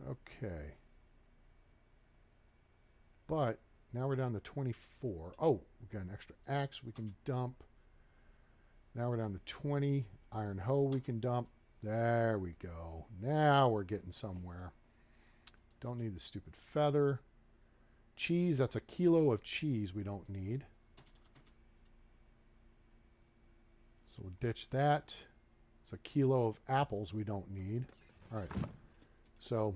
[SPEAKER 1] Okay. But now we're down to 24. Oh, we got an extra axe we can dump. Now we're down to 20. Iron hoe we can dump. There we go. Now we're getting somewhere. Don't need the stupid feather. Cheese, that's a kilo of cheese we don't need. So we'll ditch that. It's a kilo of apples we don't need. All right. So,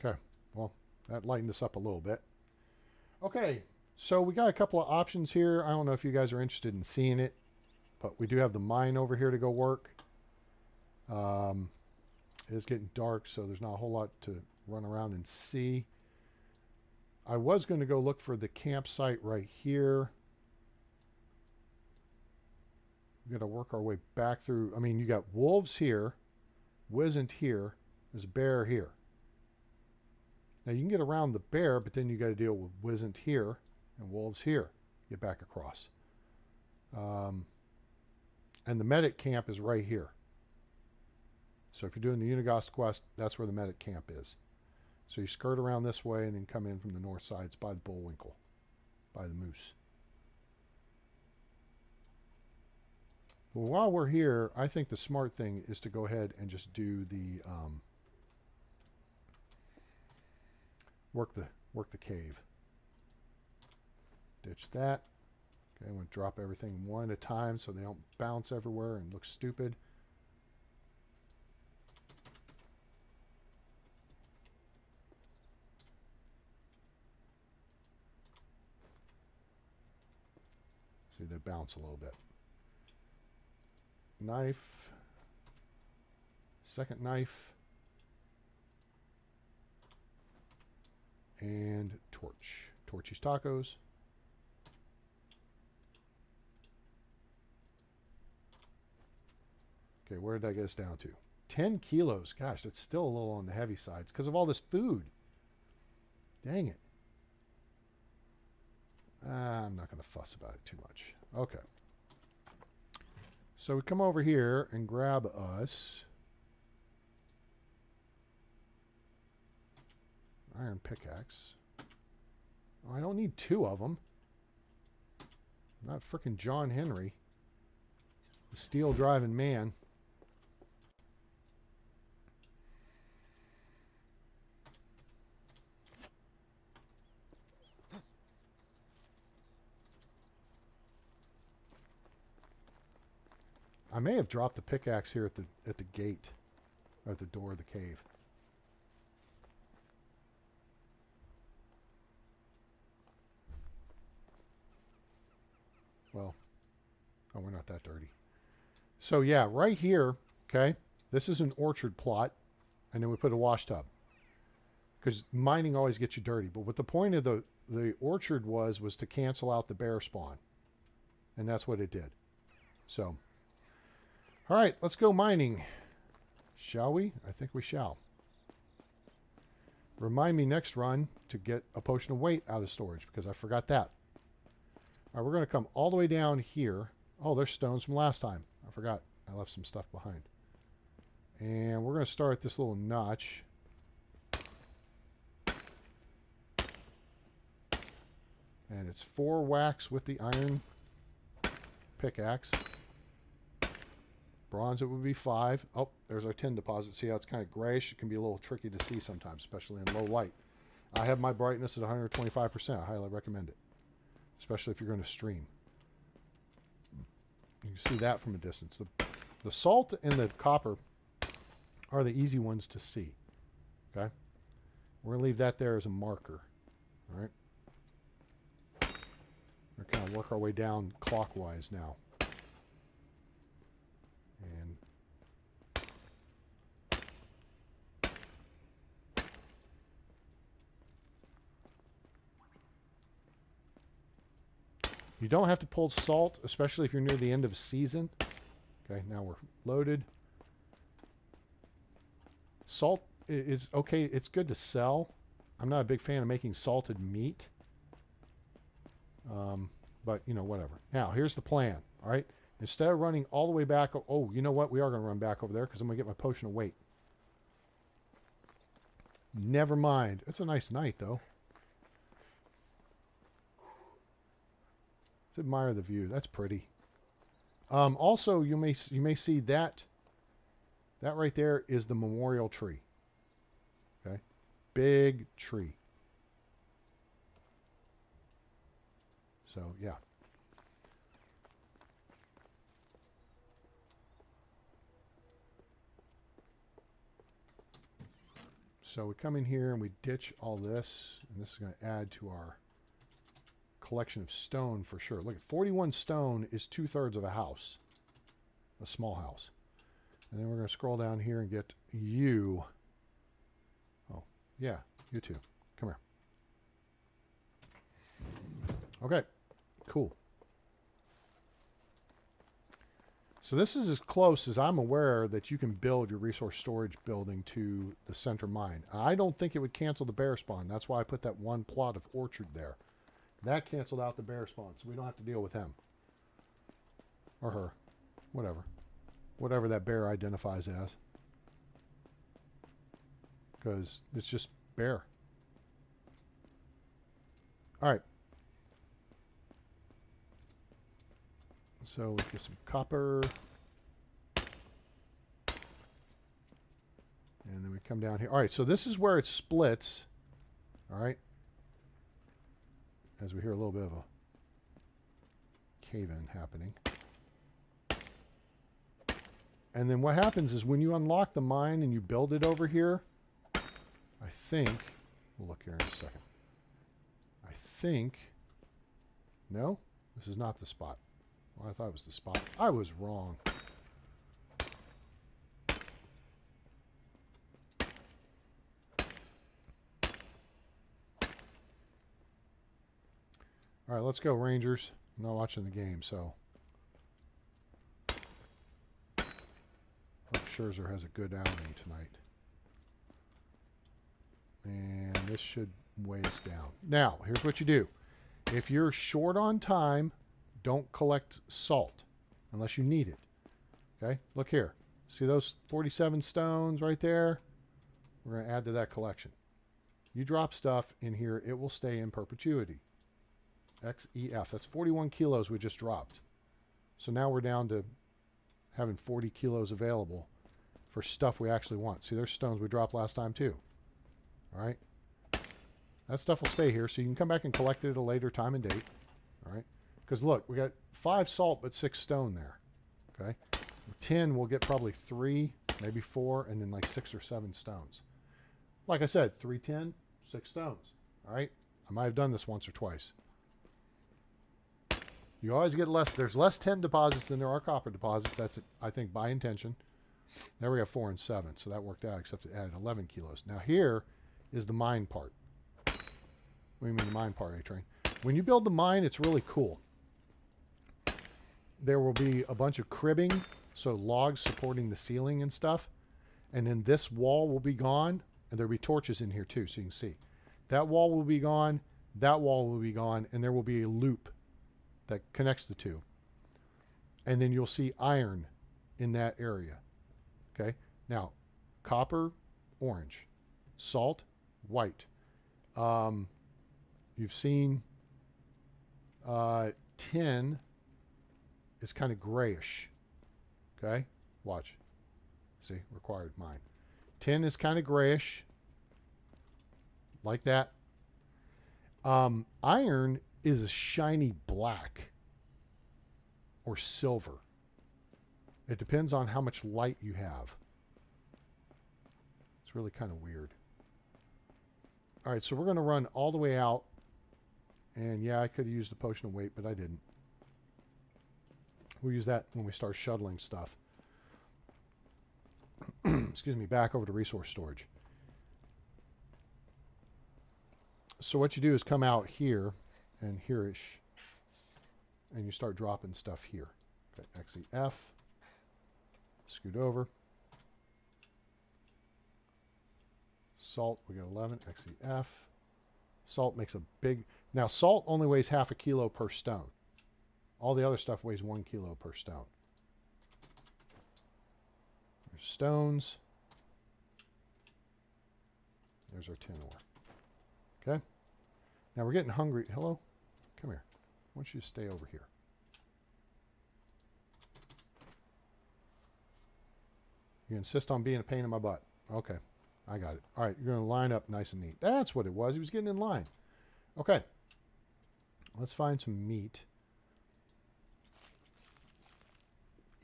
[SPEAKER 1] okay. Well, that lightened us up a little bit. Okay. So we got a couple of options here. I don't know if you guys are interested in seeing it, but we do have the mine over here to go work. It is getting dark, so there's not a whole lot to run around and see. I was going to go look for the campsite right here. We've got to work our way back through. I mean, you got wolves here, Wisn't here, there's a bear here. Now you can get around the bear, but then you got to deal with Wisn't here and wolves here. Get back across. And the medic camp is right here. So if you're doing the Unigost quest, that's where the medic camp is. So you skirt around this way and then come in from the north side. It's by the Bullwinkle, by the moose. Well, while we're here, I think the smart thing is to go ahead and just do the work the cave. Ditch that. Okay, I'm going to drop everything one at a time so they don't bounce everywhere and look stupid. See, they bounce a little bit. Knife. Second knife. And torch. Torchy's tacos. Okay, where did that get us down to? 10 kilos. Gosh, that's still a little on the heavy sides because of all this food. Dang it. I'm not going to fuss about it too much. Okay. So we come over here and grab us iron pickaxe. Oh, I don't need 2 of them. I'm not frickin' John Henry, the steel driving man. I may have dropped the pickaxe here at the gate, or at the door of the cave. Well, oh, we're not that dirty. So yeah, right here, okay, this is an orchard plot, and then we put a wash tub. Because mining always gets you dirty. But what the point of the orchard was to cancel out the bear spawn. And that's what it did. So, all right, let's go mining. Shall we? I think we shall. Remind me next run to get a potion of weight out of storage because I forgot that. All right, we're going to come all the way down here. Oh, there's stones from last time. I forgot. I left some stuff behind. And we're going to start this little notch. And it's 4 wax with the iron pickaxe. Bronze, it would be 5. Oh, there's our tin deposit. See how it's kind of grayish? It can be a little tricky to see sometimes, especially in low light. I have my brightness at 125%. I highly recommend it, especially if you're going to stream. You can see that from a distance. The salt and the copper are the easy ones to see. Okay? We're going to leave that there as a marker. All right? We're kind of work our way down clockwise now. And you don't have to pull salt, especially if you're near the end of a season. Okay, now we're loaded. Salt is okay. It's good to sell. I'm not a big fan of making salted meat. But, you know, whatever. Now, here's the plan, all right? Instead of running all the way back, oh, you know what? We are going to run back over there because I'm going to get my potion of weight. Never mind. It's a nice night, though. Let's admire the view. That's pretty. Also, you may see that right there is the memorial tree. Okay? Big tree. So, yeah. So we come in here and we ditch all this, and this is going to add to our collection of stone for sure. Look, 41 stone is 2/3 of a house, a small house. And then we're going to scroll down here and get you. Oh, yeah, you too. Come here. Okay, cool. So this is as close as I'm aware that you can build your resource storage building to the center mine. I don't think it would cancel the bear spawn. That's why I put that one plot of orchard there. That canceled out the bear spawn, so we don't have to deal with him. Or her. Whatever. Whatever that bear identifies as. Because it's just bear. Alright. So we get some copper. And then we come down here. Alright, so this is where it splits. Alright. As we hear a little bit of a cave-in happening. And then what happens is when you unlock the mine and you build it over here, I think, we'll look here in a second. I think, no, this is not the spot. Well, I thought it was the spot. I was wrong. All right, let's go, Rangers. I'm not watching the game, so. Hope Scherzer has a good outing tonight. And this should weigh us down. Now, here's what you do. If you're short on time, don't collect salt unless you need it. Okay, look here. See those 47 stones right there? We're going to add to that collection. You drop stuff in here, it will stay in perpetuity. XEF. That's 41 kilos we just dropped. So now we're down to having 40 kilos available for stuff we actually want. See, there's stones we dropped last time too. All right. That stuff will stay here, so you can come back and collect it at a later time and date. All right. Because look, we got 5 salt but 6 stone there. Okay. 10, we'll get probably 3, maybe 4, and then like 6 or 7 stones. Like I said, 3 tin, 6 stones. All right. I might have done this once or twice. You always get less. There's less tin deposits than there are copper deposits. That's, I think, by intention. There we have 4 and 7, so that worked out, except it added 11 kilos. Now here is the mine part. What do you mean the mine part, A-Train? When you build the mine, it's really cool. There will be a bunch of cribbing, so logs supporting the ceiling and stuff. And then this wall will be gone, And there'll be torches in here too, so you can see. That wall will be gone, that wall will be gone, and there will be a loop that connects the two. And then you'll see iron in that area. Okay? Now, copper, orange. Salt, white. You've seen tin is kind of grayish. Okay? Watch. See? Required mine. Tin is kind of grayish. Like that. Iron is a shiny black or silver. It depends on how much light you have. It's really kind of weird. All right, so we're going to run all the way out. And yeah, I could have used the potion of weight, but I didn't. We'll use that when we start shuttling stuff. Excuse me, back over to resource storage. So what you do is come out here and here-ish, and you start dropping stuff here. Okay, XEF. Scoot over. Salt, we got 11, XEF. Salt makes a big... Now, salt only weighs half a kilo per stone. All the other stuff weighs 1 kilo per stone. There's stones. There's our tin ore. Okay? Now, we're getting hungry. Hello? Come here. I want you to stay over here. You insist on being a pain in my butt. Okay. I got it. All right. You're going to line up nice and neat. That's what it was. He was getting in line. Okay. Let's find some meat.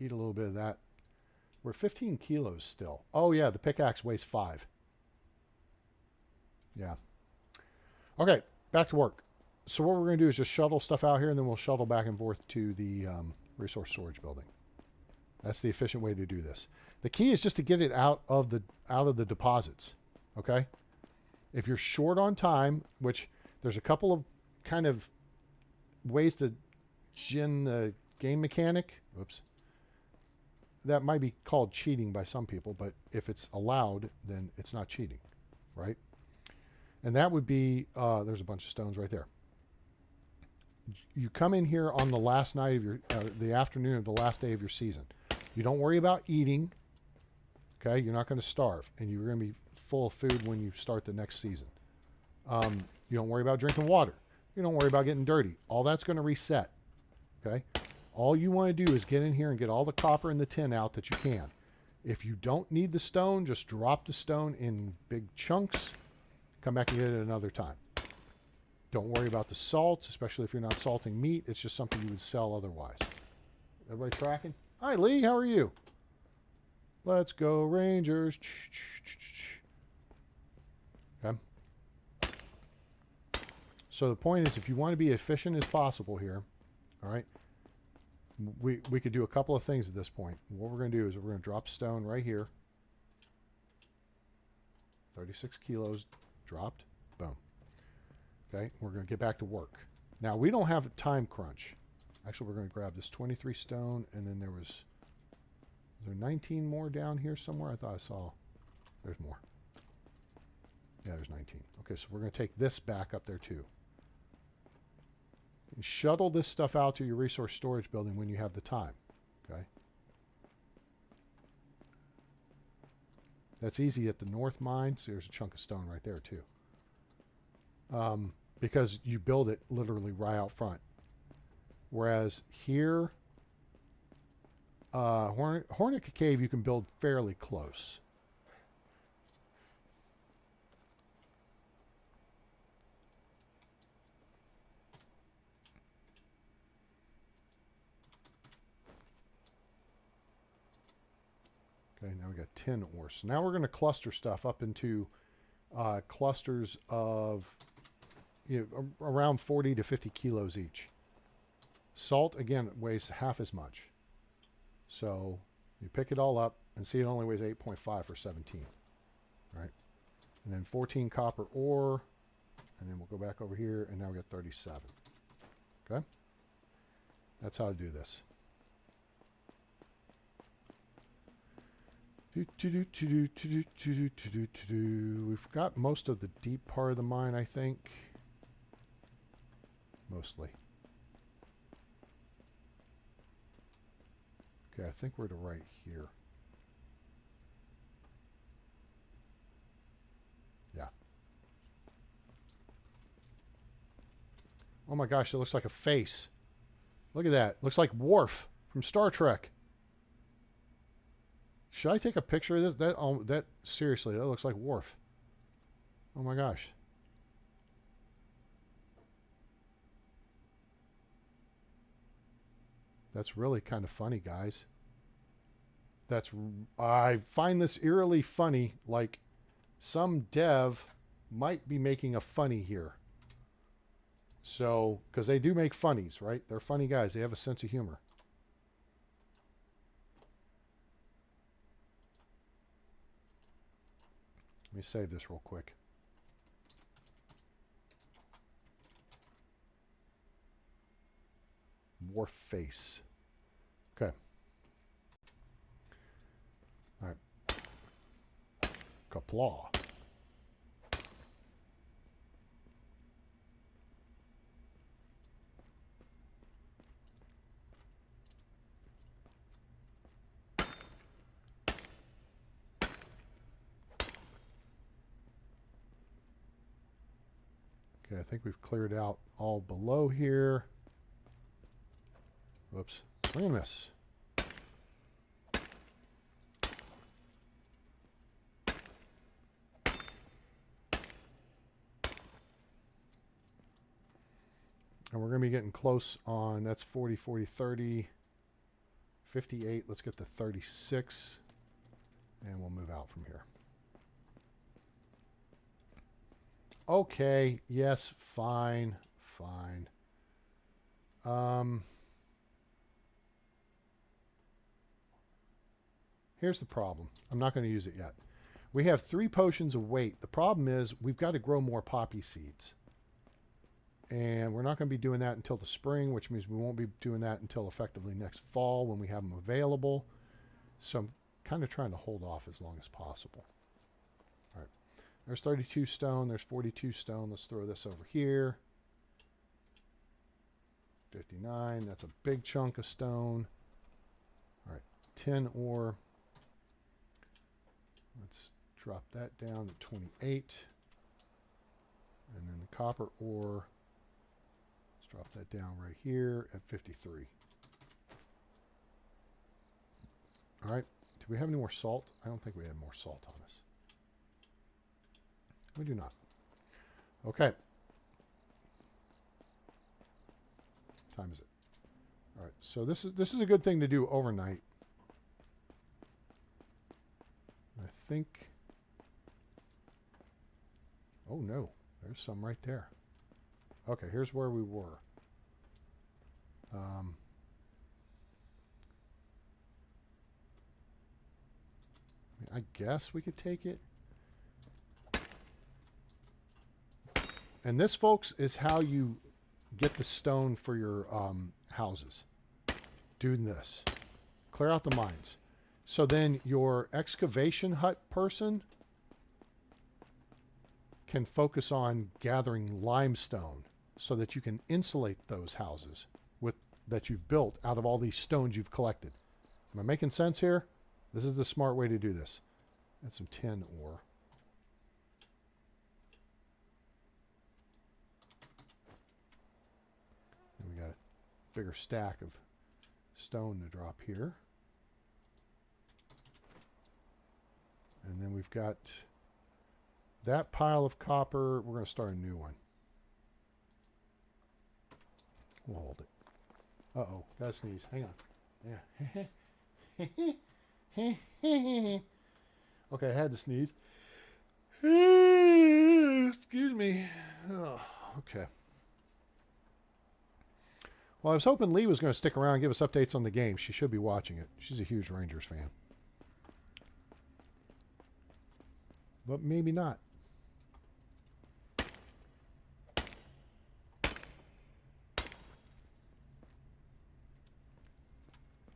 [SPEAKER 1] Eat a little bit of that. We're 15 kilos still. Oh, yeah. The pickaxe weighs 5. Yeah. Okay. Back to work. So what we're going to do is just shuttle stuff out here, and then we'll shuttle back and forth to the resource storage building. That's the efficient way to do this. The key is just to get it out of the deposits. Okay? If you're short on time, which there's a couple of kind of ways to gin the game mechanic. Oops. That might be called cheating by some people, but if it's allowed, then it's not cheating, right? And that would be, there's a bunch of stones right there. You come in here on the last night of your, the afternoon of the last day of your season. You don't worry about eating, okay? You're not going to starve, and you're going to be full of food when you start the next season. You don't worry about drinking water. You don't worry about getting dirty. All that's going to reset, okay? All you want to do is get in here and get all the copper and the tin out that you can. If you don't need the stone, just drop the stone in big chunks. Come back and get it another time. Don't worry about the salt, especially if you're not salting meat. It's just something you would sell otherwise. Everybody tracking? Hi, Lee. How are you? Let's go, Rangers. Okay. So the point is, if you want to be efficient as possible here, all right, we could do a couple of things at this point. What we're going to do is we're going to drop stone right here. 36 kilos dropped. Boom. Okay, we're going to get back to work. Now, we don't have a time crunch. Actually, we're going to grab this 23 stone, and then there was there 19 more down here somewhere? I thought I saw. There's more. Yeah, there's 19. Okay, so we're going to take this back up there too. And shuttle this stuff out to your resource storage building when you have the time. Okay. That's easy at the north mine. So there's a chunk of stone right there too. Because you build it literally right out front. Whereas here, Hornica Cave, you can build fairly close. Okay, now we got 10 ore. So now we're going to cluster stuff up into clusters of around 40 to 50 kilos each. Salt, again, weighs half as much. So you pick it all up and see it only weighs 8.5 for 17. All right. And then 14 copper ore. And then we'll go back over here, and now we got 37. Okay? That's how to do this. We've got most of the deep part of the mine, I think. Mostly. Okay, I think we're to right here. Yeah. Oh my gosh, it looks like a face. Look at that. Looks like Worf from Star Trek. Should I take a picture of this? That seriously, that looks like Worf. Oh my gosh. That's really kind of funny, guys. I find this eerily funny, like some dev might be making a funny here. So, because they do make funnies, right? They're funny guys. They have a sense of humor. Let me save this real quick. Wharf face. Okay. All right. Kaplaw. Okay, I think we've cleared out all below here. Whoops. Swing and miss. And we're going to be getting close on, that's 40, 40, 30, 58. Let's get to 36. And we'll move out from here. Okay. Yes. Fine. Fine. Here's the problem. I'm not going to use it yet. We have 3 potions of weight. The problem is we've got to grow more poppy seeds. And we're not going to be doing that until the spring, which means we won't be doing that until effectively next fall when we have them available. So I'm kind of trying to hold off as long as possible. All right. There's 32 stone. There's 42 stone. Let's throw this over here. 59. That's a big chunk of stone. All right. 10 ore. Let's drop that down to 28. And then the copper ore, let's drop that down right here at 53. All right. Do we have any more salt? I don't think we have more salt on us. We do not. Okay. What time is it? All right. So this is a good thing to do overnight. I think. Oh no, there's some right there. Okay, here's where we were. I guess we could take it. And this, folks, is how you get the stone for your houses. Doing this. Clear out the mines. So then your excavation hut person can focus on gathering limestone so that you can insulate those houses that you've built out of all these stones you've collected. Am I making sense here? This is the smart way to do this. That's some tin ore. And we got a bigger stack of stone to drop here. And then we've got that pile of copper. We're going to start a new one. We'll hold it. Uh-oh. Gotta sneeze. Hang on. Yeah. Okay, I had to sneeze. Excuse me. Oh, okay. Well, I was hoping Lee was going to stick around and give us updates on the game. She should be watching it. She's a huge Rangers fan. But maybe not.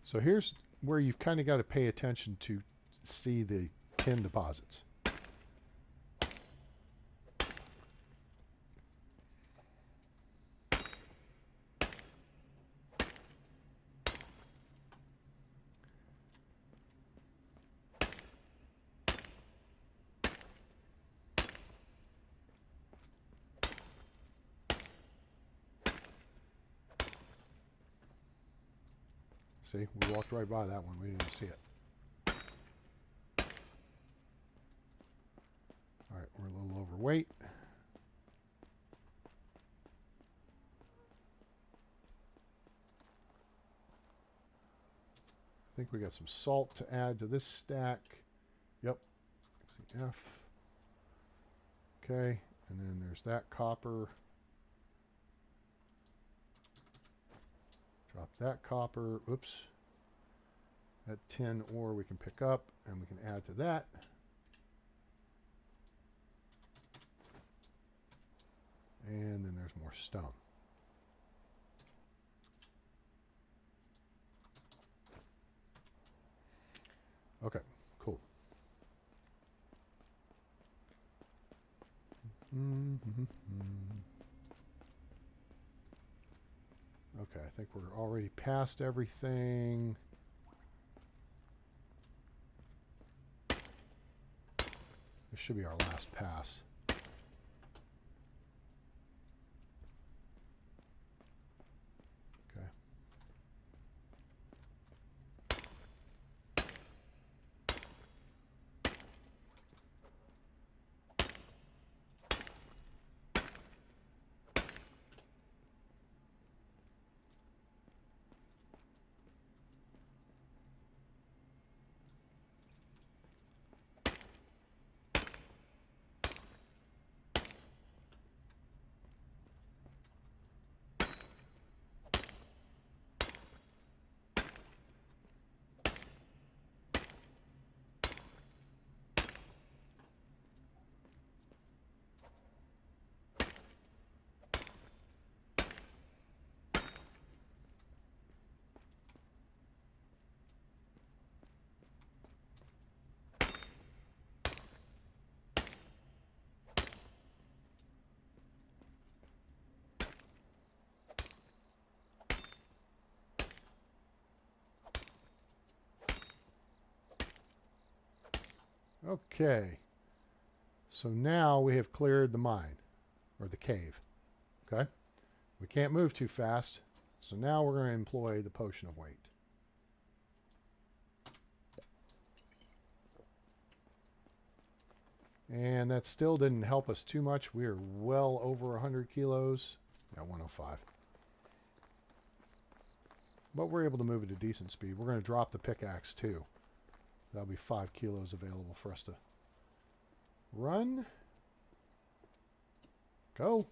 [SPEAKER 1] So here's where you've kind of got to pay attention to see the tin deposits. See, we walked right by that one. We didn't even see it. All right, we're a little overweight. I think we got some salt to add to this stack. Yep. F. Okay, and then there's that copper. Drop that copper. Oops. That tin ore we can pick up and we can add to that. And then there's more stone. Okay, cool. Okay, I think we're already past everything. This should be our last pass. Okay. Okay, so now we have cleared the mine, or the cave, okay? We can't move too fast, so now we're going to employ the potion of weight. And that still didn't help us too much. We are well over 100 kilos. Yeah, 105. But we're able to move at a decent speed. We're going to drop the pickaxe too. That'll be 5 kilos available for us to run. Go.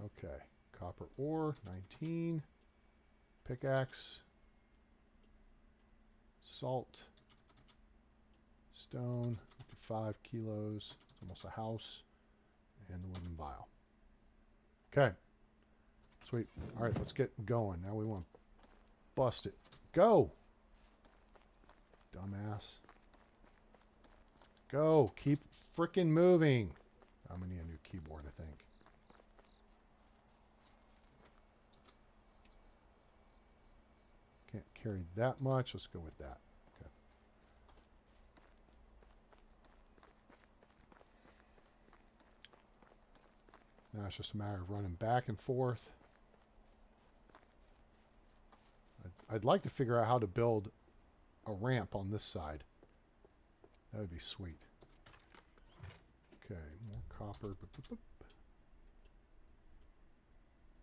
[SPEAKER 1] Okay. Copper ore, 19. Pickaxe. Salt. Stone, 5 kilos. It's almost a house. And the wooden vial. Okay. Sweet. All right, let's get going. Now we want to bust it. Go. Dumbass. Go. Keep frickin' moving. I'm going to need a new keyboard, I think. Can't carry that much. Let's go with that. Okay. Now it's just a matter of running back and forth. I'd like to figure out how to build a ramp on this side. That would be sweet. Okay, more copper. Boop, boop, boop.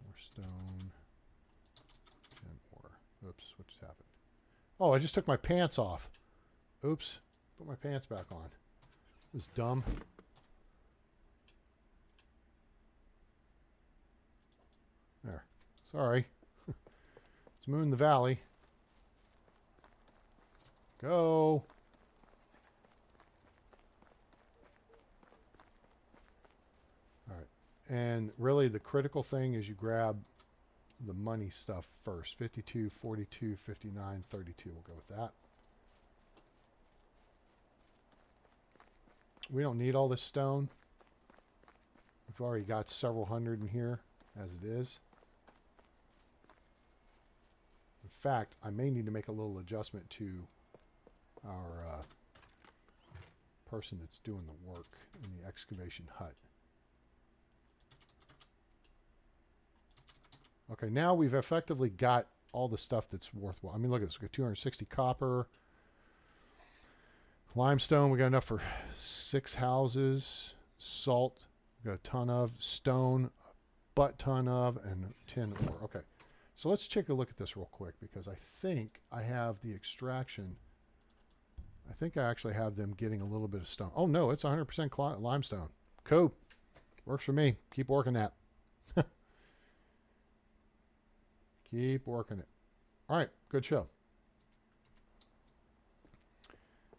[SPEAKER 1] More stone. And more. Oops, what just happened? Oh, I just took my pants off. Oops. Put my pants back on. It was dumb. There. Sorry. Let's moon the valley. Go. All right. And really the critical thing is you grab the money stuff first. 52, 42, 59, 32. We'll go with that. We don't need all this stone. We've already got several hundred in here as it is. In fact, I may need to make a little adjustment to our person that's doing the work in the excavation hut. Okay, now we've effectively got all the stuff that's worthwhile. I mean, look at this. We've got 260 copper. Limestone, we got enough for 6 houses. Salt, we got a ton of. Stone, a butt ton of. And tin ore. Okay, so let's take a look at this real quick because I think I have the extraction. I think I actually have them getting a little bit of stone. Oh, no, it's 100% limestone. Cool. Works for me. Keep working that. Keep working it. All right, good show.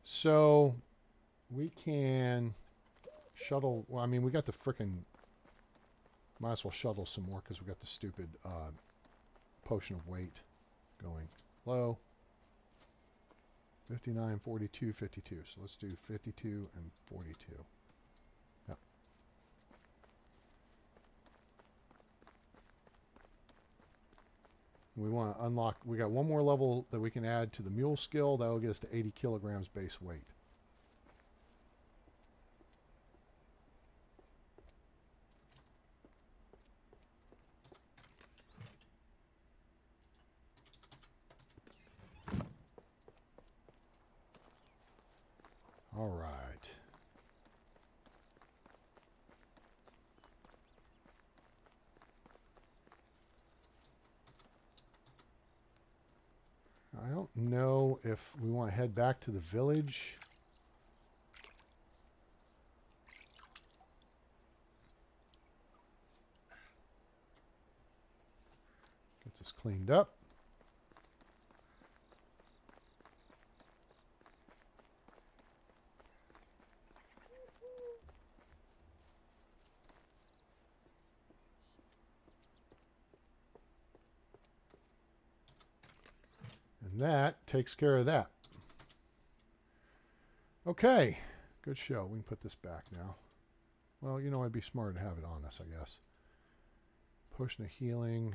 [SPEAKER 1] So we can shuttle. Well, I mean, we got the frickin'. Might as well shuttle some more because we got the stupid potion of weight going. Low. 59, 42, 52. So let's do 52 and 42. Yep. We want to unlock. We got one more level that we can add to the mule skill. That will get us to 80 kilograms base weight. All right. I don't know if we want to head back to the village. Get this cleaned up. And that takes care of that. Okay, good show. We can put this back now. Well, you know, it'd be smart to have it on us, I guess. Potion of healing.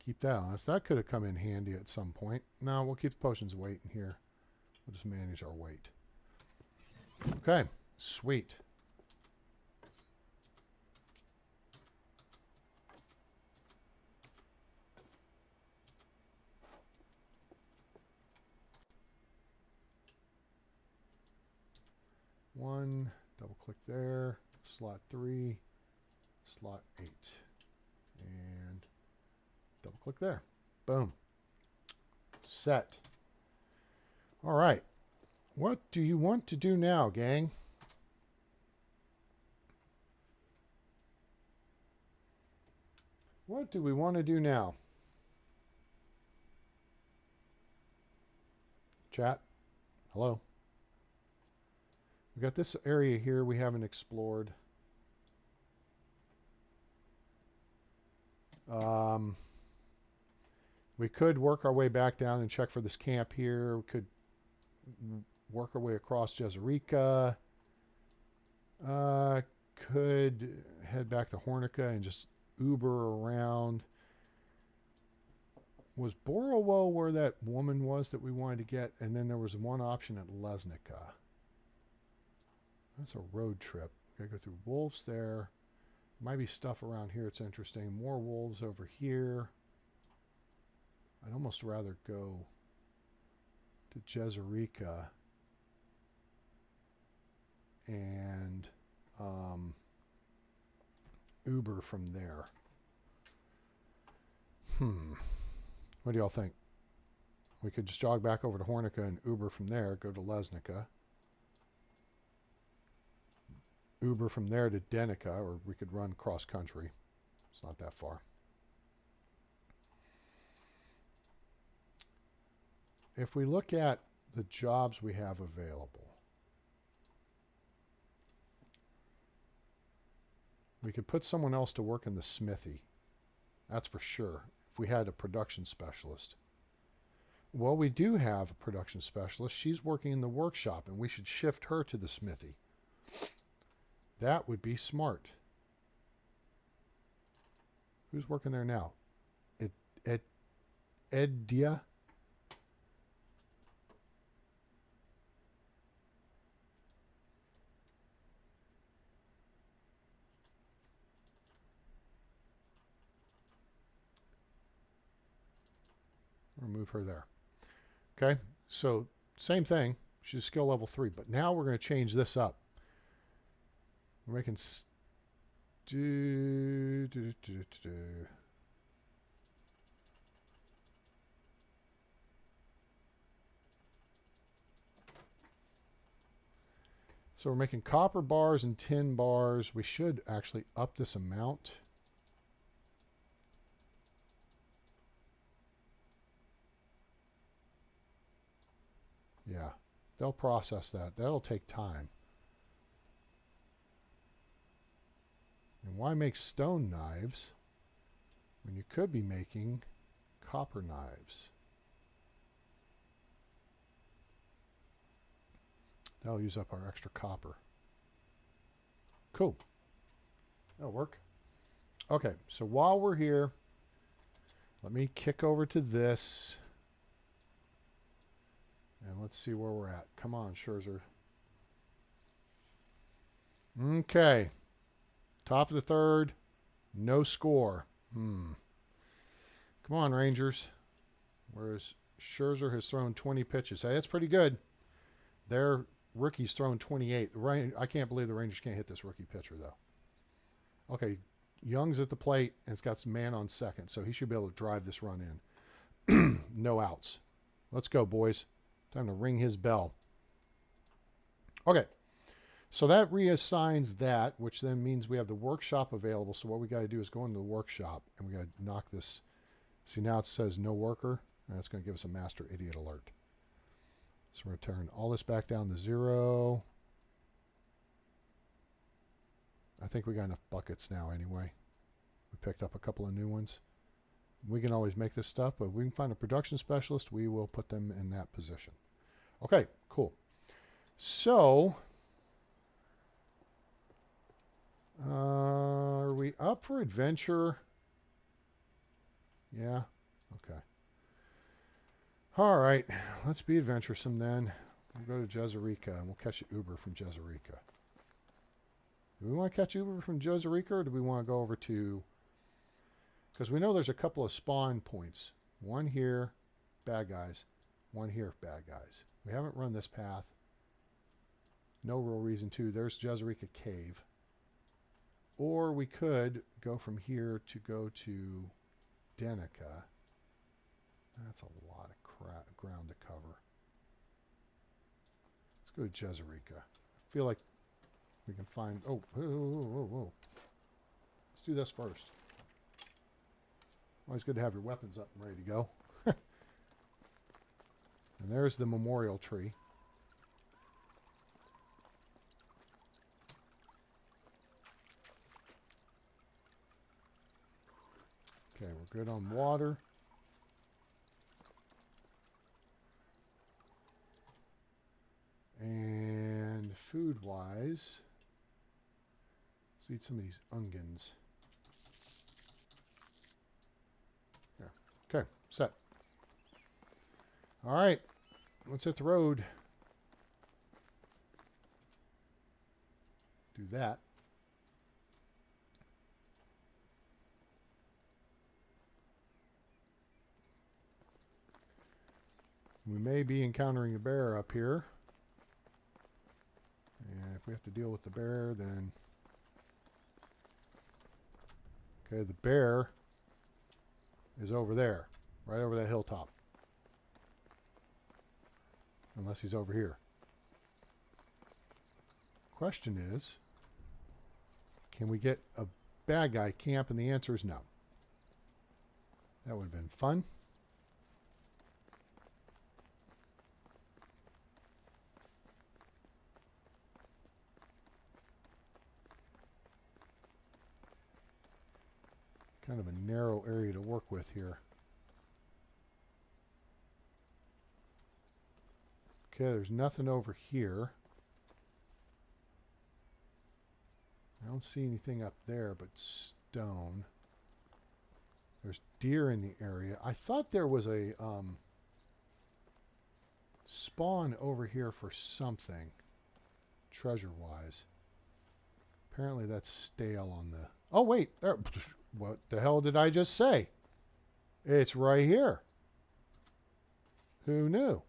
[SPEAKER 1] Keep that on us. That could have come in handy at some point. No, we'll keep the potions of weight in here. We'll just manage our weight. Okay, sweet. One, double click there, slot 3, slot 8, and double click there. Boom. Set. All right. What do you want to do now, gang? What do we want to do now? Chat. Hello. We got this area here we haven't explored. We could work our way back down and check for this camp here. We could work our way across Jezerica. Could head back to Hornica and just Uber around. Was Borowo where that woman was that we wanted to get? And then there was one option at Lesnica. That's a road trip. Gotta go through wolves there. Might be stuff around here. It's interesting. More wolves over here. I'd almost rather go to Jezerica and Uber from there. What do y'all think? We could just jog back over to Hornica and Uber from there, go to Lesnica. Uber from there to Denica, or we could run cross country. It's not that far. If we look at the jobs we have available, we could put someone else to work in the smithy. That's for sure. If we had a production specialist. Well, we do have a production specialist. She's working in the workshop, and we should shift her to the smithy. That would be smart. Who's working there now? Edia? Remove her there. Okay, so same thing. She's skill level 3, but now we're going to change this up. We're making So we're making copper bars and tin bars. We should actually up this amount. Yeah, they'll process that. That'll take time. And why make stone knives when you could be making copper knives? That'll use up our extra copper. Cool. That'll work. Okay, so while we're here, let me kick over to this. And let's see where we're at. Come on, Scherzer. Okay. Top of the third. No score. Come on, Rangers. Whereas Scherzer has thrown 20 pitches. Hey, that's pretty good. Their rookie's thrown 28. I can't believe the Rangers can't hit this rookie pitcher, though. Okay. Young's at the plate, and it's got some man on second, so he should be able to drive this run in. No outs. Let's go, boys. Time to ring his bell. Okay, so that reassigns that, which then means we have the workshop available. So what we got to do is go into the workshop, and we got to knock this. See, now it says no worker, and that's going to give us a master idiot alert. So we're going to turn all this back down to 0. I think we got enough buckets now anyway. We picked up a couple of new ones. We can always make this stuff, but if we can find a production specialist, we will put them in that position. Okay, cool. So, are we up for adventure? Yeah, okay. All right, let's be adventuresome then. We'll go to Jezerica, and we'll catch an Uber from Jezerica. Do we want to catch Uber from Jezerica, or do we want to go over to... Because we know there's a couple of spawn points. One here, bad guys. One here, bad guys. We haven't run this path. No real reason to. There's Jezerica Cave. Or we could go from here to go to Denica. That's a lot of ground to cover. Let's go to Jezerica. I feel like we can find... Oh, whoa. Let's do this first. Always good to have your weapons up and ready to go. And there's the memorial tree. Okay, we're good on water. And food-wise, let's eat some of these onions. There. Okay, set. All right, let's hit the road. Do that. We may be encountering a bear up here. And if we have to deal with the bear, then... Okay, the bear is over there. Right over that hilltop. Unless he's over here. Question is, can we get a bad guy camp? And the answer is no. That would have been fun. Kind of a narrow area to work with here. Okay, there's nothing over here. I don't see anything up there but stone. There's deer in the area. I thought there was a spawn over here for something, treasure-wise. Apparently that's stale on the... Oh, wait. There. What the hell did I just say? It's right here. Who knew?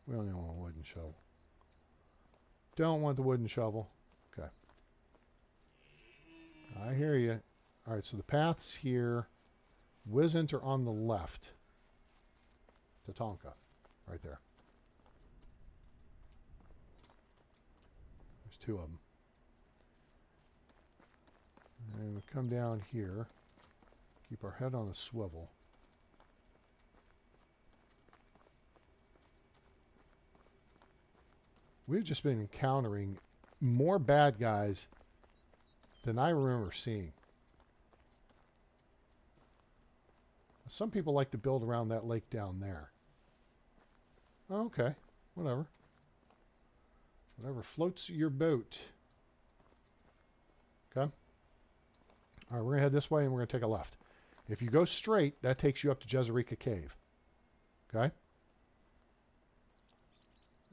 [SPEAKER 1] We only want a wooden shovel. Don't want the wooden shovel. Okay. I hear you. All right, so the path's here. Wizent are on the left. Tatanka, right there. There's two of them. And we come down here. Keep our head on a swivel. We've just been encountering more bad guys than I remember seeing. Some people like to build around that lake down there. Oh, okay, whatever. Whatever floats your boat. Okay. All right, we're going to head this way and we're going to take a left. If you go straight, that takes you up to Jezereka Cave. Okay?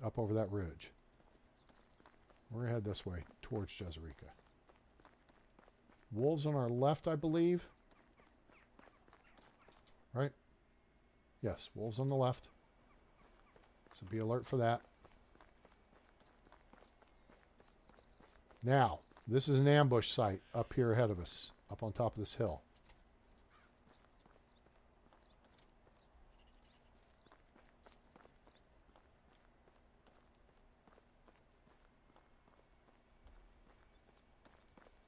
[SPEAKER 1] Up over that ridge. We're going to head this way towards Jezereka. Wolves on our left, I believe. Right? Yes, wolves on the left. So be alert for that. Now, this is an ambush site up here ahead of us, up on top of this hill.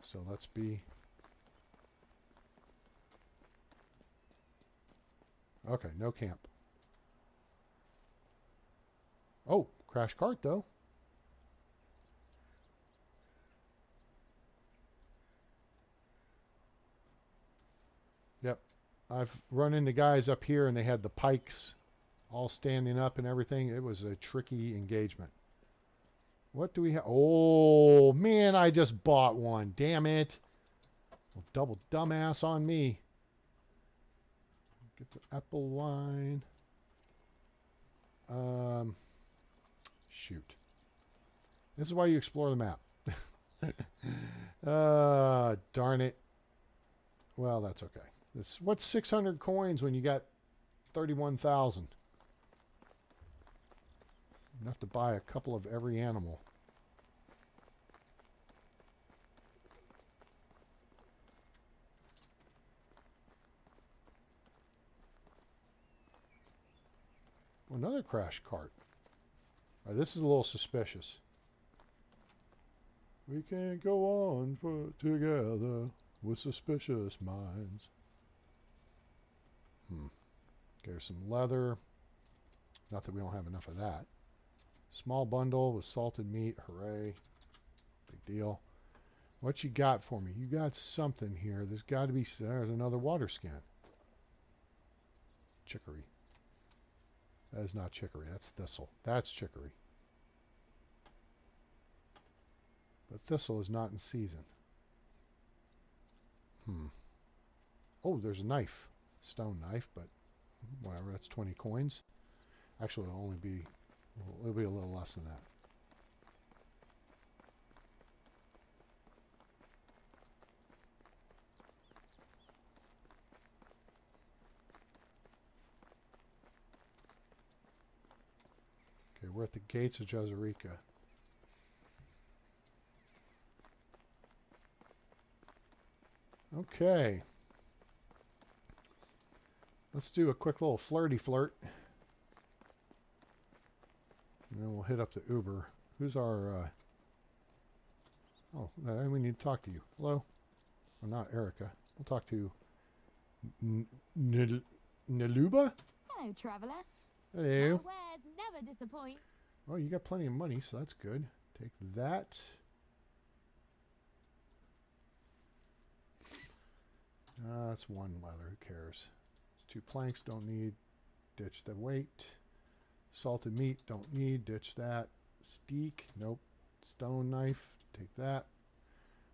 [SPEAKER 1] So let's be... Okay, no camp. Oh, crash cart though. Yep. I've run into guys up here and they had the pikes all standing up and everything. It was a tricky engagement. What do we have? Oh, man, I just bought one. Damn it. Double dumbass on me. Get the apple wine. Shoot. This is why you explore the map. Darn it. Well, that's okay. What's 600 coins when you got 31,000? Enough to buy a couple of every animal. Another crash cart. All right, this is a little suspicious. We can't go on together with suspicious minds. There's some leather. Not that we don't have enough of that. Small bundle with salted meat. Hooray. Big deal. What you got for me? You got something here. There's got to be... There's another water skin. Chicory. That is not chicory. That's thistle. That's chicory. But thistle is not in season. Oh, there's a knife. Stone knife, but whatever. That's 20 coins. Actually, it'll only be... It'll be a little less than that. Okay, we're at the gates of Jezereka. Okay. Let's do a quick little flirty flirt. And then we'll hit up the Uber. Who's our... Oh, we need to talk to you. Hello? Oh, not Erica. We'll talk to... Naluba?
[SPEAKER 3] Hello, traveller.
[SPEAKER 1] Hello.
[SPEAKER 3] My wares never disappoint.
[SPEAKER 1] Well, you got plenty of money, so that's good. Take that. That's one leather. Who cares? It's 2 planks. Don't need. Ditch the weight. Salted meat, don't need. Ditch that. Steak, nope. Stone knife, take that.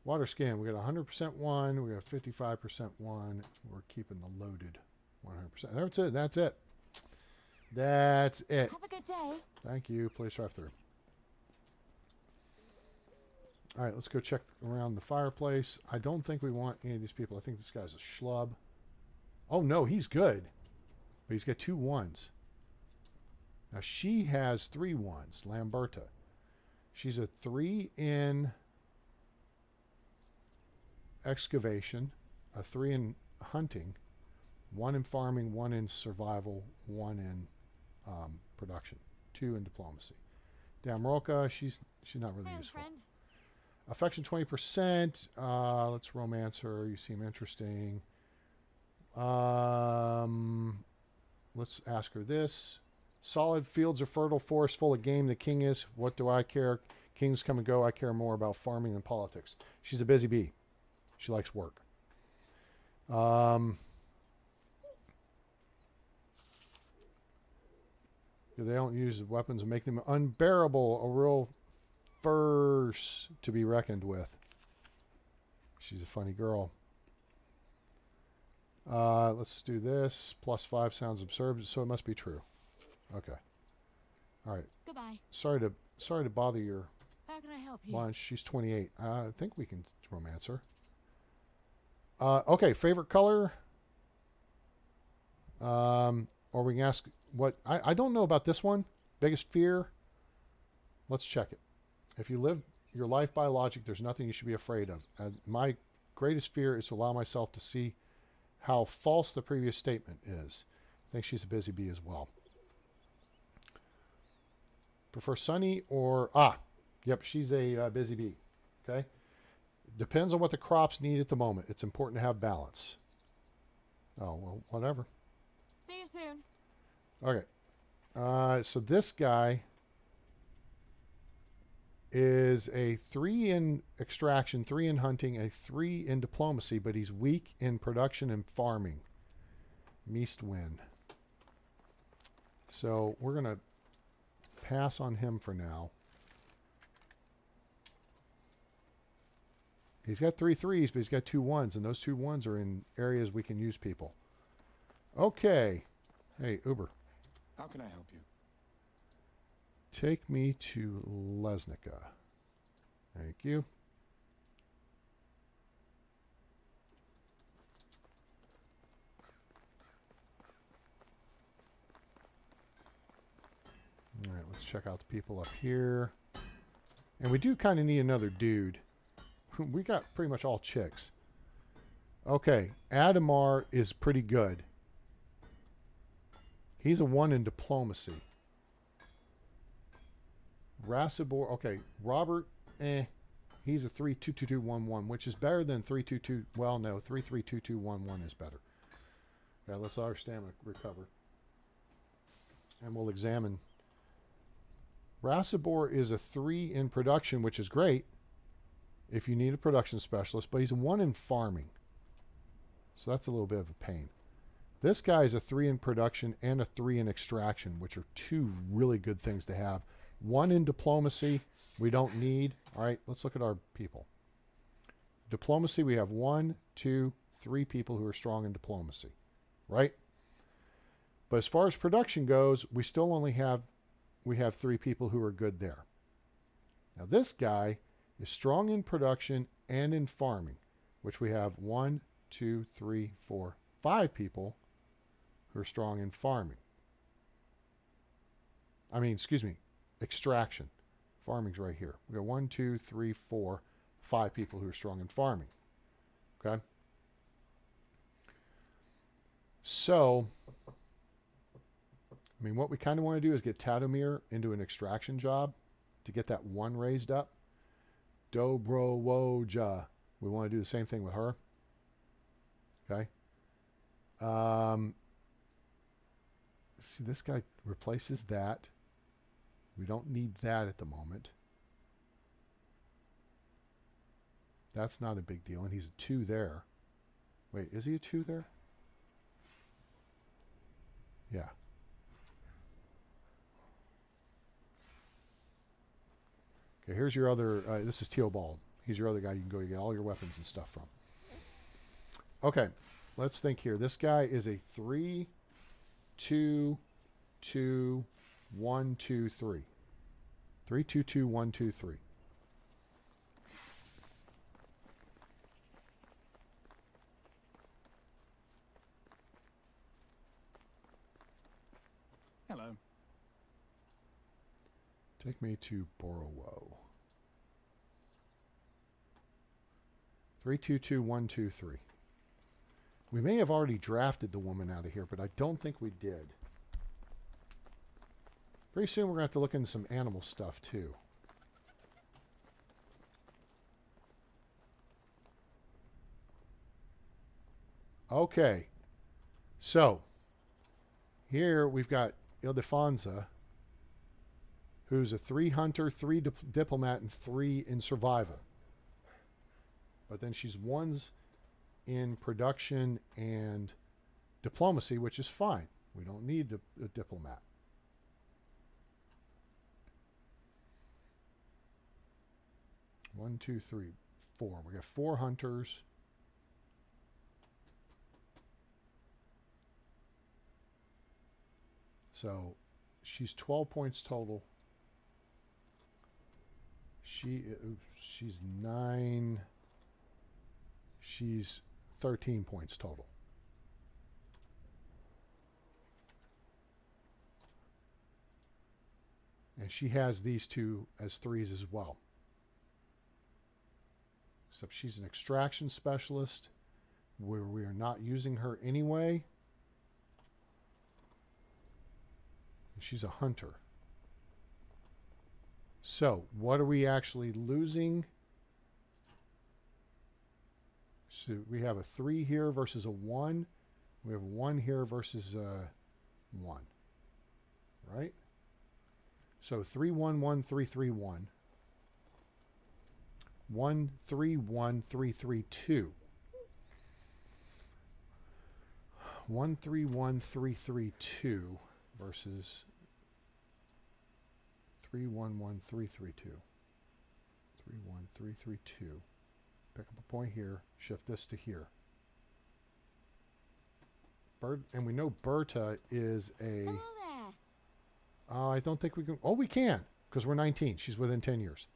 [SPEAKER 1] Water skin, we got 100% one. We got 55% one. We're keeping the loaded 100%. That's it. That's it. That's it.
[SPEAKER 3] Have a good day.
[SPEAKER 1] Thank you. Please drive through. All right, let's go check around the fireplace. I don't think we want any of these people. I think this guy's a schlub. Oh, no, he's good. But he's got 2 1s. Now, she has 3 1s, Lamberta. She's a 3 in excavation, a 3 in hunting, 1 in farming, 1 in survival, 1 in production, 2 in diplomacy. Damroka, she's not really
[SPEAKER 3] Hello,
[SPEAKER 1] useful.
[SPEAKER 3] friend.
[SPEAKER 1] Affection 20%. Let's romance her. You seem interesting. Let's ask her this. Solid fields are fertile, forest full of game. The king is. What do I care? Kings come and go. I care more about farming than politics. She's a busy bee. She likes work. They don't use weapons and make them unbearable. A real force to be reckoned with. She's a funny girl. Let's do this. +5 sounds absurd, so it must be true. Okay. All right.
[SPEAKER 3] Goodbye.
[SPEAKER 1] Sorry to bother your
[SPEAKER 3] How can I help you?
[SPEAKER 1] lunch. She's 28. I think we can romance her. Okay, favorite color. Or we can ask what I don't know about this one. Biggest fear. Let's check it. If you live your life by logic, there's nothing you should be afraid of. My greatest fear is to allow myself to see how false the previous statement is. I think she's a busy bee as well. Prefer sunny or... Yep, she's a busy bee. Okay? Depends on what the crops need at the moment. It's important to have balance. Oh, well, whatever.
[SPEAKER 3] See you soon.
[SPEAKER 1] Okay. So this guy is a 3 in extraction, 3 in hunting, a 3 in diplomacy, but he's weak in production and farming. Meest win. So we're going to pass on him for now. He's got 3 3s, but he's got 2 1s, and those 2 1s are in areas we can use people. Okay. Hey, Uber.
[SPEAKER 2] How can I help you?
[SPEAKER 1] Take me to Lesnica. Thank you. All right, let's check out the people up here. And we do kind of need another dude. We got pretty much all chicks. Okay, Adamar is pretty good. He's a 1 in diplomacy. Rasibor, okay, Robert, he's a 3-2-2-2-1-1, which is better than 3-2-2. Well, no, 3-3-2-2-1-1 is better. Okay, let's let our stamina recover, and we'll examine. Rasibor is a 3 in production, which is great if you need a production specialist, but he's a 1 in farming, so that's a little bit of a pain. This guy is a 3 in production and a 3 in extraction, which are 2 really good things to have. 1 in diplomacy, we don't need. All right, let's look at our people. Diplomacy, we have 1, 2, 3 people who are strong in diplomacy, right? But as far as production goes, we still only have, 3 people who are good there. Now this guy is strong in production and in farming, which we have 1, 2, 3, 4, 5 people who are strong in farming. I mean, excuse me, extraction. Farming's right here. We got 1, 2, 3, 4, 5 people who are strong in farming. Okay? So, I mean, what we kind of want to do is get Tadomir into an extraction job to get that 1 raised up. Dobrowoja. We want to do the same thing with her. Okay? See, this guy replaces that. We don't need that at the moment. That's not a big deal. And he's a 2 there. Wait, is he a 2 there? Yeah. Okay, here's your other. This is Teobald. He's your other guy. You can go get all your weapons and stuff from. Okay, let's think here. This guy is a 3, 2, 2, 1, 2, 3. 3, 2, 2, 1, 2, 3.
[SPEAKER 2] Hello.
[SPEAKER 1] Take me to Borowo. 3, 2, 2, 1, 2, 3. We may have already drafted the woman out of here, but I don't think we did. Pretty soon we're going to have to look into some animal stuff too. Okay. So, here we've got Ildefonsa, who's a 3 hunter, 3 diplomat, and 3 in survival. But then she's 1s in production and diplomacy, which is fine. We don't need a diplomat. One, two, three, 4. We got 4 hunters. So she's 12 points total. She's 9. She's 13 points total. And she has these 2 as 3s as well. Except she's an extraction specialist where we are not using her anyway. And she's a hunter. So, what are we actually losing? So we have a 3 here versus a 1. We have a 1 here versus a 1. Right? So 3, 1, 1, 3, 3, 1. 1, 3, 1, 3, 3, 2. 1, 3, 1, 3, 3, 2 versus 3, 1, 1, 3, 3, 2. 3, 1, 3, 3, 2. Pick up a point here. Shift this to here. And we know Berta is a...
[SPEAKER 3] Hello there.
[SPEAKER 1] I don't think we can... Oh, we can, because we're 19. She's within 10 years.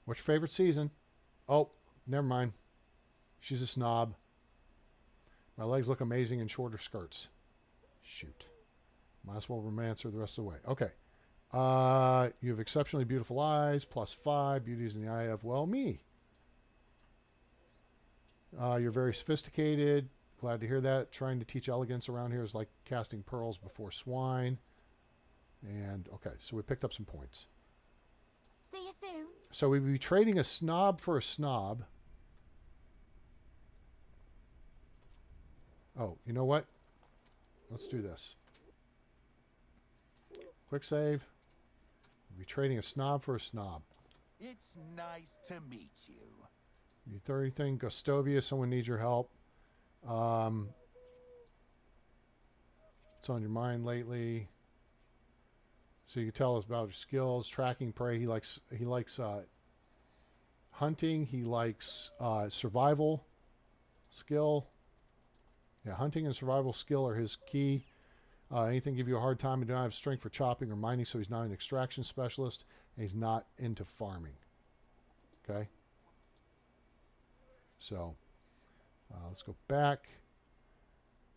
[SPEAKER 1] What's your favorite season? Oh, never mind. She's a snob. My legs look amazing in shorter skirts. Shoot. Might as well romance her the rest of the way. Okay. You have exceptionally beautiful eyes. +5. Beauty is in the eye of, well, me. You're very sophisticated. Glad to hear that. Trying to teach elegance around here is like casting pearls before swine. And, okay, so we picked up some points.
[SPEAKER 3] See you soon.
[SPEAKER 1] So we'd be trading a snob for a snob. Oh, you know what? Let's do this. Quick save. We'd be trading a snob for a snob.
[SPEAKER 2] It's nice to meet you.
[SPEAKER 1] You throw anything? Gustovia, someone needs your help. What's on your mind lately? So you can tell us about your skills. Tracking prey. He likes hunting. He likes survival skill. Yeah, hunting and survival skill are his key. Anything give you a hard time and don't have strength for chopping or mining, so he's not an extraction specialist, and he's not into farming. Okay? So, let's go back.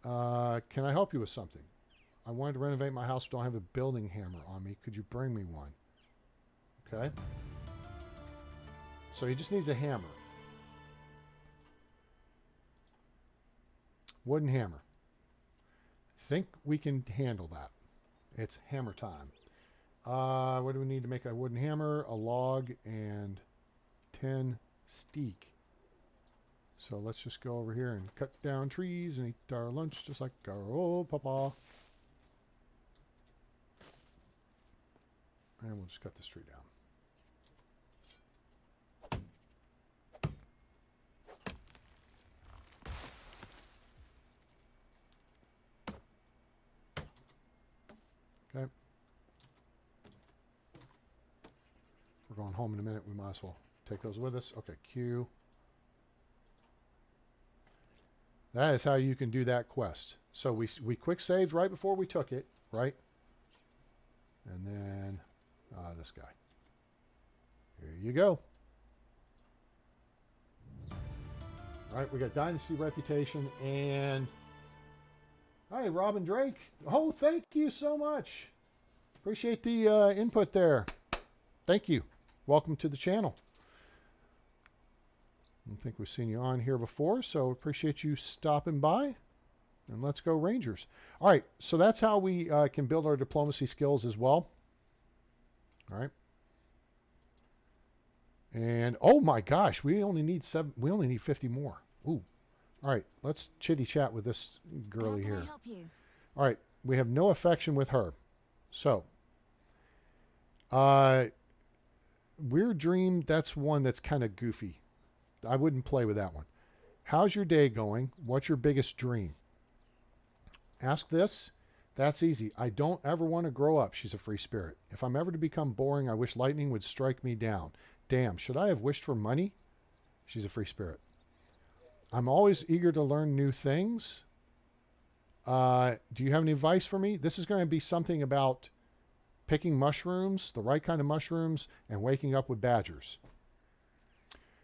[SPEAKER 1] Can I help you with something? I wanted to renovate my house, but don't have a building hammer on me. Could you bring me one? Okay? So he just needs a hammer. Wooden hammer. Think we can handle that. It's hammer time. What do we need to make a wooden hammer? A log and 10 steak. So let's just go over here and cut down trees and eat our lunch just like our old papa. And we'll just cut this tree down. Okay. we're going home in a minute. We might as well take those with us. Okay, Q. That is how you can do that quest. So we quick saved right before we took it, right? And then this guy. Here you go. All right, we got Dynasty Reputation and... Hi, Robin Drake. Oh, thank you so much. Appreciate the input there. Thank you. Welcome to the channel. I think we've seen you on here before, so appreciate you stopping by. And let's go Rangers. All right, so that's how we can build our diplomacy skills as well. All right. And oh my gosh, we only need 50 more. Ooh. All right, let's chitty chat with this girly here.
[SPEAKER 3] How can I help you?
[SPEAKER 1] All right, we have no affection with her. So, Weird Dream, that's one that's kind of goofy. I wouldn't play with that one. How's your day going? What's your biggest dream? Ask this. That's easy. I don't ever want to grow up. She's a free spirit. If I'm ever to become boring, I wish lightning would strike me down. Damn, should I have wished for money? She's a free spirit. I'm always eager to learn new things. Do you have any advice for me? This is going to be something about picking mushrooms, the right kind of mushrooms, and waking up with badgers.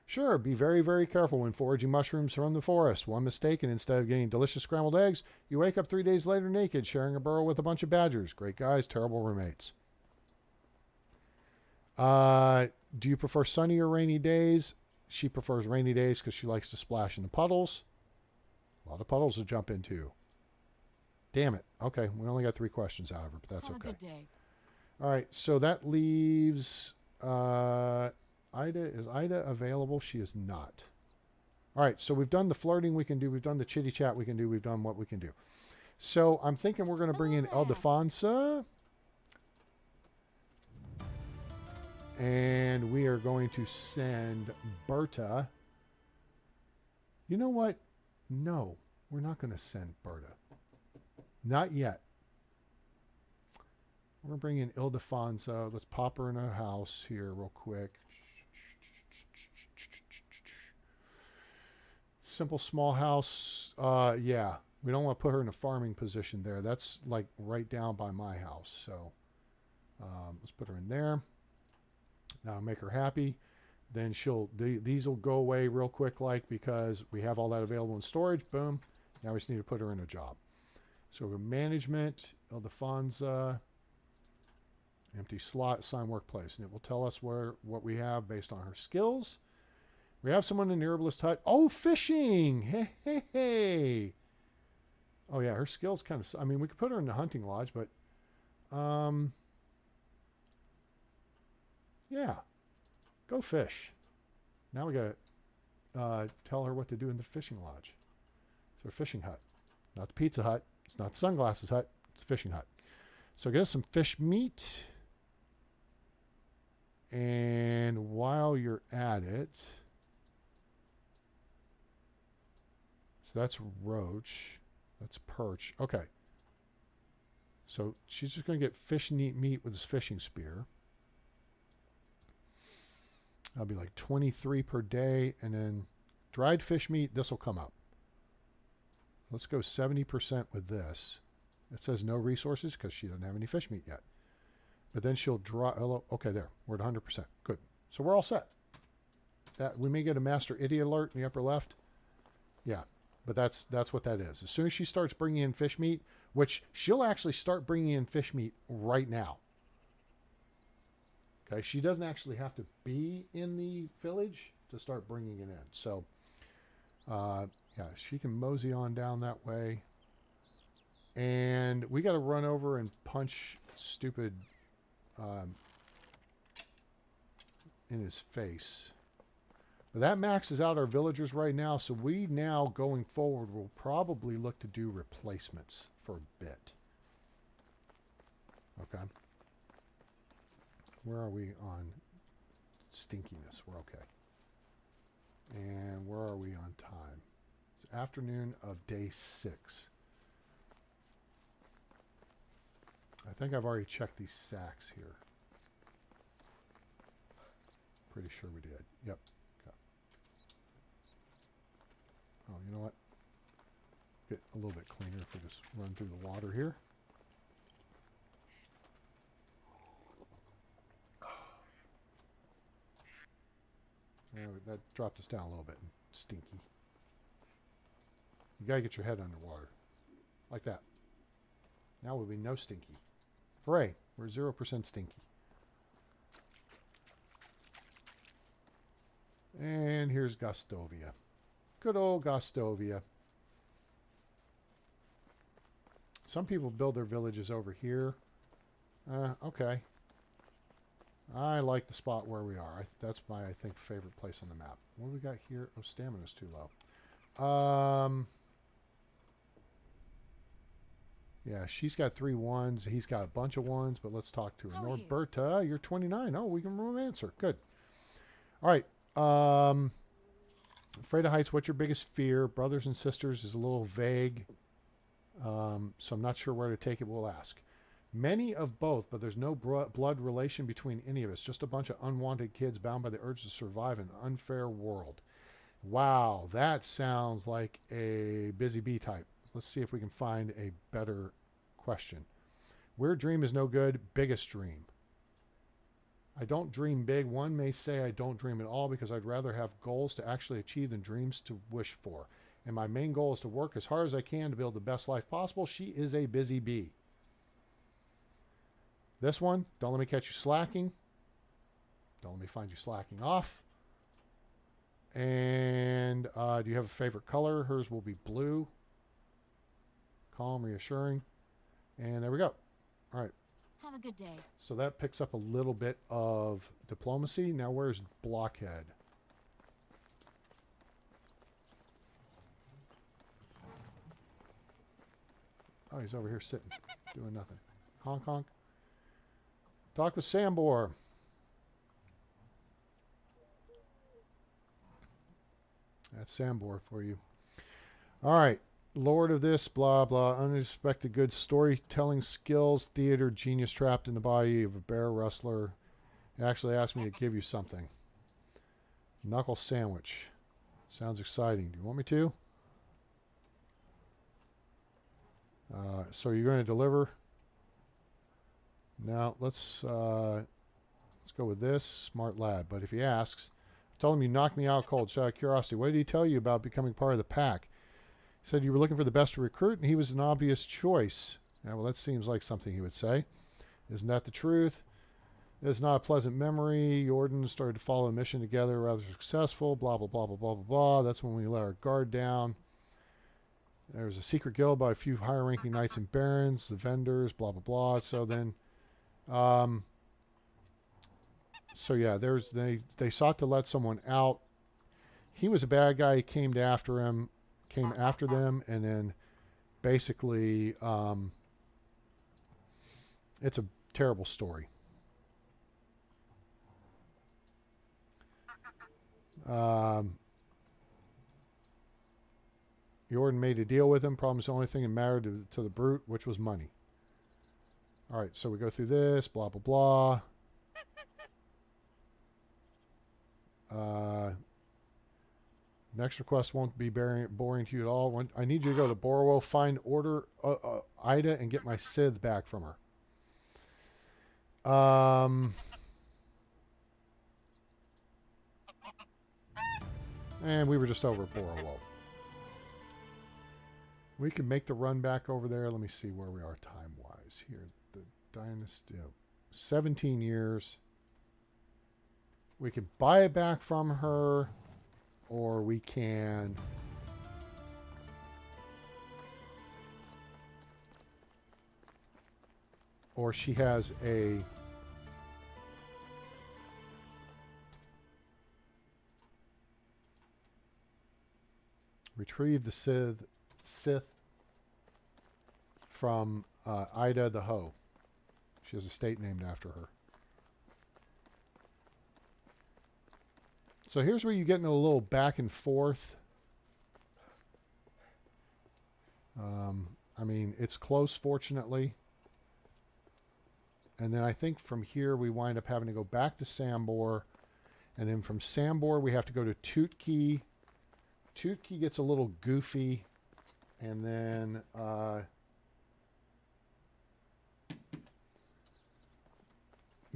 [SPEAKER 1] Sure, be very, very careful when foraging mushrooms from the forest. One mistake, and instead of getting delicious scrambled eggs, you wake up 3 days later naked, sharing a burrow with a bunch of badgers. Great guys, terrible roommates. Do you prefer sunny or rainy days? She prefers rainy days because she likes to splash in the puddles. A lot of puddles to jump into. Damn it. Okay, we only got 3 questions out of her, but that's okay.
[SPEAKER 3] Have a good day.
[SPEAKER 1] All right, so that leaves Ida. Is Ida available? She is not. All right, so we've done the flirting we can do. We've done the chitty chat we can do. We've done what we can do. So I'm thinking we're going to bring in Ildefonsa. And we are going to send Berta. You know what? No, we're not going to send Berta. Not yet. We're going to bring in Ildefonsa. Let's pop her in a house here real quick. Simple small house. Yeah, we don't want to put her in a farming position there. That's like right down by my house. So let's put her in there. Now make her happy. Then these will go away real quick, like, because we have all that available in storage. Boom. Now we just need to put her in a job. So we have management, Ildefonsa, empty slot, assign workplace. And it will tell us what we have based on her skills. We have someone in the herbalist hut. Oh, fishing. Hey, hey, hey. Oh, yeah, her skills kind of, I mean, we could put her in the hunting lodge, but, yeah, go fish. Now we got to tell her what to do in the fishing lodge. So a fishing hut. Not the Pizza Hut. It's not Sunglasses Hut. It's a fishing hut. So get us some fish meat. And while you're at it, so that's roach. That's perch. Okay. So she's just going to get fish meat with his fishing spear. That'll be like 23 per day. And then dried fish meat, this will come up. Let's go 70% with this. It says no resources because she doesn't have any fish meat yet. But then she'll draw. Okay, there. We're at 100%. Good. So we're all set. That we may get a master idiot alert in the upper left. Yeah, but that's what that is. As soon as she starts bringing in fish meat, which she'll actually start bringing in fish meat right now. Okay, she doesn't actually have to be in the village to start bringing it in. So, yeah, she can mosey on down that way. And we got to run over and punch stupid in his face. But that maxes out our villagers right now. So we now, going forward, will probably look to do replacements for a bit. Okay. Where are we on stinkiness? We're okay. And where are we on time? It's afternoon of day 6. I think I've already checked these sacks here. Pretty sure we did. Yep. Okay. Oh, you know what? Get a little bit cleaner if we just run through the water here. Yeah, that dropped us down a little bit. Stinky. You gotta get your head underwater. Like that. Now we'll be no stinky. Hooray! We're 0% stinky. And here's Gostovia. Good old Gostovia. Some people build their villages over here. Okay. I like the spot where we are. That's my, I think, favorite place on the map. What do we got here? Oh, stamina's too low. Yeah, she's got 3 1s. He's got a bunch of 1s, but let's talk to her.
[SPEAKER 3] How are you?
[SPEAKER 1] Norberta, you're 29. Oh, we can romance her. Good. All right. Afraid of heights, what's your biggest fear? Brothers and sisters is a little vague. So I'm not sure where to take it. We'll ask. Many of both, but there's no blood relation between any of us. Just a bunch of unwanted kids bound by the urge to survive an unfair world. Wow, that sounds like a busy bee type. Let's see if we can find a better question. Weird dream is no good. Biggest dream. I don't dream big. One may say I don't dream at all because I'd rather have goals to actually achieve than dreams to wish for. And my main goal is to work as hard as I can to build the best life possible. She is a busy bee. This one, don't let me catch you slacking. Don't let me find you slacking off. And do you have a favorite color? Hers will be blue. Calm, reassuring. And there we go. All right.
[SPEAKER 3] Have a good day.
[SPEAKER 1] So that picks up a little bit of diplomacy. Now where's Blockhead? Oh, he's over here sitting, doing nothing. Honk, honk. Talk with Sambor. That's Sambor for you. All right. Lord of this, blah, blah. Unexpected good storytelling skills. Theater genius trapped in the body of a bear wrestler. He actually asked me to give you something. Knuckle sandwich. Sounds exciting. Do you want me to? So you're going to deliver. Now let's go with this. Smart lad. But if he asks, I told him you knocked me out cold. So out of curiosity, what did he tell you about becoming part of the pack? He said you were looking for the best recruit, and he was an obvious choice. Yeah, well, that seems like something he would say. Isn't that the truth? It's not a pleasant memory. Jordan started to follow a mission together, rather successful. Blah, blah, blah, blah, blah, blah, blah. That's when we let our guard down. There was a secret guild by a few higher-ranking knights and barons, the vendors, blah, blah, blah. So then, so yeah, they sought to let someone out. He was a bad guy. He came after them, and then basically, it's a terrible story. Jordan made a deal with him, promised the only thing that mattered to the brute, which was money. All right, so we go through this, blah, blah, blah. Next request won't be boring to you at all. I need you to go to Borrow, find order Ida, and get my Sith back from her. And we were just over at Borrow. We can make the run back over there. Let me see where we are time-wise here. The dynasty, 17 years. We can buy it back from her, or we can or she has a retrieve the Sith from Ida the Hoe. She has a state named after her. So here's where you get into a little back and forth. I mean, it's close, fortunately. And then I think from here we wind up having to go back to Sambor And then from Sambor, we have to go to Tootkey. Tootkey gets a little goofy. And then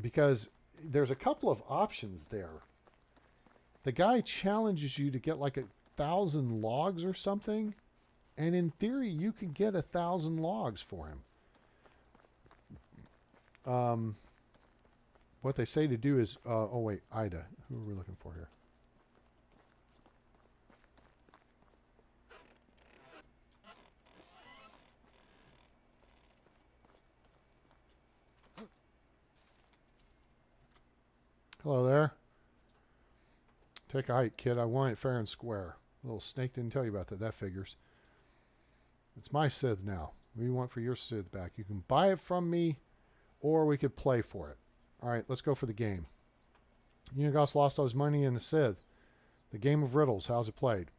[SPEAKER 1] because there's a couple of options there. The guy challenges you to get like 1,000 logs or something. And in theory, you can get 1,000 logs for him. What they say to do is, oh wait, Ida. Who are we looking for here? Hello there. Take a hike, kid. I want it fair and square. Little snake didn't tell you about that. That figures. It's my Sith now. What do you want for your Sith back? You can buy it from me, or we could play for it. All right, let's go for the game. Unigos lost all his money in the Sith. The game of riddles. How's it played?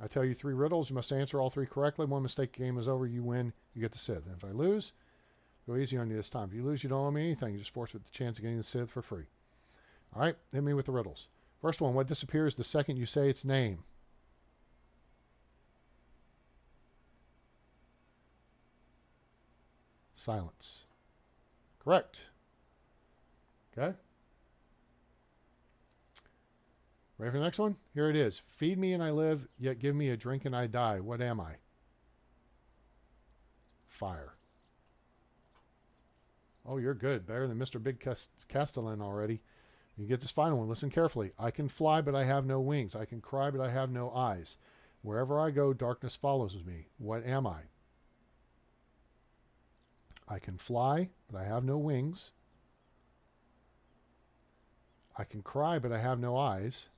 [SPEAKER 1] I tell you 3 riddles. You must answer all 3 correctly. One mistake, the game is over. You win. You get the Sith. And if I lose, go easy on you this time. If you lose, you don't owe me anything. You just forfeit the chance of getting the Sith for free. All right, hit me with the riddles. First one, what disappears the second you say its name? Silence. Correct. Okay. Ready for the next one? Here it is. Feed me and I live, yet give me a drink and I die. What am I? Fire. Oh, you're good. Better than Mr. Big Castellan already. You get this final one. Listen carefully. I can fly, but I have no wings. I can cry, but I have no eyes. Wherever I go, darkness follows me. What am I? I can fly, but I have no wings. I can cry, but I have no eyes.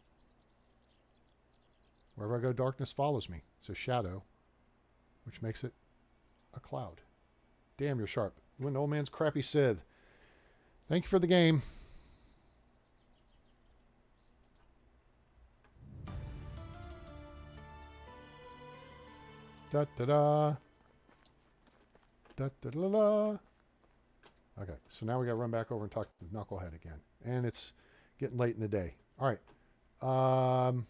[SPEAKER 1] Wherever I go, darkness follows me. It's a shadow, which makes it a cloud. Damn, you're sharp. You went old man's crappy Sith. Thank you for the game. Da da da. Da da da da. Okay, so now we got to run back over and talk to the Knucklehead again. And it's getting late in the day. All right.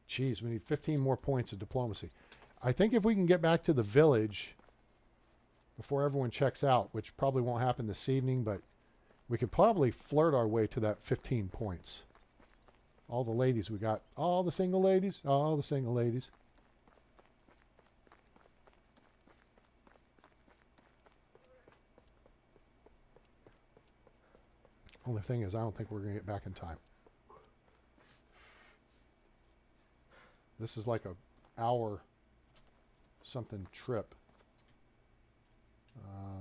[SPEAKER 1] Geez, we need 15 more points of diplomacy. I think if we can get back to the village before everyone checks out, which probably won't happen this evening, but we could probably flirt our way to that 15 points. All the ladies we got. All the single ladies. All the single ladies. Only thing is, I don't think we're going to get back in time. This is like a hour something trip.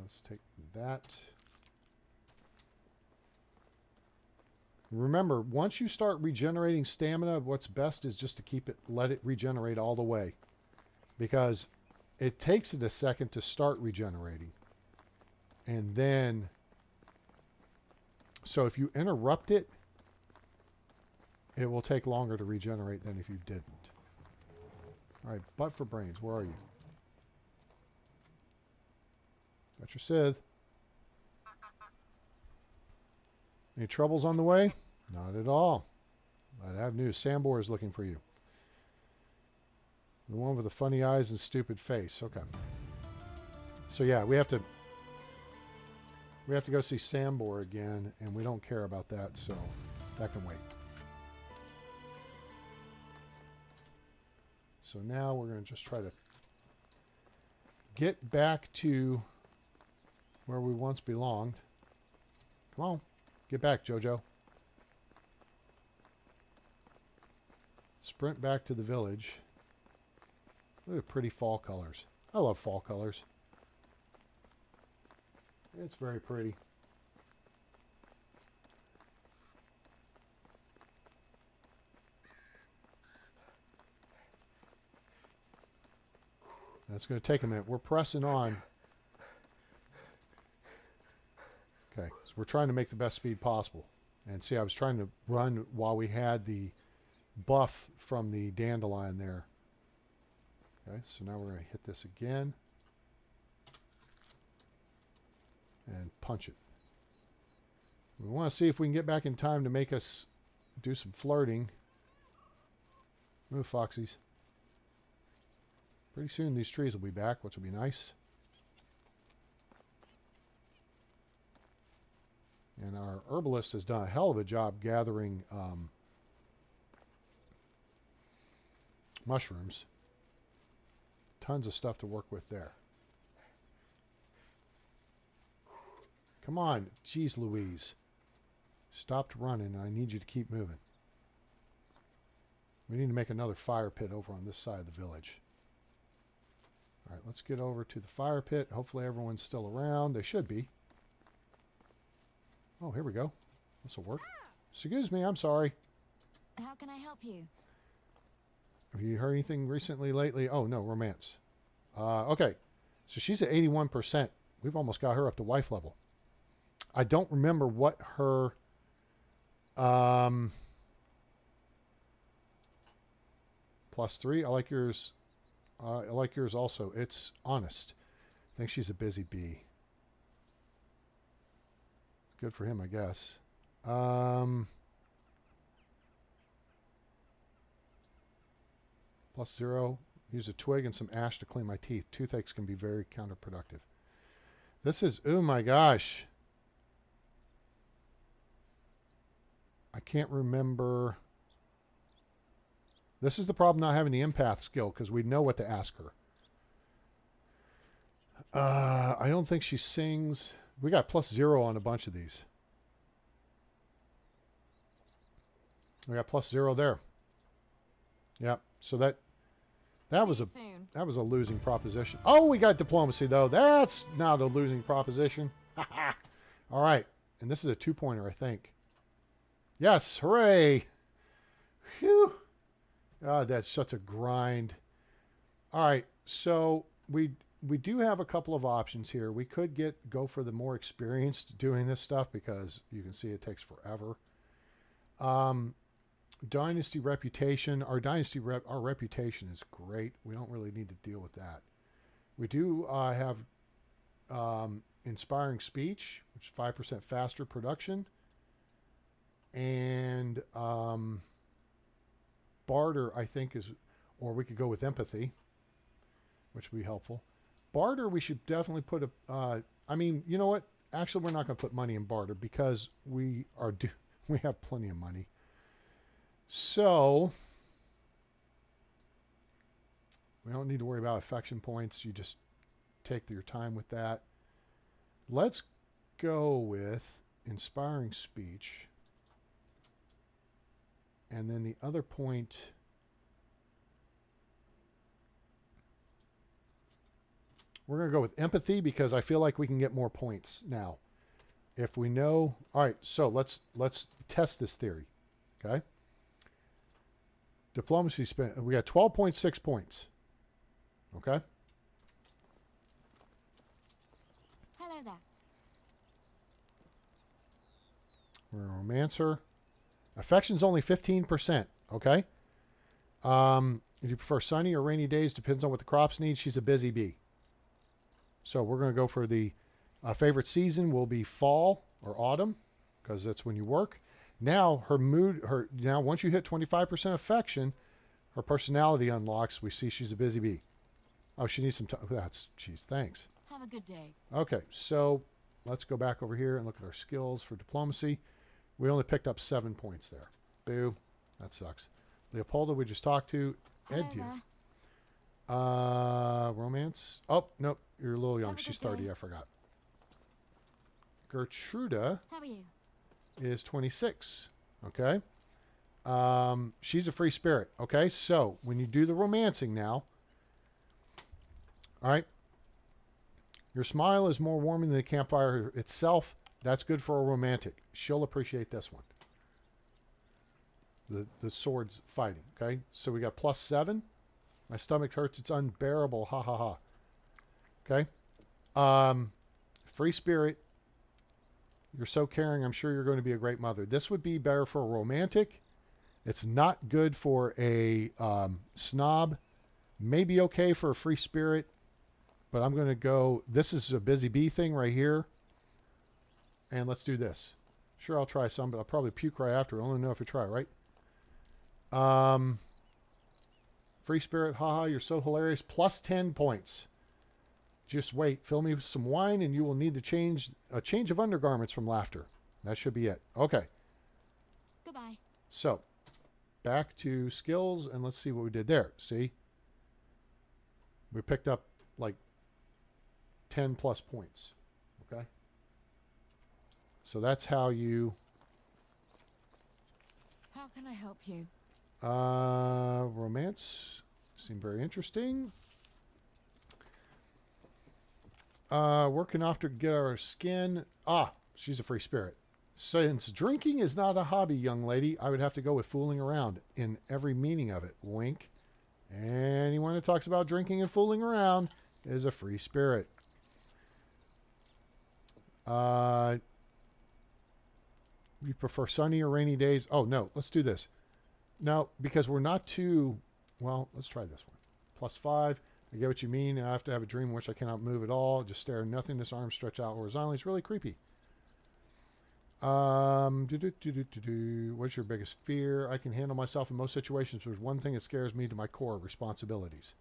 [SPEAKER 1] Let's take that. Remember, once you start regenerating stamina, what's best is just to keep it, let it regenerate all the way. Because it takes it a second to start regenerating. And then, so if you interrupt it, it will take longer to regenerate than if you didn't. All right, butt for brains, where are you? Got your Sith. Any troubles on the way? Not at all. I have news. Sambor is looking for you. The one with the funny eyes and stupid face. Okay. So yeah, we have to go see Sambor again, and we don't care about that, so that can wait. So now we're going to just try to get back to where we once belonged. Come on. Get back, Jojo. Sprint back to the village. Look at pretty fall colors. I love fall colors. It's very pretty. That's going to take a minute. We're pressing on. Okay, so we're trying to make the best speed possible. And see, I was trying to run while we had the buff from the dandelion there. Okay, so now we're going to hit this again. And punch it. We want to see if we can get back in time to make us do some flirting. Move, Foxies. Pretty soon these trees will be back, which will be nice. And our herbalist has done a hell of a job gathering mushrooms. Tons of stuff to work with there. Come on. Jeez Louise. Stopped running. I need you to keep moving. We need to make another fire pit over on this side of the village. All right, let's get over to the fire pit. Hopefully everyone's still around. They should be. Oh, here we go. This will work. Excuse me, I'm sorry.
[SPEAKER 3] How can I help you?
[SPEAKER 1] Have you heard anything recently, lately? Oh, no, romance. Okay, so she's at 81%. We've almost got her up to wife level. I don't remember what her... +3. I like yours. I like yours also. It's honest. I think she's a busy bee. Good for him, I guess. +0. Use a twig and some ash to clean my teeth. Toothaches can be very counterproductive. This is, oh my gosh. I can't remember. This is the problem not having the empath skill, because we know what to ask her. I don't think she sings. We got +0 on a bunch of these. We got +0 there. Yep. So that was a losing proposition. Oh, we got diplomacy though. That's not a losing proposition. All right. And this is a 2-pointer, I think. Yes, hooray. Phew. God, that's such a grind. All right. So we do have a couple of options here. We could go for the more experienced doing this stuff, because you can see it takes forever. Dynasty reputation. Our reputation is great. We don't really need to deal with that. We do have inspiring speech, which is 5% faster production, and barter, I think, is, or we could go with empathy, which would be helpful. Barter, we should definitely put a. I mean, you know what? Actually, we're not going to put money in barter, because we have plenty of money. So we don't need to worry about affection points. You just take your time with that. Let's go with inspiring speech. And then the other point, we're going to go with empathy, because I feel like we can get more points now if we know. All right, so let's test this theory. Okay. Diplomacy spent. We got 12.6 points. Okay.
[SPEAKER 3] Hello there.
[SPEAKER 1] We're a romancer. Affection's only 15%. Okay. If you prefer sunny or rainy days, depends on what the crops need. She's a busy bee. So we're going to go for the favorite season will be fall or autumn, because that's when you work. Now her mood, now once you hit 25% affection, her personality unlocks. We see she's a busy bee. Oh, she needs some time. Geez, thanks.
[SPEAKER 3] Have a good day.
[SPEAKER 1] Okay, so let's go back over here and look at our skills for diplomacy. We only picked up 7 points there. Boo. That sucks. Leopolda, we just talked to.
[SPEAKER 3] Hello
[SPEAKER 1] Ed,
[SPEAKER 3] there.
[SPEAKER 1] romance. Oh, nope. You're a little young.
[SPEAKER 3] Have a
[SPEAKER 1] She's
[SPEAKER 3] good
[SPEAKER 1] 30.
[SPEAKER 3] day.
[SPEAKER 1] I forgot. Gertruda
[SPEAKER 3] How are you?
[SPEAKER 1] is 26. Okay. She's a free spirit. Okay. So when you do the romancing now, all right, your smile is more warming than the campfire itself. That's good for a romantic. She'll appreciate this one. The swords fighting. Okay. So we got +7. My stomach hurts. It's unbearable. Ha ha ha. Okay. Free spirit. You're so caring. I'm sure you're going to be a great mother. This would be better for a romantic. It's not good for a snob. Maybe okay for a free spirit. But I'm going to go. This is a busy bee thing right here. And let's do this. Sure, I'll try some, but I'll probably puke right after. I only know if I try, right? Free spirit, haha, you're so hilarious. Plus 10 points. Just wait. Fill me with some wine, and you will need a change of undergarments from laughter. That should be it. Okay.
[SPEAKER 3] Goodbye.
[SPEAKER 1] So, back to skills, and let's see what we did there. See? We picked up like 10 plus points. Okay? So that's how you...
[SPEAKER 3] How can I help you?
[SPEAKER 1] Romance seemed very interesting. Working off to get our skin. Ah, she's a free spirit. Since drinking is not a hobby, young lady, I would have to go with fooling around in every meaning of it. Wink. Anyone that talks about drinking and fooling around is a free spirit. You prefer sunny or rainy days? Oh, no. Let's do this. No, because we're not too... Well, let's try this one. Plus 5. I get what you mean. I have to have a dream in which I cannot move at all. Just stare at nothingness, arms stretch out horizontally. It's really creepy. What's your biggest fear? I can handle myself in most situations. There's one thing that scares me to my core, responsibilities.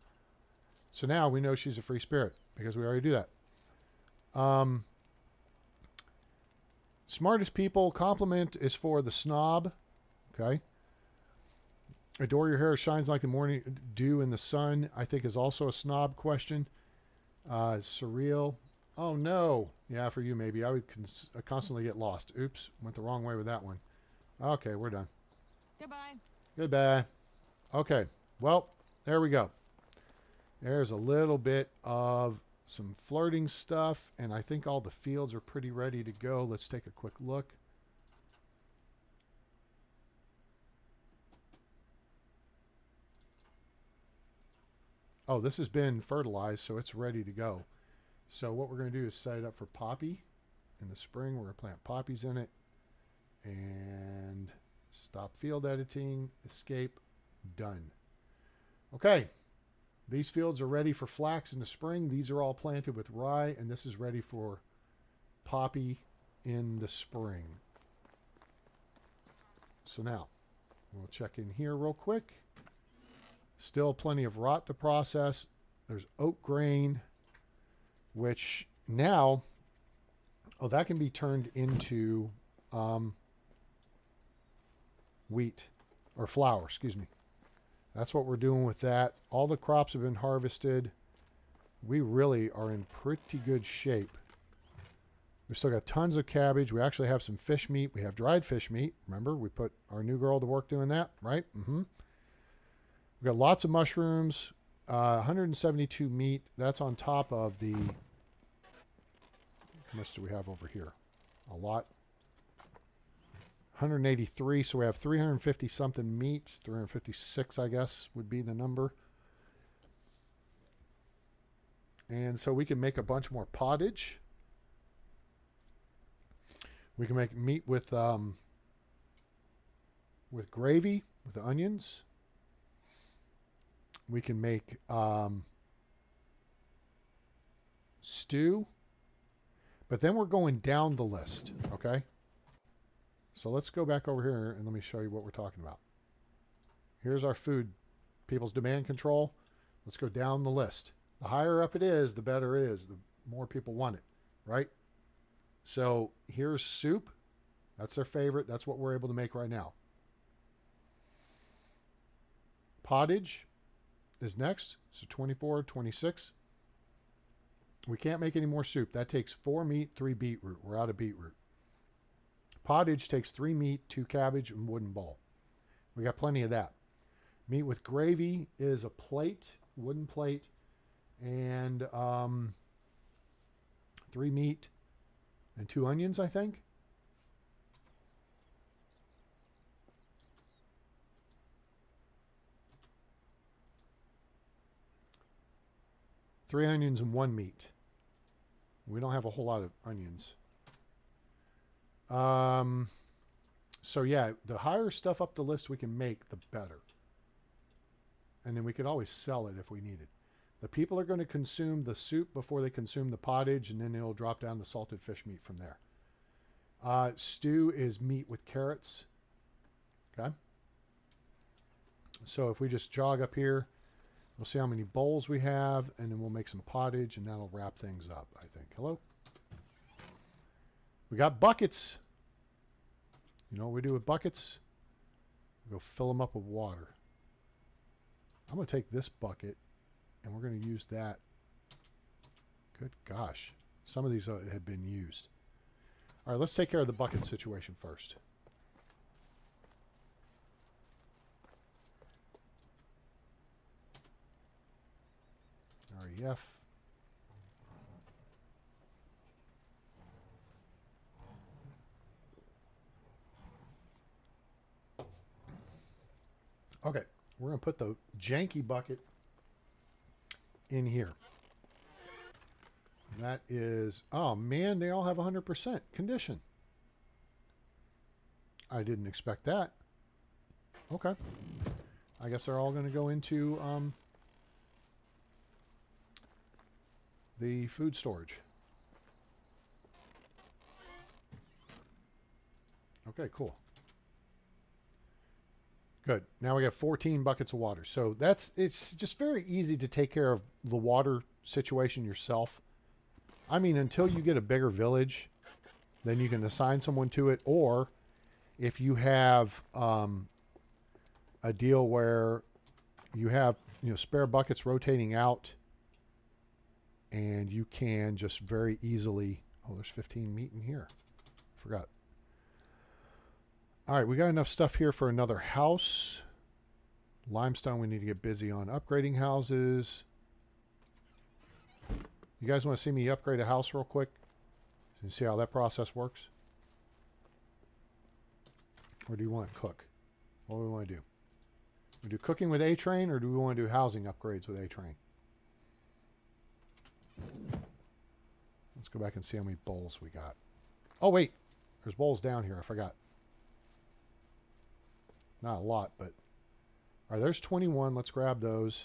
[SPEAKER 1] So now we know she's a free spirit because we already do that. Smartest people, compliment is for the snob. Okay. Adore your hair shines like the morning dew in the sun, I think is also a snob question. Surreal. Oh, no. Yeah, for you maybe. I would constantly get lost. Oops, went the wrong way with that one. Okay, we're done.
[SPEAKER 3] Goodbye.
[SPEAKER 1] Goodbye. Okay, well, there we go. There's a little bit of some flirting stuff, and I think all the fields are pretty ready to go. Let's take a quick look. Oh, this has been fertilized, so it's ready to go. So what we're going to do is set it up for poppy. In the spring, we're going to plant poppies in it. And stop field editing, escape, done. Okay, these fields are ready for flax in the spring. These are all planted with rye, and this is ready for poppy in the spring. So now, we'll check in here real quick. Still plenty of rot to process. There's oat grain, which now, oh, that can be turned into wheat or flour, excuse me. That's what we're doing with that. All the crops have been harvested. We really are in pretty good shape. We still got tons of cabbage. We actually have some fish meat. We have dried fish meat. Remember, we put our new girl to work doing that, right? Mm-hmm. We've got lots of mushrooms, 172 meat. That's on top of the... How much do we have over here? A lot. 183, so we have 350 something meat. 356, I guess, would be the number. And so we can make a bunch more pottage. We can make meat with gravy, with the onions. We can make stew. But then we're going down the list, okay? So let's go back over here and let me show you what we're talking about. Here's our food. People's demand control. Let's go down the list. The higher up it is, the better it is. The more people want it, right? So here's soup. That's their favorite. That's what we're able to make right now. Pottage is next. So 24, 26. We can't make any more soup. That takes 4 meat, 3 beetroot. We're out of beetroot. Pottage takes 3 meat, 2 cabbage, and wooden bowl. We got plenty of that. Meat with gravy is a plate, wooden plate, and 3 meat and 2 onions, I think. Three onions and 1 meat. We don't have a whole lot of onions. So yeah, the higher stuff up the list we can make, the better. And then we could always sell it if we needed. The people are going to consume the soup before they consume the pottage, and then it'll drop down the salted fish meat from there. Stew is meat with carrots. Okay. So if we just jog up here, we'll see how many bowls we have, and then we'll make some pottage, and that'll wrap things up, I think. Hello? We got buckets. You know what we do with buckets? We go fill them up with water. I'm going to take this bucket, and we're going to use that. Good gosh. Some of these have been used. All right, let's take care of the bucket situation first. REF. Okay, we're going to put the janky bucket in here. That is, oh man, they all have 100% condition. I didn't expect that. Okay. I guess they're all going to go into the food storage. Okay, cool. Good. Now we got 14 buckets of water. So it's just very easy to take care of the water situation yourself. I mean, until you get a bigger village, then you can assign someone to it. Or if you have a deal where you have, you know, spare buckets rotating out, and you can just very easily, oh, there's 15 meat in here. Forgot. All right, we got enough stuff here for another house. Limestone, we need to get busy on upgrading houses. You guys want to see me upgrade a house real quick? So you see how that process works? Or do you want to cook? What do we want to do? We do cooking with A-Train, or do we want to do housing upgrades with A-Train? Let's go back and see how many bowls we got. Oh, wait. There's bowls down here. I forgot. Not a lot, but... All right, there's 21. Let's grab those.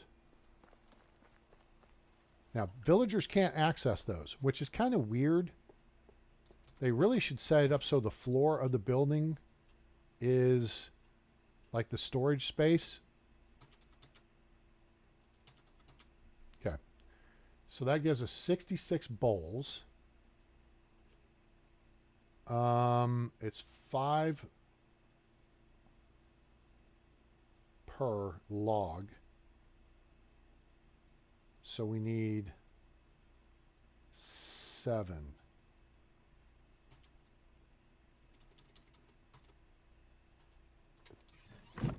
[SPEAKER 1] Now, villagers can't access those, which is kind of weird. They really should set it up so the floor of the building is like the storage space. Okay. So that gives us 66 bowls. It's 5 per log. So we need 7. We'll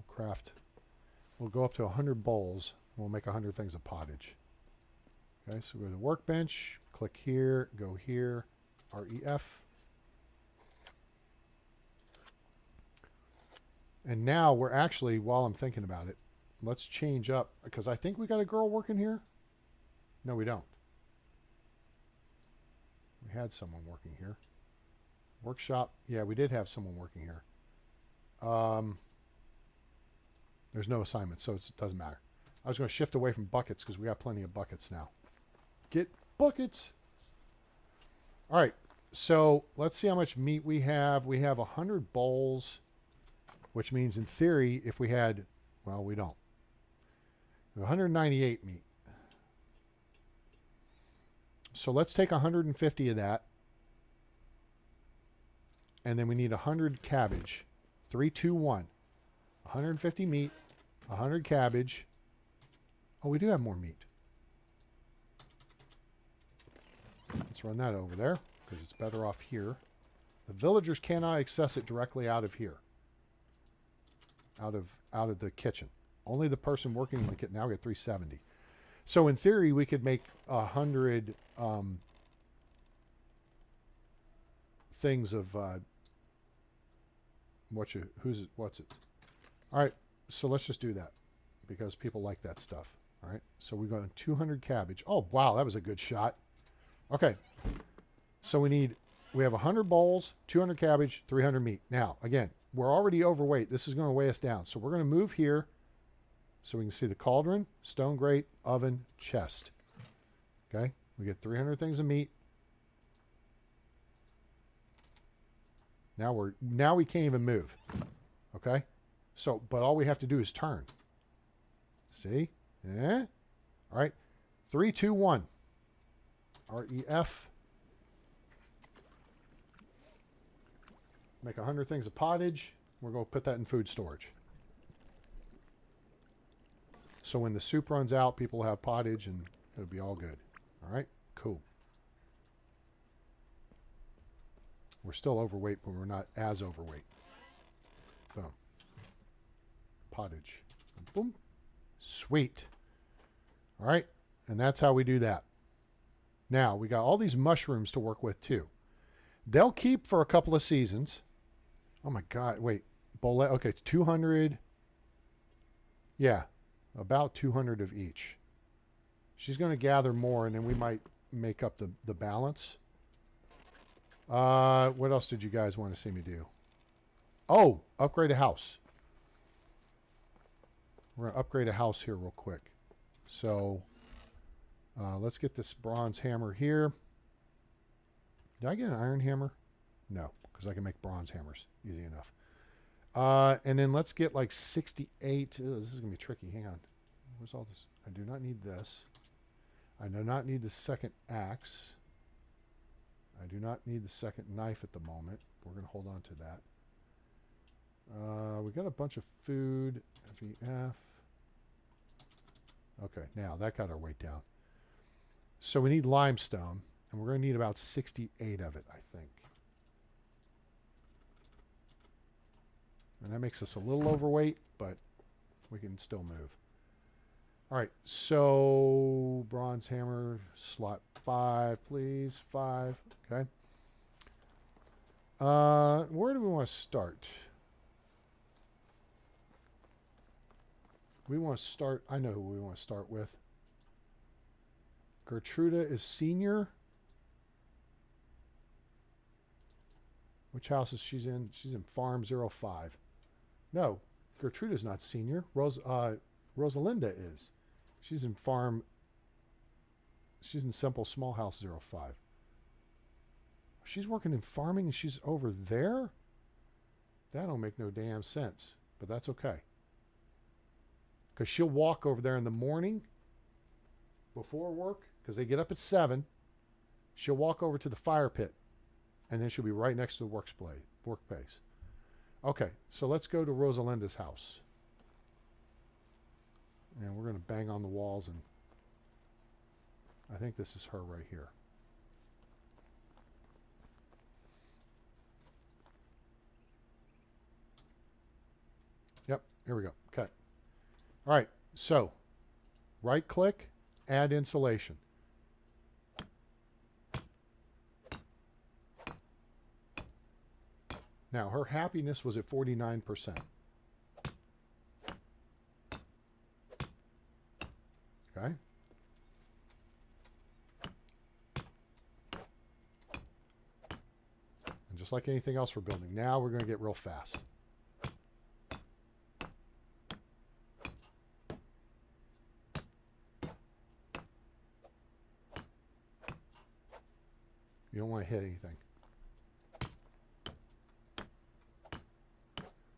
[SPEAKER 1] craft. We'll go up to 100 bowls. We'll make 100 things of pottage. Okay, so go to the workbench, click here, go here, REF. And now we're actually, while I'm thinking about it, let's change up, because I think we got a girl working here. No, we don't. We had someone working here. Workshop. Yeah, we did have someone working here. There's no assignment, so it doesn't matter. I was going to shift away from buckets because we got plenty of buckets now. Get buckets. All right, so let's see how much meat we have. We have 100 bowls, which means in theory, if we had, well, we don't. We have 198 meat. So let's take 150 of that. And then we need 100 cabbage. 3, 2, 1. 150 meat, 100 cabbage. Oh, we do have more meat. Let's run that over there because it's better off here. The villagers cannot access it directly out of here. Out of the kitchen. Only the person working in the kitchen. Now we get 370. So in theory, we could make 100 things of what's it? All right, so let's just do that because people like that stuff. All right, so we got 200 cabbage. Oh wow, that was a good shot. Okay, so we have 100 bowls, 200 cabbage, 300 meat. Now again, we're already overweight. This is going to weigh us down. So we're going to move here so we can see the cauldron, stone grate, oven, chest. Okay, we get 300 things of meat. Now we can't even move. Okay? So, but all we have to do is turn. See? Yeah? All right. 3, 2, 1. REF. Make 100 things of pottage. We're going to put that in food storage. So when the soup runs out, people have pottage and it'll be all good. All right? Cool. We're still overweight, but we're not as overweight. Boom. Pottage. Boom. Sweet. All right. And that's how we do that. Now, we got all these mushrooms to work with, too. They'll keep for a couple of seasons. Oh, my God. Wait. Bolette. Okay, 200. Yeah, about 200 of each. She's going to gather more, and then we might make up the balance. What else did you guys want to see me do? Oh, upgrade a house. We're going to upgrade a house here real quick. So, let's get this bronze hammer here. Did I get an iron hammer? No, because I can make bronze hammers. Easy enough. And then let's get like 68. Ew, this is going to be tricky. Hang on. Where's all this? I do not need this. I do not need the second axe. I do not need the second knife at the moment. We're going to hold on to that. We got a bunch of food. FEF. Okay, now that got our weight down. So we need limestone, and we're going to need about 68 of it, I think. And that makes us a little overweight, but we can still move. All right, so bronze hammer, slot 5, please. 5, okay. Where do we want to start? We want to start, I know who we want to start with. Gertruda is senior. Which house is she in? She's in Farm 05. No, Gertruda's not senior. Rosalinda is. She's in Farm. She's in Simple Small House 05. She's working in farming and she's over there? That don't make no damn sense, but that's okay. Because she'll walk over there in the morning before work, because they get up at 7. She'll walk over to the fire pit, and then she'll be right next to the workplace. Okay, so let's go to Rosalinda's house. And we're going to bang on the walls, and I think this is her right here. Yep, here we go. Okay. All right, so right click, add insulation. Now, her happiness was at 49%. Okay. And just like anything else we're building, now we're going to get real fast. You don't want to hit anything.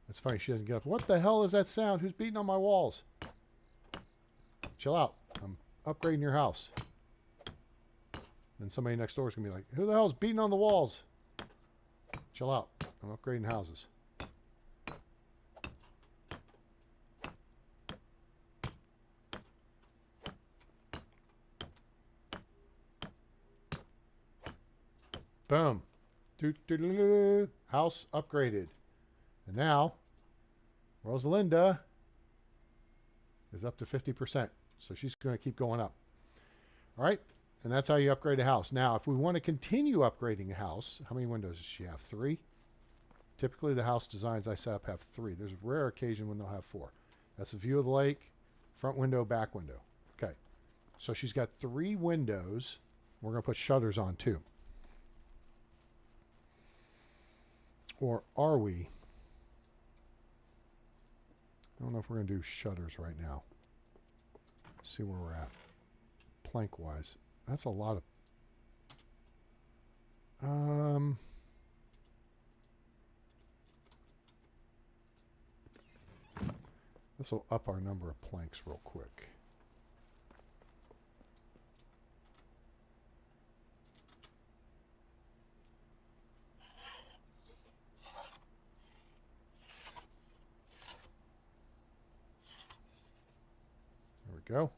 [SPEAKER 1] It's funny, she doesn't get up. What the hell is that sound? Who's beating on my walls? Chill out. I'm upgrading your house. Then somebody next door is going to be like, who the hell is beating on the walls? Chill out. I'm upgrading houses. Boom. House upgraded. And now, Rosalinda is up to 50%. So she's going to keep going up. All right. And that's how you upgrade a house. Now, if we want to continue upgrading a house, how many windows does she have? 3? Typically, the house designs I set up have 3. There's a rare occasion when they'll have 4. That's a view of the lake, front window, back window. Okay. So she's got 3 windows. We're going to put shutters on too. Or are we? I don't know if we're going to do shutters right now. Let's see where we're at. Plank-wise. That's a lot of... This will up our number of planks real quick. There we go.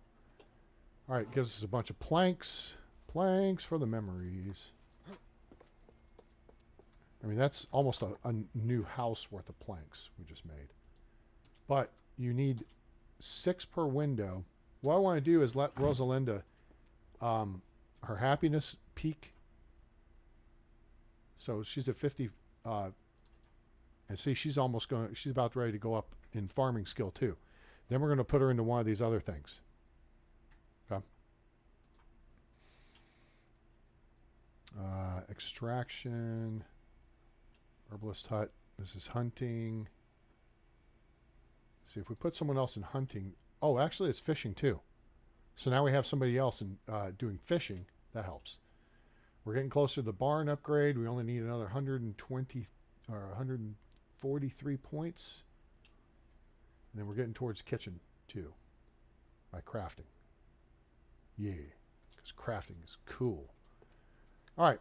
[SPEAKER 1] All right, gives us a bunch of planks. Planks for the memories. I mean, that's almost a new house worth of planks we just made. But you need 6 per window. What I want to do is let Rosalinda, her happiness peak. So she's at 50. And see, she's about ready to go up in farming skill too. Then we're going to put her into one of these other things. Okay. Extraction. Herbalist hut. This is hunting. See, if we put someone else in hunting. Oh, actually, it's fishing too. So now we have somebody else in doing fishing. That helps. We're getting closer to the barn upgrade. We only need another 120 or 143 points. And then we're getting towards kitchen too by crafting. Yeah, because crafting is cool. All right.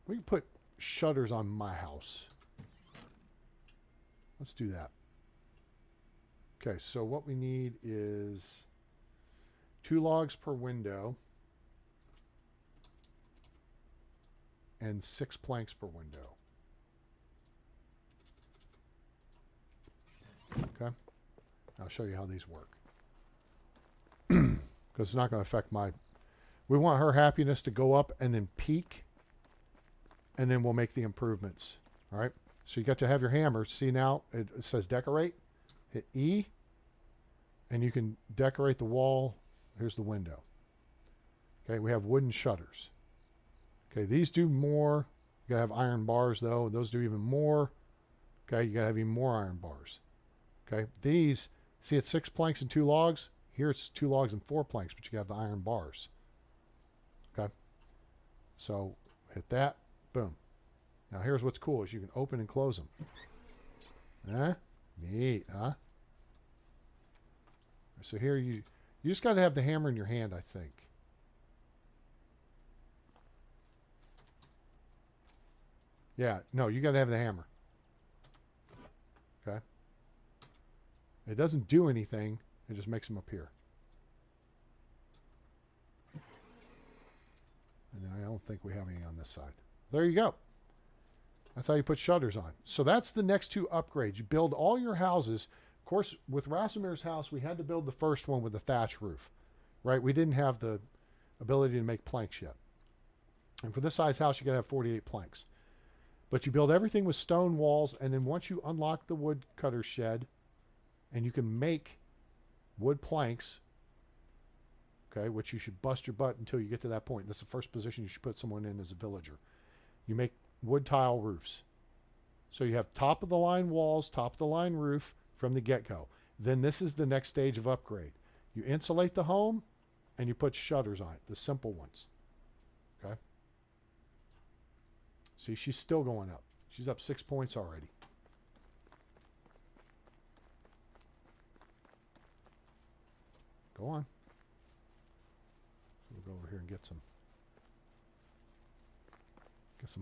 [SPEAKER 1] We can put shutters on my house. Let's do that. Okay, so what we need is 2 logs per window and 6 planks per window. Okay, I'll show you how these work. Because it's not going to affect my... We want her happiness to go up and then peak, and then we'll make the improvements. All right, so you got to have your hammer. See now, it says decorate. Hit E, and you can decorate the wall. Here's the window. Okay, we have wooden shutters. Okay, these do more. You gotta have iron bars though. Those do even more. Okay, you gotta have even more iron bars. Okay, these, see it's 6 planks and 2 logs. Here it's 2 logs and 4 planks, but you have the iron bars. Okay, so hit that, boom. Now here's what's cool is you can open and close them. Huh? Neat, huh? So here you just got to have the hammer in your hand, I think. Yeah, no, you got to have the hammer. Okay. It doesn't do anything. It just makes them appear. And I don't think we have any on this side. There you go. That's how you put shutters on. So that's the next 2 upgrades. You build all your houses. Of course, with Rasimir's house, we had to build the first one with a thatch roof, right? We didn't have the ability to make planks yet. And for this size house, you got to have 48 planks. But you build everything with stone walls, and then once you unlock the woodcutter shed, and you can make wood planks, okay, which you should bust your butt until you get to that point. That's the first position you should put someone in as a villager. You make wood tile roofs. So you have top of the line walls, top of the line roof from the get-go. Then this is the next stage of upgrade. You insulate the home and you put shutters on it, the simple ones. Okay? See, she's still going up. She's up 6 points already. Go on. So we'll go over here and get some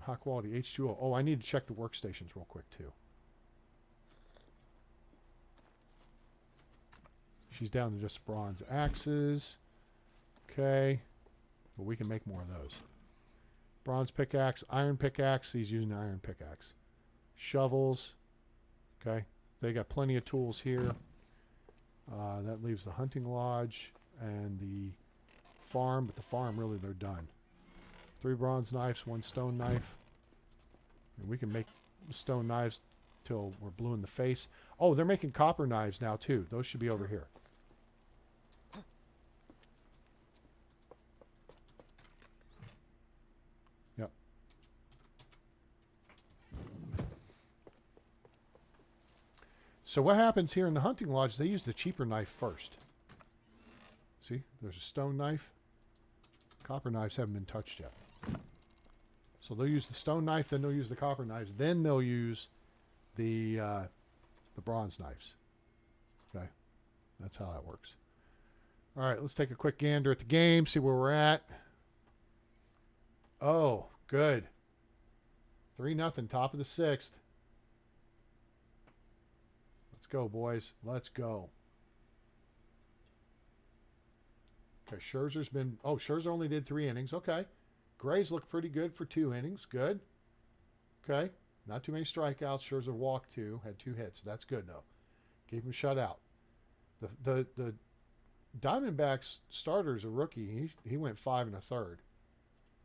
[SPEAKER 1] high quality H2O. Oh, I need to check the workstations real quick too. She's down to just bronze axes. Okay. But we can make more of those. Bronze pickaxe, iron pickaxe. He's using an iron pickaxe. Shovels. Okay. They got plenty of tools here. That leaves the hunting lodge and the farm. But the farm, really, they're done. 3 bronze knives, 1 stone knife. And we can make stone knives till we're blue in the face. Oh, they're making copper knives now too. Those should be over here. Yep. So what happens here in the hunting lodge, they use the cheaper knife first. See, there's a stone knife. Copper knives haven't been touched yet. So they'll use the stone knife, then they'll use the copper knives, then they'll use the the bronze knives. Okay, that's how that works. All right, let's take a quick gander at the game, see where we're at. Oh, good. 3-0, top of the 6th. Let's go, boys. Let's go. Okay, Scherzer's been... Oh, Scherzer only did 3 innings. Okay. Gray's looked pretty good for 2 innings. Good. Okay. Not too many strikeouts. Scherzer walked 2. Had 2 hits. That's good, though. Gave him a shutout. The Diamondbacks starter's a rookie. He went 5 1/3.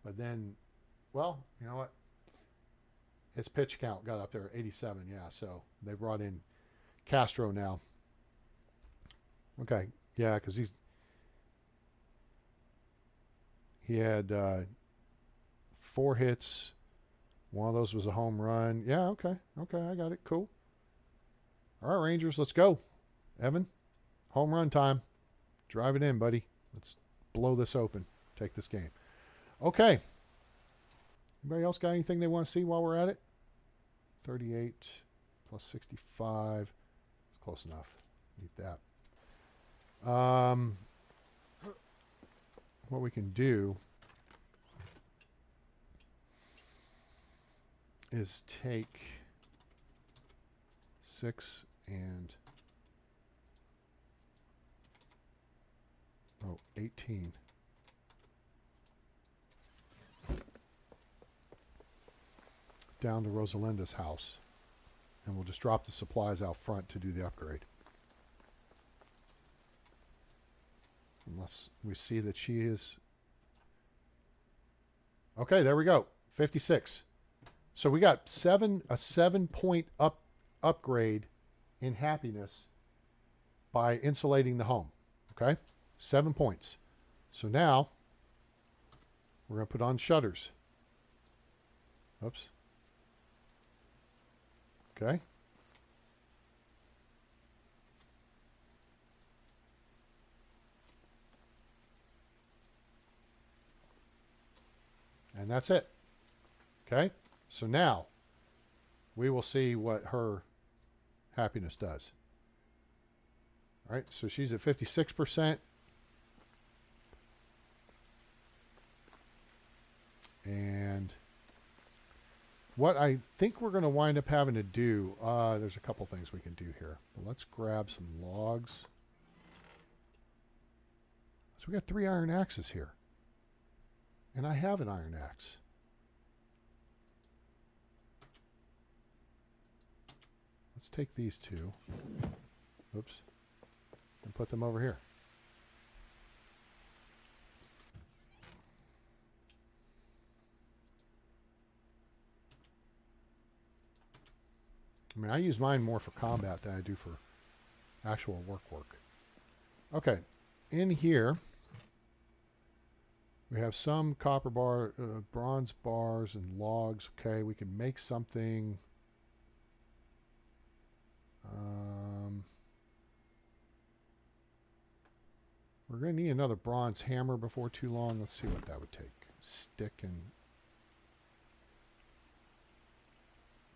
[SPEAKER 1] But then, well, you know what? His pitch count got up there, 87. Yeah, so they brought in Castro now. Okay. Yeah, because he had 4 hits. One of those was a home run. Yeah, okay. Okay, I got it. Cool. All right, Rangers, let's go. Evan, home run time. Drive it in, buddy. Let's blow this open. Take this game. Okay. Anybody else got anything they want to see while we're at it? 38 plus 65. It's close enough. Need that. What we can do is take 6 and 18. Down to Rosalinda's house. And we'll just drop the supplies out front to do the upgrade. Unless we see that she is... Okay, there we go. 56. So we got a 7-point upgrade in happiness by insulating the home. Okay? 7 points. So now we're going to put on shutters. Oops. Okay. And that's it. Okay? So now we will see what her happiness does. All right, so she's at 56%. And what I think we're going to wind up having to do, there's a couple things we can do here. But let's grab some logs. So we got 3 iron axes here. And I have an iron axe. Let's take these 2. Oops. And put them over here. I mean, I use mine more for combat than I do for actual work. Okay. In here, we have some copper bar, bronze bars and logs. Okay, we can make something. We're going to need another bronze hammer before too long. Let's see what that would take. Stick and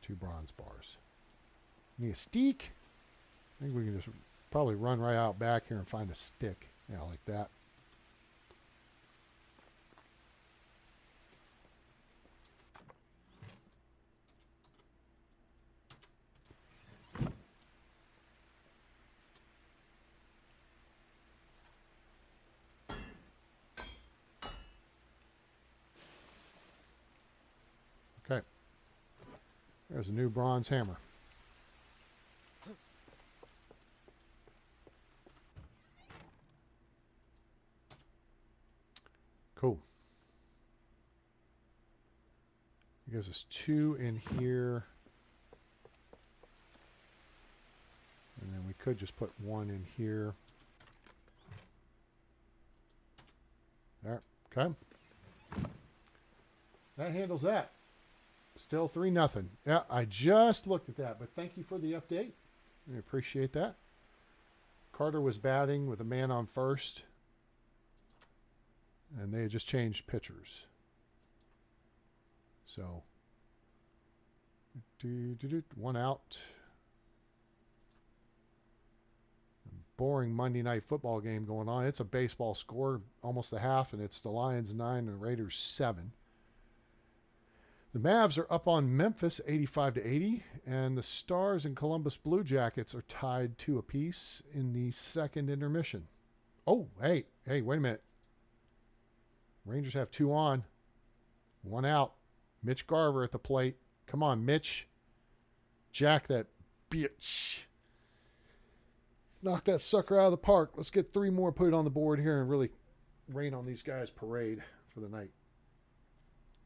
[SPEAKER 1] 2 bronze bars. Need a stick? I think we can just probably run right out back here and find a stick. Yeah, like that. Okay. There's a new bronze hammer. Cool. It gives us 2 in here. And then we could just put 1 in here. There. Okay. That handles that. Still 3-0. Yeah, I just looked at that, but thank you for the update. I appreciate that. Carter was batting with a man on first. And they had just changed pitchers. So, 1 out. boring Monday night football game going on. It's a baseball score, almost the half, and it's the Lions 9 and the Raiders 7. The Mavs are up on Memphis 85-80, and the Stars and Columbus Blue Jackets are tied 2 apiece in the second intermission. Oh, hey, wait a minute. Rangers have 2 on, 1 out. Mitch Garver at the plate. Come on, Mitch. Jack that bitch. Knock that sucker out of the park. Let's get 3 more, put it on the board here, and really rain on these guys' parade for the night.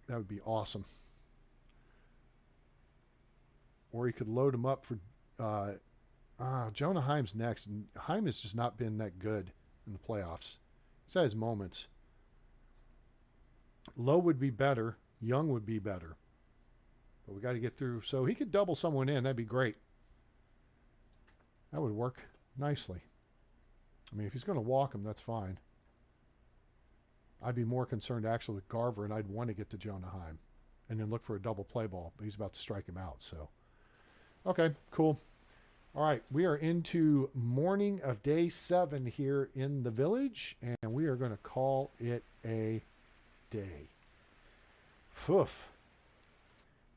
[SPEAKER 1] That would be awesome. Or he could load him up for Jonah Heim's next. And Heim has just not been that good in the playoffs. He's had his moments. Lowe would be better. Young would be better. But we got to get through. So he could double someone in. That'd be great. That would work nicely. I mean, if he's going to walk him, that's fine. I'd be more concerned actually with Garver, and I'd want to get to Jonah Heim and then look for a double play ball. But he's about to strike him out. So, okay, cool. All right, we are into morning of day 7 here in the village, and we are going to call it a day. Poof.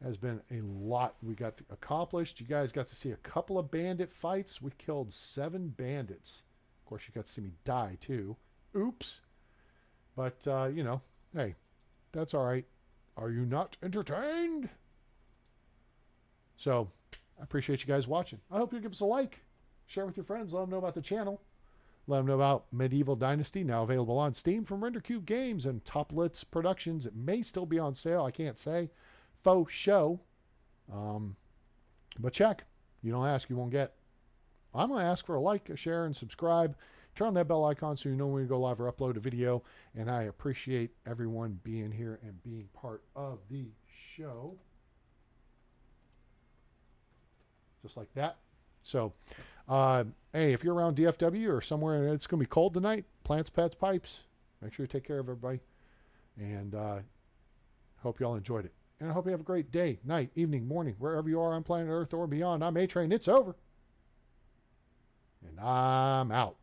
[SPEAKER 1] Has been a lot we got accomplished. You guys got to see a couple of bandit fights. We killed 7 bandits. Of course, you got to see me die too. Oops. But, you know, hey, that's all right. Are you not entertained? So, I appreciate you guys watching. I hope you give us a like. Share with your friends. Let them know about the channel. Let them know about Medieval Dynasty, now available on Steam from RenderCube Games and Toplitz Productions. It may still be on sale. I can't say. Faux show. But check. You don't ask, you won't get. I'm going to ask for a like, a share, and subscribe. Turn on that bell icon so you know when we go live or upload a video. And I appreciate everyone being here and being part of the show. Just like that. So, hey, if you're around DFW or somewhere and it's going to be cold tonight, plants, pets, pipes, make sure you take care of everybody. And hope you all enjoyed it. And I hope you have a great day, night, evening, morning, wherever you are on planet Earth or beyond. I'm A-Train. It's over. And I'm out.